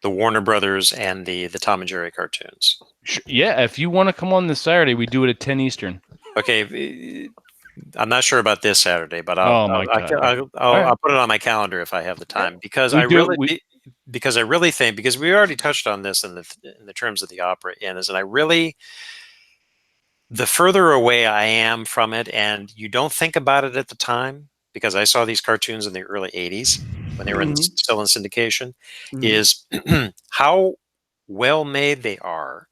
the Warner Brothers and the Tom and Jerry cartoons. Yeah, if you want to come on this Saturday, we do it at 10 Eastern. Okay, I'm not sure about this Saturday, but Oh my God. I'll put it on my calendar if I have the time, because We I do- really think, because we already touched on this in the terms of the opera and I really, the further away I am from it, and you don't think about it at the time, because I saw these cartoons in the early 80s when they were still in syndication, is how well made they are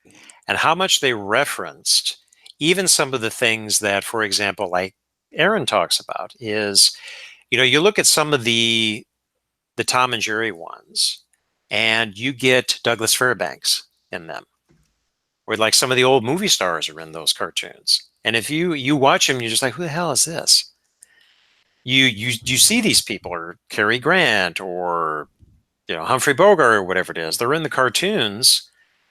and how much they referenced even some of the things that, for example, like Aaron talks about, is, you look at some of the Tom and Jerry ones, and you get Douglas Fairbanks in them, or like some of the old movie stars are in those cartoons. And if you watch them, you're just like, who the hell is this? You see these people, or Cary Grant, or Humphrey Bogart, or whatever it is. They're in the cartoons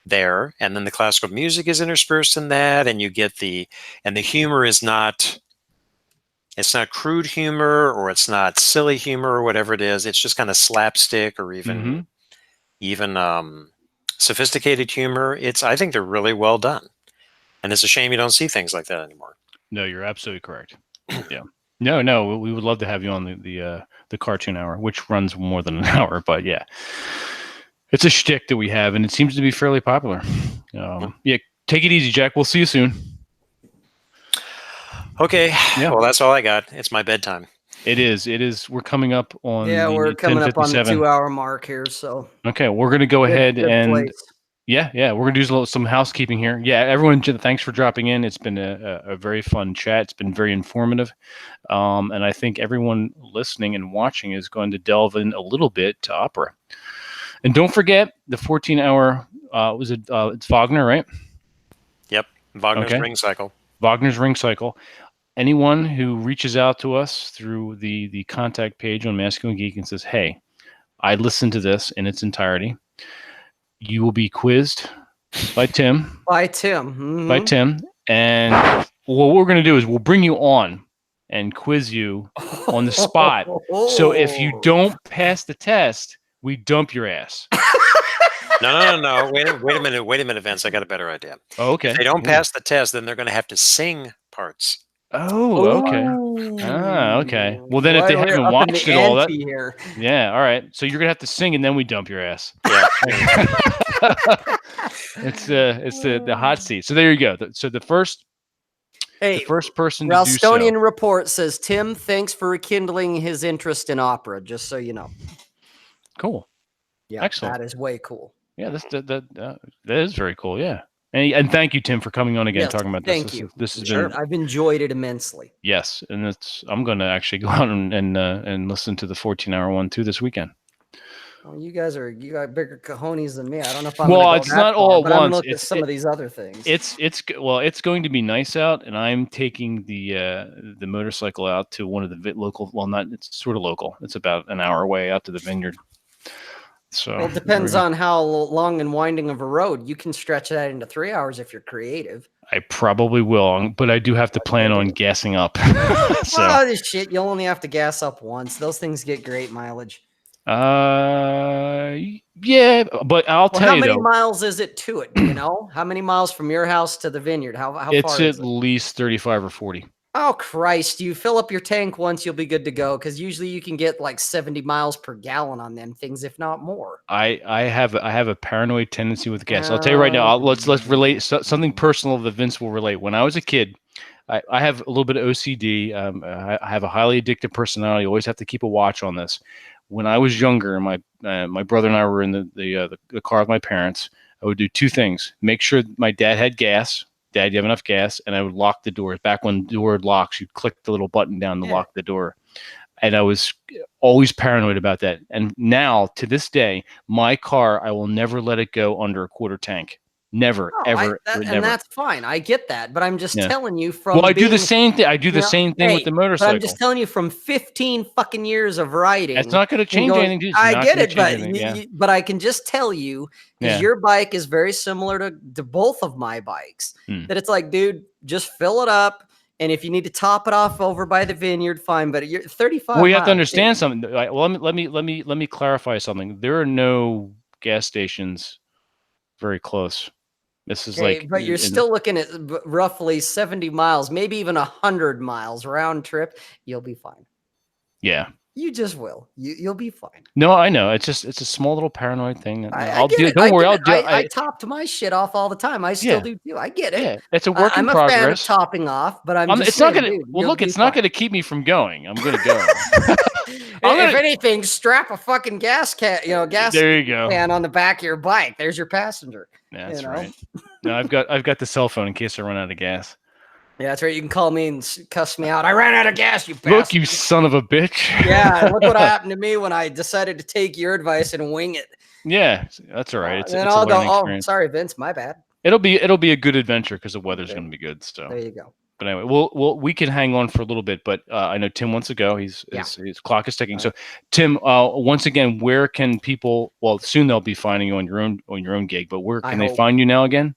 there, and then the classical music is interspersed in that, and you get the humor is not, it's not crude humor, or it's not silly humor, or whatever it is. It's just kind of slapstick, or even sophisticated humor. I think they're really well done, and it's a shame you don't see things like that anymore. No, you're absolutely correct. Yeah. No, we would love to have you on the cartoon hour, which runs more than an hour, but yeah. It's a shtick that we have, and it seems to be fairly popular. Yeah, take it easy, Jack. We'll see you soon. Okay. Yeah. Well, that's all I got. It's my bedtime. It is. We're coming up on. Yeah, we're coming up on the 2-hour mark here. So. Okay, we're gonna go ahead and. Yeah, we're gonna do some housekeeping here. Yeah, everyone, thanks for dropping in. It's been a very fun chat. It's been very informative, and I think everyone listening and watching is going to delve in a little bit to opera. And don't forget the 14-hour. It's Wagner, right? Yep, Wagner's Ring Cycle. Wagner's Ring Cycle. Anyone who reaches out to us through the contact page on Masculine Geek and says, "Hey, I listened to this in its entirety," you will be quizzed by Tim. By Tim. And what we're going to do is we'll bring you on and quiz you on the spot. So if you don't pass the test, we dump your ass. No. Wait a minute, Vince. I got a better idea. Oh, okay. If they don't pass the test, then they're going to have to sing parts. Oh, okay. Okay. Well, then if they haven't watched it all, yeah, all right. So you're gonna have to sing, and then we dump your ass. Yeah. It's the hot seat. So there you go. So the first person. Ralstonian report says Tim, thanks for rekindling his interest in opera. Just so you know. Cool. Yeah, excellent. That is way cool. Yeah, that is very cool. Yeah. And thank you, Tim, for coming on again, talking about this. Thank you. This has been. I've enjoyed it immensely. Yes, and I'm going to actually go out and listen to the 14-hour one too this weekend. Well, you got bigger cojones than me. I don't know if I'm. Well, it's not all at once. Look at some of these other things. It's going to be nice out, and I'm taking the motorcycle out to one of the local. Well, not it's sort of local. It's about an hour away out to the vineyard. So it depends on how long and winding of a road. You can stretch that into 3 hours if you're creative. I probably will, but I do have to plan on gassing up. Shit, you'll only have to gas up once. Those things get great mileage. Yeah, but I'll tell you how many miles is it to it? Do you know how many miles from your house to the vineyard? How far? It's at least 35 or 40. Oh Christ! You fill up your tank once, you'll be good to go. Because usually you can get like 70 miles per gallon on them things, if not more. I have a paranoid tendency with gas. I'll tell you right now. Let's relate something personal that Vince will relate. When I was a kid, I have a little bit of OCD. I have a highly addictive personality. Always have to keep a watch on this. When I was younger, my brother and I were in the car with my parents. I would do two things: make sure my dad had gas Dad, you have enough gas? And I would lock the door. Back when the door locks, you'd click the little button down to lock the door. And I was always paranoid about that. And now, to this day, my car, I will never let it go under a quarter tank. Never, ever, never. And that's fine. I get that, but I'm just telling you from. Well, I do the same thing. I do the same thing with the motorcycle. But I'm just telling you from 15 fucking years of riding. It's not going to change anything. Dude. I get it, but I can just tell you because your bike is very similar to both of my bikes. That it's like, dude, just fill it up. And if you need to top it off over by the vineyard, fine. But you're 35. Well, you have to understand something. Well, let me clarify something. There are no gas stations very close. This is but you're still looking at roughly 70 miles, maybe even 100 miles round trip. You'll be fine. Yeah. You just will. You'll be fine. No, I know. It's a small little paranoid thing. I'll do it. Don't worry. I'll do it. I topped my shit off all the time. I still do too. I get it. Yeah, it's a work in progress. I'm a fan of topping off, but it's not gonna. Well, look, it's not gonna keep me from going. I'm gonna go. If anything, strap a fucking gas can. There you go. Can on the back of your bike. There's your passenger. Yeah, that's right. No, I've got the cell phone in case I run out of gas. Yeah, that's right. You can call me and cuss me out. I ran out of gas, you bastard. Look, you son of a bitch. Yeah, look what happened to me when I decided to take your advice and wing it. Yeah, that's all right. It's a I'll go, experience. Sorry, Vince, my bad. It'll be a good adventure because the weather's going to be good. So there you go. But anyway, we can hang on for a little bit, but I know Tim wants to go. His clock is ticking. So, Tim, once again, where can people? Well, soon they'll be finding you on your own gig, but where can they find you now again?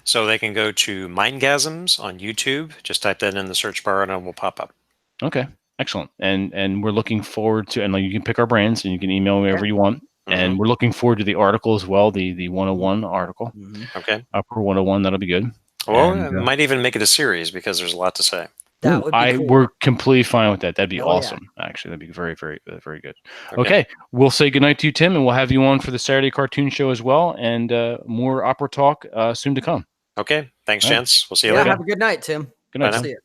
So they can go to Mindgasms on YouTube. Just type that in the search bar and it will pop up. Okay, excellent. And we're looking forward to, and you can pick our brands and you can email me wherever you want. And we're looking forward to the article as well, the 101 article. Okay. Upper 101, that'll be good. Well, might even make it a series because there's a lot to say. That would be cool. We're completely fine with that. That'd be awesome. Yeah. Actually, that'd be very, very, very good. Okay. We'll say goodnight to you, Tim, and we'll have you on for the Saturday cartoon show as well, and more opera talk soon to come. Okay. Thanks, gents. We'll see you later. Have a good night, Tim. Good night. See you.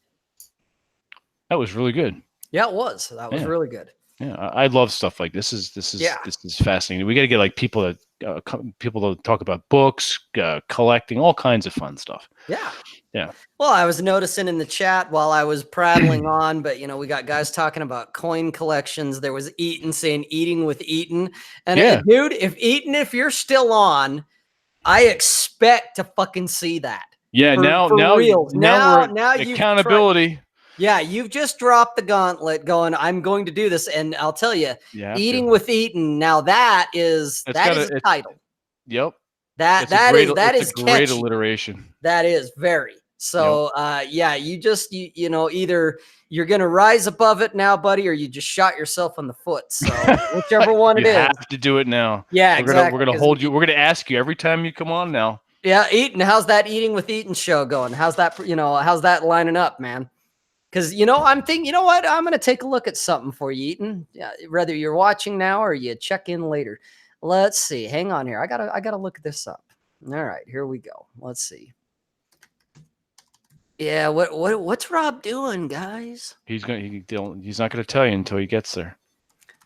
That was really good. Yeah, it was. That was really good. Yeah, I love stuff like this. This is fascinating. We got to get like people to talk about books, collecting, all kinds of fun stuff. Yeah. Well, I was noticing in the chat while I was prattling on, but we got guys talking about coin collections. There was Eaton saying eating with Eaton, and dude, if you're still on, I expect to fucking see that. Yeah, now we're accountability. Yeah, you've just dropped the gauntlet going, I'm going to do this. And I'll tell you, eating with Eaton, now that is a title. Yep. That is a great alliteration. That is very. So you just either you're gonna rise above it now, buddy, or you just shot yourself in the foot. So whichever one it is. You have to do it now. Yeah, exactly. We're gonna hold you, we're gonna ask you every time you come on now. Yeah, Eaton, how's that Eating with Eaton show going? How's that how's that lining up, man? Because I'm thinking, you know what? I'm going to take a look at something for you, Eaton. Yeah, whether you're watching now or you check in later. Let's see. Hang on here. I gotta look this up. All right, here we go. Let's see. Yeah, what's Rob doing, guys? He's not going to tell you until he gets there.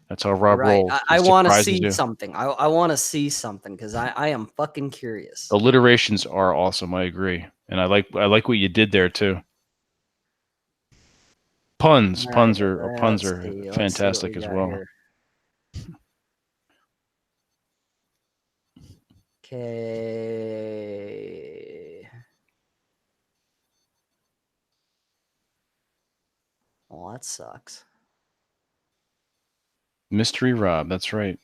That's how Rob rolls. I want to see something. I want to see something because I am fucking curious. Alliterations are awesome. I agree, and I like what you did there too. Puns are fantastic as well. Okay. Well, that sucks. Mystery Rob, that's right.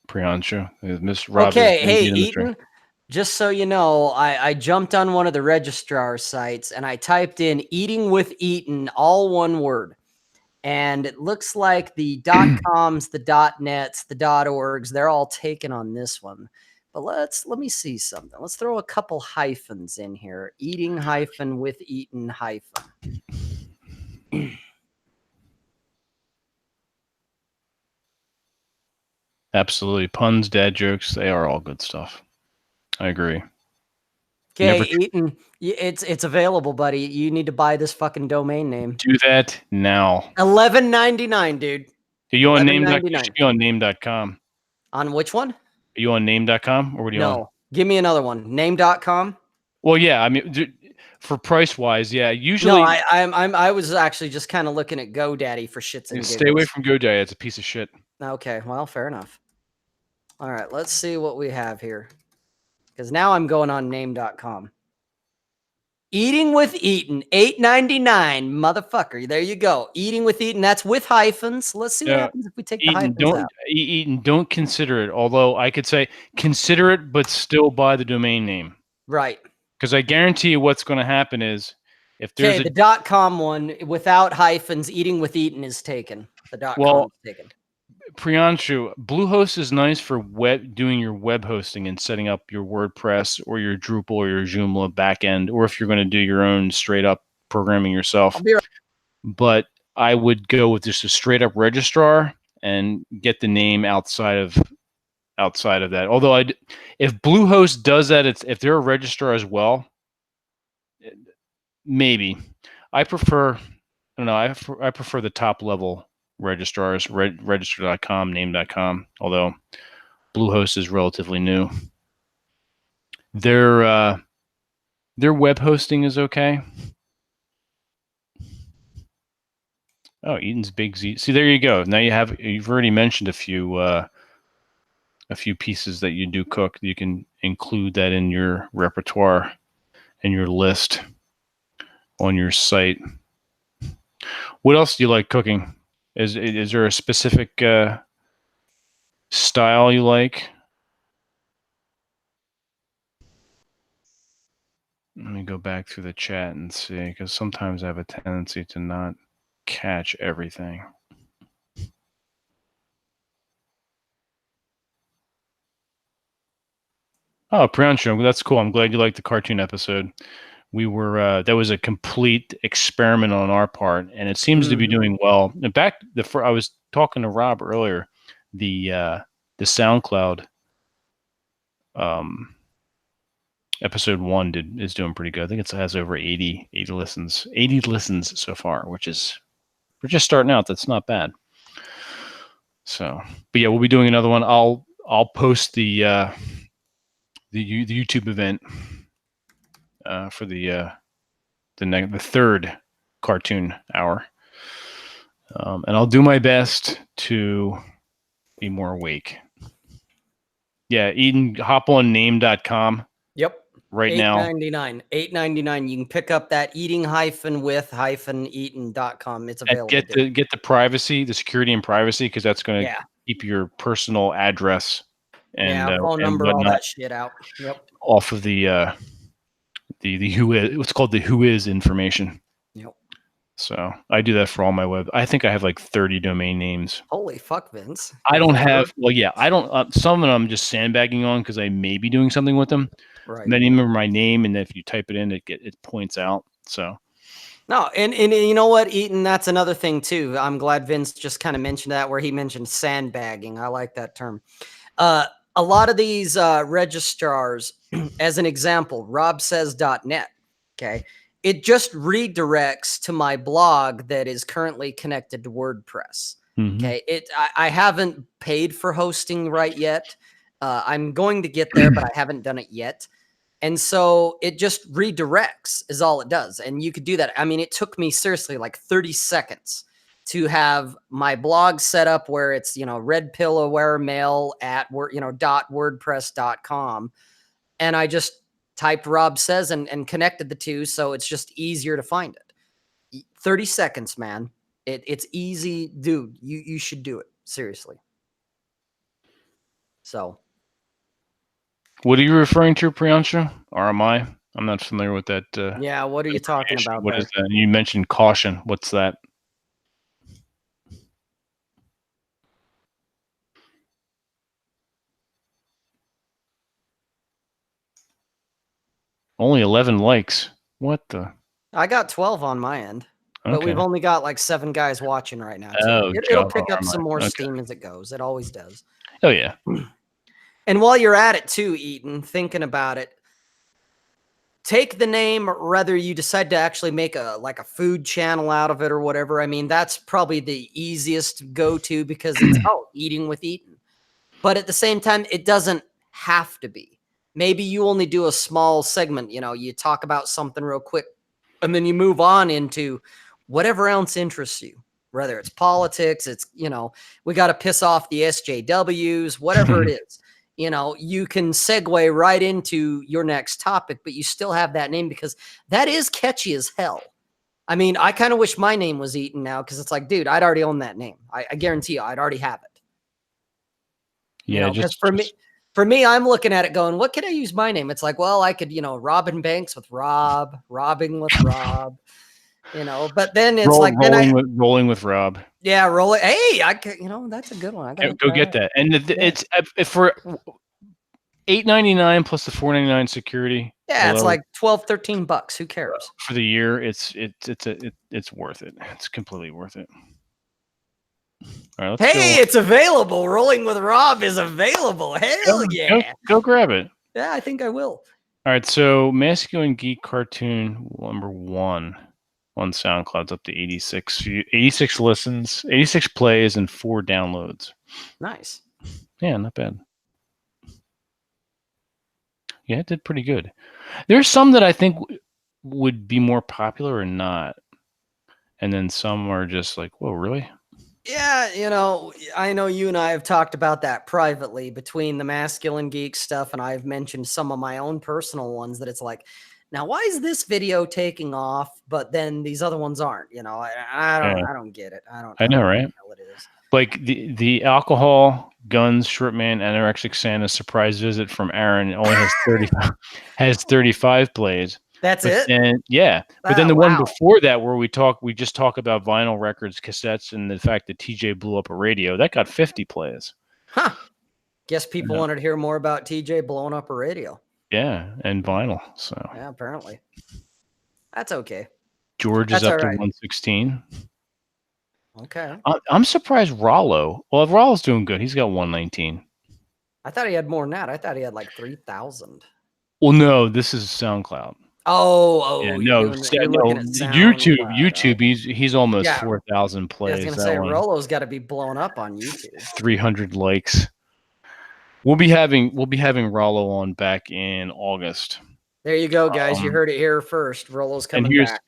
Priyanshu, Miss Rob. Okay, hey Eaton. Just so you know, I jumped on one of the registrar sites and I typed in "eating with Eaton," all one word. And it looks like the .coms, the .nets, the .orgs, they're all taken on this one. But let me see something. Let's throw a couple hyphens in here. Eating hyphen with Eaton hyphen. Absolutely. Puns, dad jokes, they are all good stuff. I agree. Okay, Eaton, it's available, buddy. You need to buy this fucking domain name. Do that now. $11.99, dude. Are you on name.com? You should be on name.com. On which one? Are you on name.com or what are you on? No. Give me another one. Name.com? Well, yeah. I mean, For price wise, yeah. Usually, No, I was actually just kind of looking at GoDaddy for shits and giggles. stay away from GoDaddy. It's a piece of shit. Okay, well, fair enough. All right, let's see what we have here. Because now I'm going on name.com. Eating with Eaton, $8.99, motherfucker. There you go. Eating with Eaton. That's with hyphens. Let's see what happens if we take the hyphens out. Eaton, don't consider it. Although I could say consider it, but still buy the domain name. Right. Because I guarantee you what's going to happen is if there's the .com one without hyphens, Eating with Eaton is taken. The .com is taken. Priyanshu, Bluehost is nice for doing your web hosting and setting up your WordPress or your Drupal or your Joomla backend, or if you're going to do your own straight up programming yourself. I'll be right. But I would go with just a straight up registrar and get the name outside of that. Although if Bluehost does that, if they're a registrar as well, maybe. I prefer the top level registrars, register.com, name.com, although Bluehost is relatively new. Their web hosting is okay. Oh, Eaton's Big Z. See, there you go. Now you've already mentioned a few pieces that you do cook. You can include that in your repertoire and your list on your site. What else do you like cooking? Is there a specific style you like? Let me go back through the chat and see, because sometimes I have a tendency to not catch everything. Oh, Priyanshu, that's cool. I'm glad you liked the cartoon episode. We were that was a complete experiment on our part, and it seems to be doing well. In fact, I was talking to Rob earlier. The SoundCloud episode 1 is doing pretty good. I think it has over 80 listens so far, which is, we're just starting out. That's not bad. So, but yeah, we'll be doing another one. I'll post the YouTube event for the third cartoon hour, and I'll do my best to be more awake. Yeah, Eden, hop on name.com. Yep. Right now. $8.99. You can pick up that eating-with-eaton.com. It's available. Get the privacy, the security and privacy, because that's going to keep your personal address and phone number, all that shit out. Yep. Off of the who is, what's called the who is information. Yep. So I do that for all my web. I think I have like 30 domain names. Holy fuck, Vince. I don't have, I don't, some of them I'm just sandbagging on because I may be doing something with them. Right. Many of them are my name, and if you type it in, it points out. So. No, and you know what, Eaton, that's another thing too. I'm glad Vince just kind of mentioned that, where he mentioned sandbagging. I like that term. A lot of these registrars, as an example, robsays.net, okay, it just redirects to my blog that is currently connected to WordPress. Okay, I haven't paid for hosting right yet. I'm going to get there, but I haven't done it yet. And so it just redirects is all it does. And you could do that. I mean, it took me seriously like 30 seconds to have my blog set up where it's, red pillow wear mail at .wordpress.com. And I just typed Rob Says and connected the two. So it's just easier to find it. 30 seconds, man. It's easy, dude. You should do it. Seriously. So. What are you referring to, Priyanshu? RMI? I'm not familiar with that. Yeah, what are you talking about? What is that? You mentioned caution. What's that? Only 11 likes. What the? I got 12 on my end, but we've only got like 7 guys watching right now. Oh, it'll pick up some more steam as it goes. It always does. Oh, yeah. And while you're at it too, Eaton, thinking about it, take the name, whether you decide to actually make a food channel out of it or whatever. I mean, that's probably the easiest go-to because it's Eating with Eaton. But at the same time, it doesn't have to be. maybe you only do a small segment, you know, you talk about something real quick and then you move on into whatever else interests you, whether it's politics, it's, you know, we got to piss off the SJWs, whatever it is. You know, you can segue right into your next topic, but you still have that name because that is catchy as hell. I mean, I kind of wish my name was Eaton now because it's like, dude, I'd already own that name. I guarantee you, I'd already have it. You Yeah, know, because for me, I'm looking at it going, what can I use my name? It's like, well, I could, you know, Robin Banks with Rob, robbing with Rob, you know, but then it's like, rolling with Rob. Yeah, roll it. Hey, I could, you know, that's a good one. I gotta Go get that. And it's for $8.99 plus the $4.99 security. Yeah, it's like $12-13. Who cares? For the year, it's worth it. It's completely worth it. All right, let's go. It's available. Rolling with Rob is available. Hell yeah. Go grab it. Yeah, I think I will. All right, so Masculine Geek cartoon number 1 on SoundCloud's up to 86 listens, 86 plays, and 4 downloads. Nice. Yeah, not bad. Yeah, it did pretty good. There's some that I think would be more popular or not. And then some are just like, whoa, really? Yeah, you know, I know you and I have talked about that privately between the Masculine Geek stuff, and I've mentioned some of my own personal ones that it's like, now why is this video taking off, but then these other ones aren't? You know, I don't get it. I know, right? What it is. Like the alcohol, guns, short man, anorexic Santa surprise visit from Aaron only has 35 plays. That's it. And yeah, but then the one before that where we just talk about vinyl records, cassettes, and the fact that TJ blew up a radio, that got 50 plays. Huh. Guess people wanted to hear more about TJ blowing up a radio. Yeah, and vinyl. So yeah, apparently. That's okay. George is up to 116. Okay. I'm surprised Rollo. Well, Rollo's doing good. He's got 119. I thought he had more than that. I thought he had like 3,000. Well, no, this is SoundCloud. Oh, yeah, no, YouTube. He's almost 4,000 plays. I was gonna say Rollo's got to be blown up on YouTube. 300 likes. We'll be having Rollo on back in August. There you go, guys. You heard it here first. Rollo's coming back.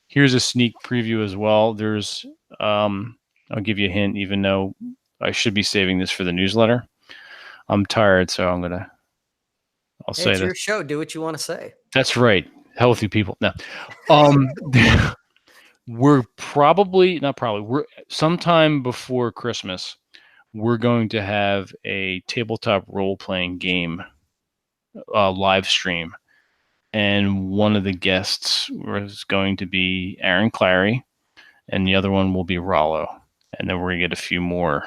Here's a sneak preview as well. There's I'll give you a hint, even though I should be saving this for the newsletter. I'm tired, so I'll say it's this. Your show. Do what you want to say. That's right. Healthy people. No. We're sometime before Christmas, we're going to have a tabletop role-playing game live stream. And one of the guests was going to be Aaron Clarey, and the other one will be Rollo. And then we're going to get a few more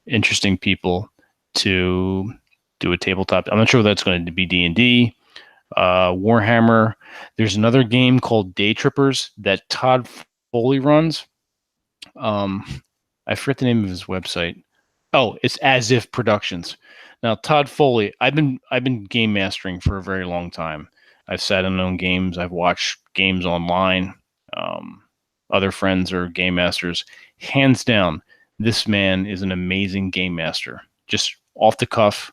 interesting people to do a tabletop. I'm not sure if that's going to be D&D. Warhammer. There's another game called Day Trippers that Todd Foley runs. I forget the name of his website. Oh, it's As If Productions. Now, Todd Foley, I've been game mastering for a very long time. I've sat in on games. I've watched games online. Other friends are game masters. Hands down, this man is an amazing game master. Just off the cuff,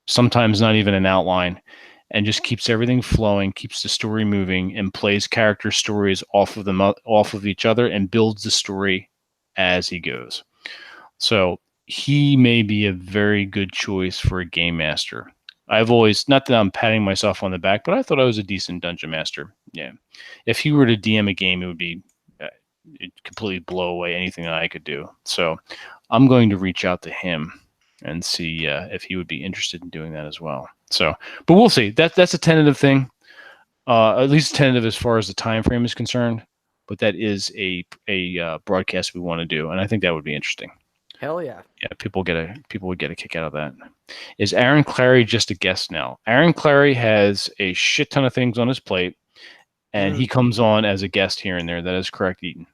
sometimes not even an outline, and just keeps everything flowing, keeps the story moving, and plays character stories off of each other and builds the story as he goes. So he may be a very good choice for a game master. I've always, not that I'm patting myself on the back, but I thought I was a decent dungeon master. Yeah. If he were to DM a game, it would be it'd completely blow away anything that I could do. So I'm going to reach out to him and see if he would be interested in doing that as well. So, but we'll see. That's a tentative thing, at least tentative as far as the time frame is concerned. But that is a broadcast we want to do, and I think that would be interesting. Hell yeah! Yeah, people would get a kick out of that. Is Aaron Clarey just a guest now? Aaron Clarey has a shit ton of things on his plate, and he comes on as a guest here and there. That is correct, Eaton.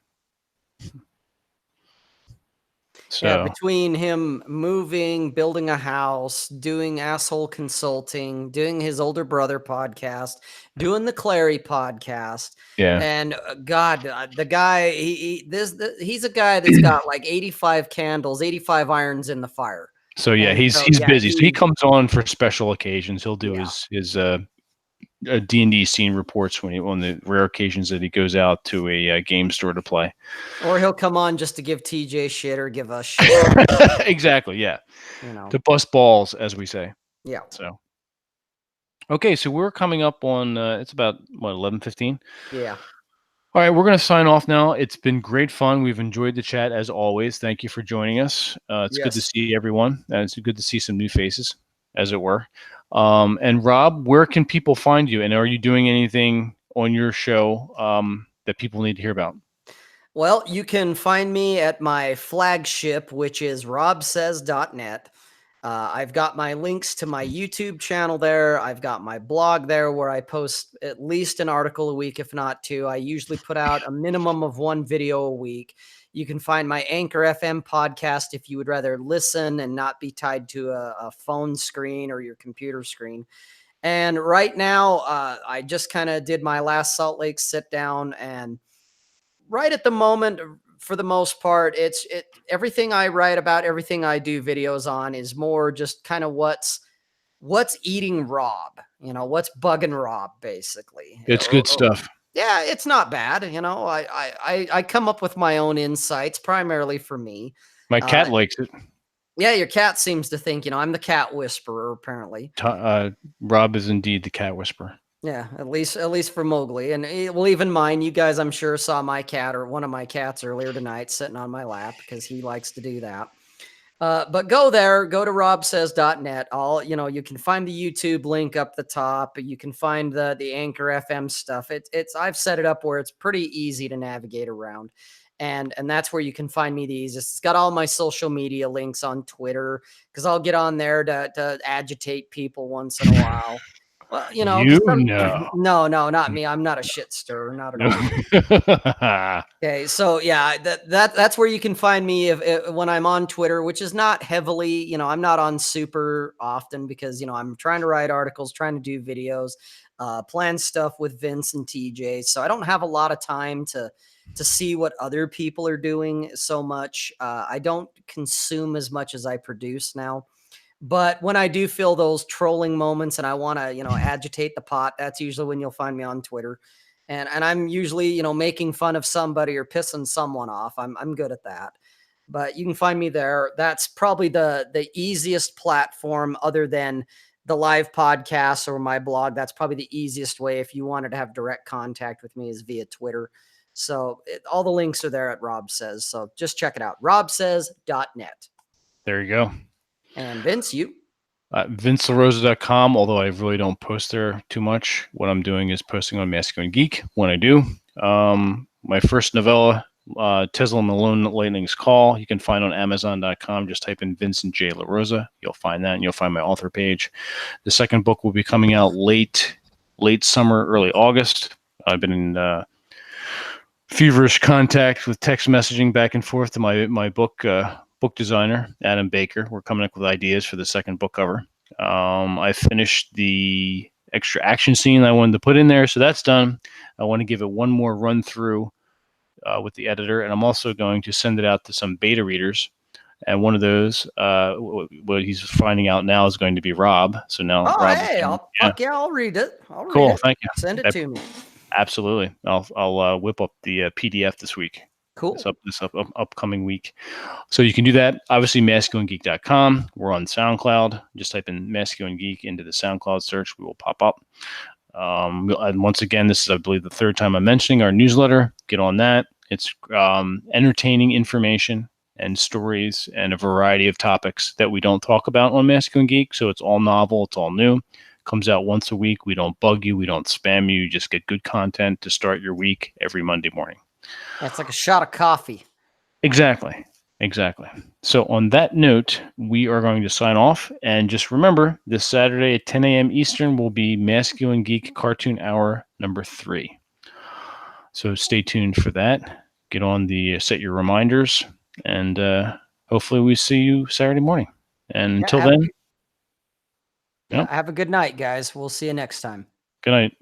So yeah, between him moving, building a house, doing asshole consulting, doing his older brother podcast, doing the Clarey podcast, and God, the guy, he's a guy that's got like 85 candles, 85 irons in the fire. So yeah, And he's so, he's yeah, busy. So he comes on for special occasions. He'll do his D&D scene reports on the rare occasions that he goes out to a game store to play. or he'll come on just to give TJ shit or give us shit. Exactly. Yeah. You know. To bust balls, as we say. Yeah. So. Okay, so we're coming up on. It's about what 11:15. Yeah. All right, we're going to sign off now. It's been great fun. We've enjoyed the chat as always. Thank you for joining us. It's good to Yes. see everyone, and it's good to see some new faces, as it were. And Rob, where can people find you? And are you doing anything on your show that people need to hear about? Well, you can find me at my flagship, which is robsays.net. I've got my links to my YouTube channel there. I've got my blog there where I post at least an article a week, if not two. I usually put out a minimum of one video a week. You can find my Anchor FM podcast if you would rather listen and not be tied to a phone screen or your computer screen. And right now, I just kind of did my last Salt Lake sit down, and right at the moment, for the most part, everything I write about, everything I do videos on is more just kind of what's eating Rob, what's bugging Rob, basically. It's good stuff. Yeah, it's not bad. I come up with my own insights primarily for me. My cat likes it. Yeah, your cat seems to think, I'm the cat whisperer, apparently. Rob is indeed the cat whisperer. Yeah, at least for Mowgli. And well, even mine, you guys, I'm sure, saw my cat or one of my cats earlier tonight sitting on my lap because he likes to do that. But go there, go to robsays.net. You can find the YouTube link up the top. You can find the Anchor FM stuff. I've set it up where it's pretty easy to navigate around. And that's where you can find me the easiest. It's got all my social media links on Twitter because I'll get on there to agitate people once in a while. Well, no, not me. I'm not a shit stirrer, not at all. Okay, so yeah, that's where you can find me if when I'm on Twitter, which is not heavily, I'm not on super often because I'm trying to write articles, trying to do videos, plan stuff with Vince and TJ. So I don't have a lot of time to see what other people are doing so much. I don't consume as much as I produce now. But when I do feel those trolling moments and I want to, agitate the pot, that's usually when you'll find me on Twitter. And I'm usually, making fun of somebody or pissing someone off. I'm good at that. But you can find me there. That's probably the easiest platform other than the live podcast or my blog. That's probably the easiest way if you wanted to have direct contact with me is via Twitter. So all the links are there at Rob Says. So just check it out. robsays.net. There you go. And Vince, you? VinceLaRosa.com, although I really don't post there too much. What I'm doing is posting on Masculine Geek when I do. My first novella, Tesla and the Lone Lightning's Call, you can find on Amazon.com. Just type in Vincent J. LaRosa. You'll find that, and you'll find my author page. The second book will be coming out late summer, early August. I've been in feverish contact with text messaging back and forth to my book designer, Adam Baker. We're coming up with ideas for the second book cover. I finished the extra action scene I wanted to put in there, so that's done. I want to give it one more run through with the editor, and I'm also going to send it out to some beta readers. And one of those, what he's finding out now is going to be Rob. So now, Rob, hey, I'll read it. Cool, thank you. Send it to me. Absolutely, I'll whip up the PDF this week. Cool. This upcoming week. So you can do that. Obviously, masculinegeek.com. We're on SoundCloud. Just type in Masculine Geek into the SoundCloud search. We will pop up. And once again, this is, I believe, the third time I'm mentioning our newsletter. Get on that. It's entertaining information and stories and a variety of topics that we don't talk about on Masculine Geek. So it's all novel. It's all new. Comes out once a week. We don't bug you. We don't spam you. You just get good content to start your week every Monday morning. That's like a shot of coffee. Exactly. So on that note, we are going to sign off. And just remember, this Saturday at 10 a.m. Eastern will be Masculine Geek Cartoon Hour number 3. So stay tuned for that. Get on set your reminders. And hopefully we see you Saturday morning. And until then. Have a good night, guys. We'll see you next time. Good night.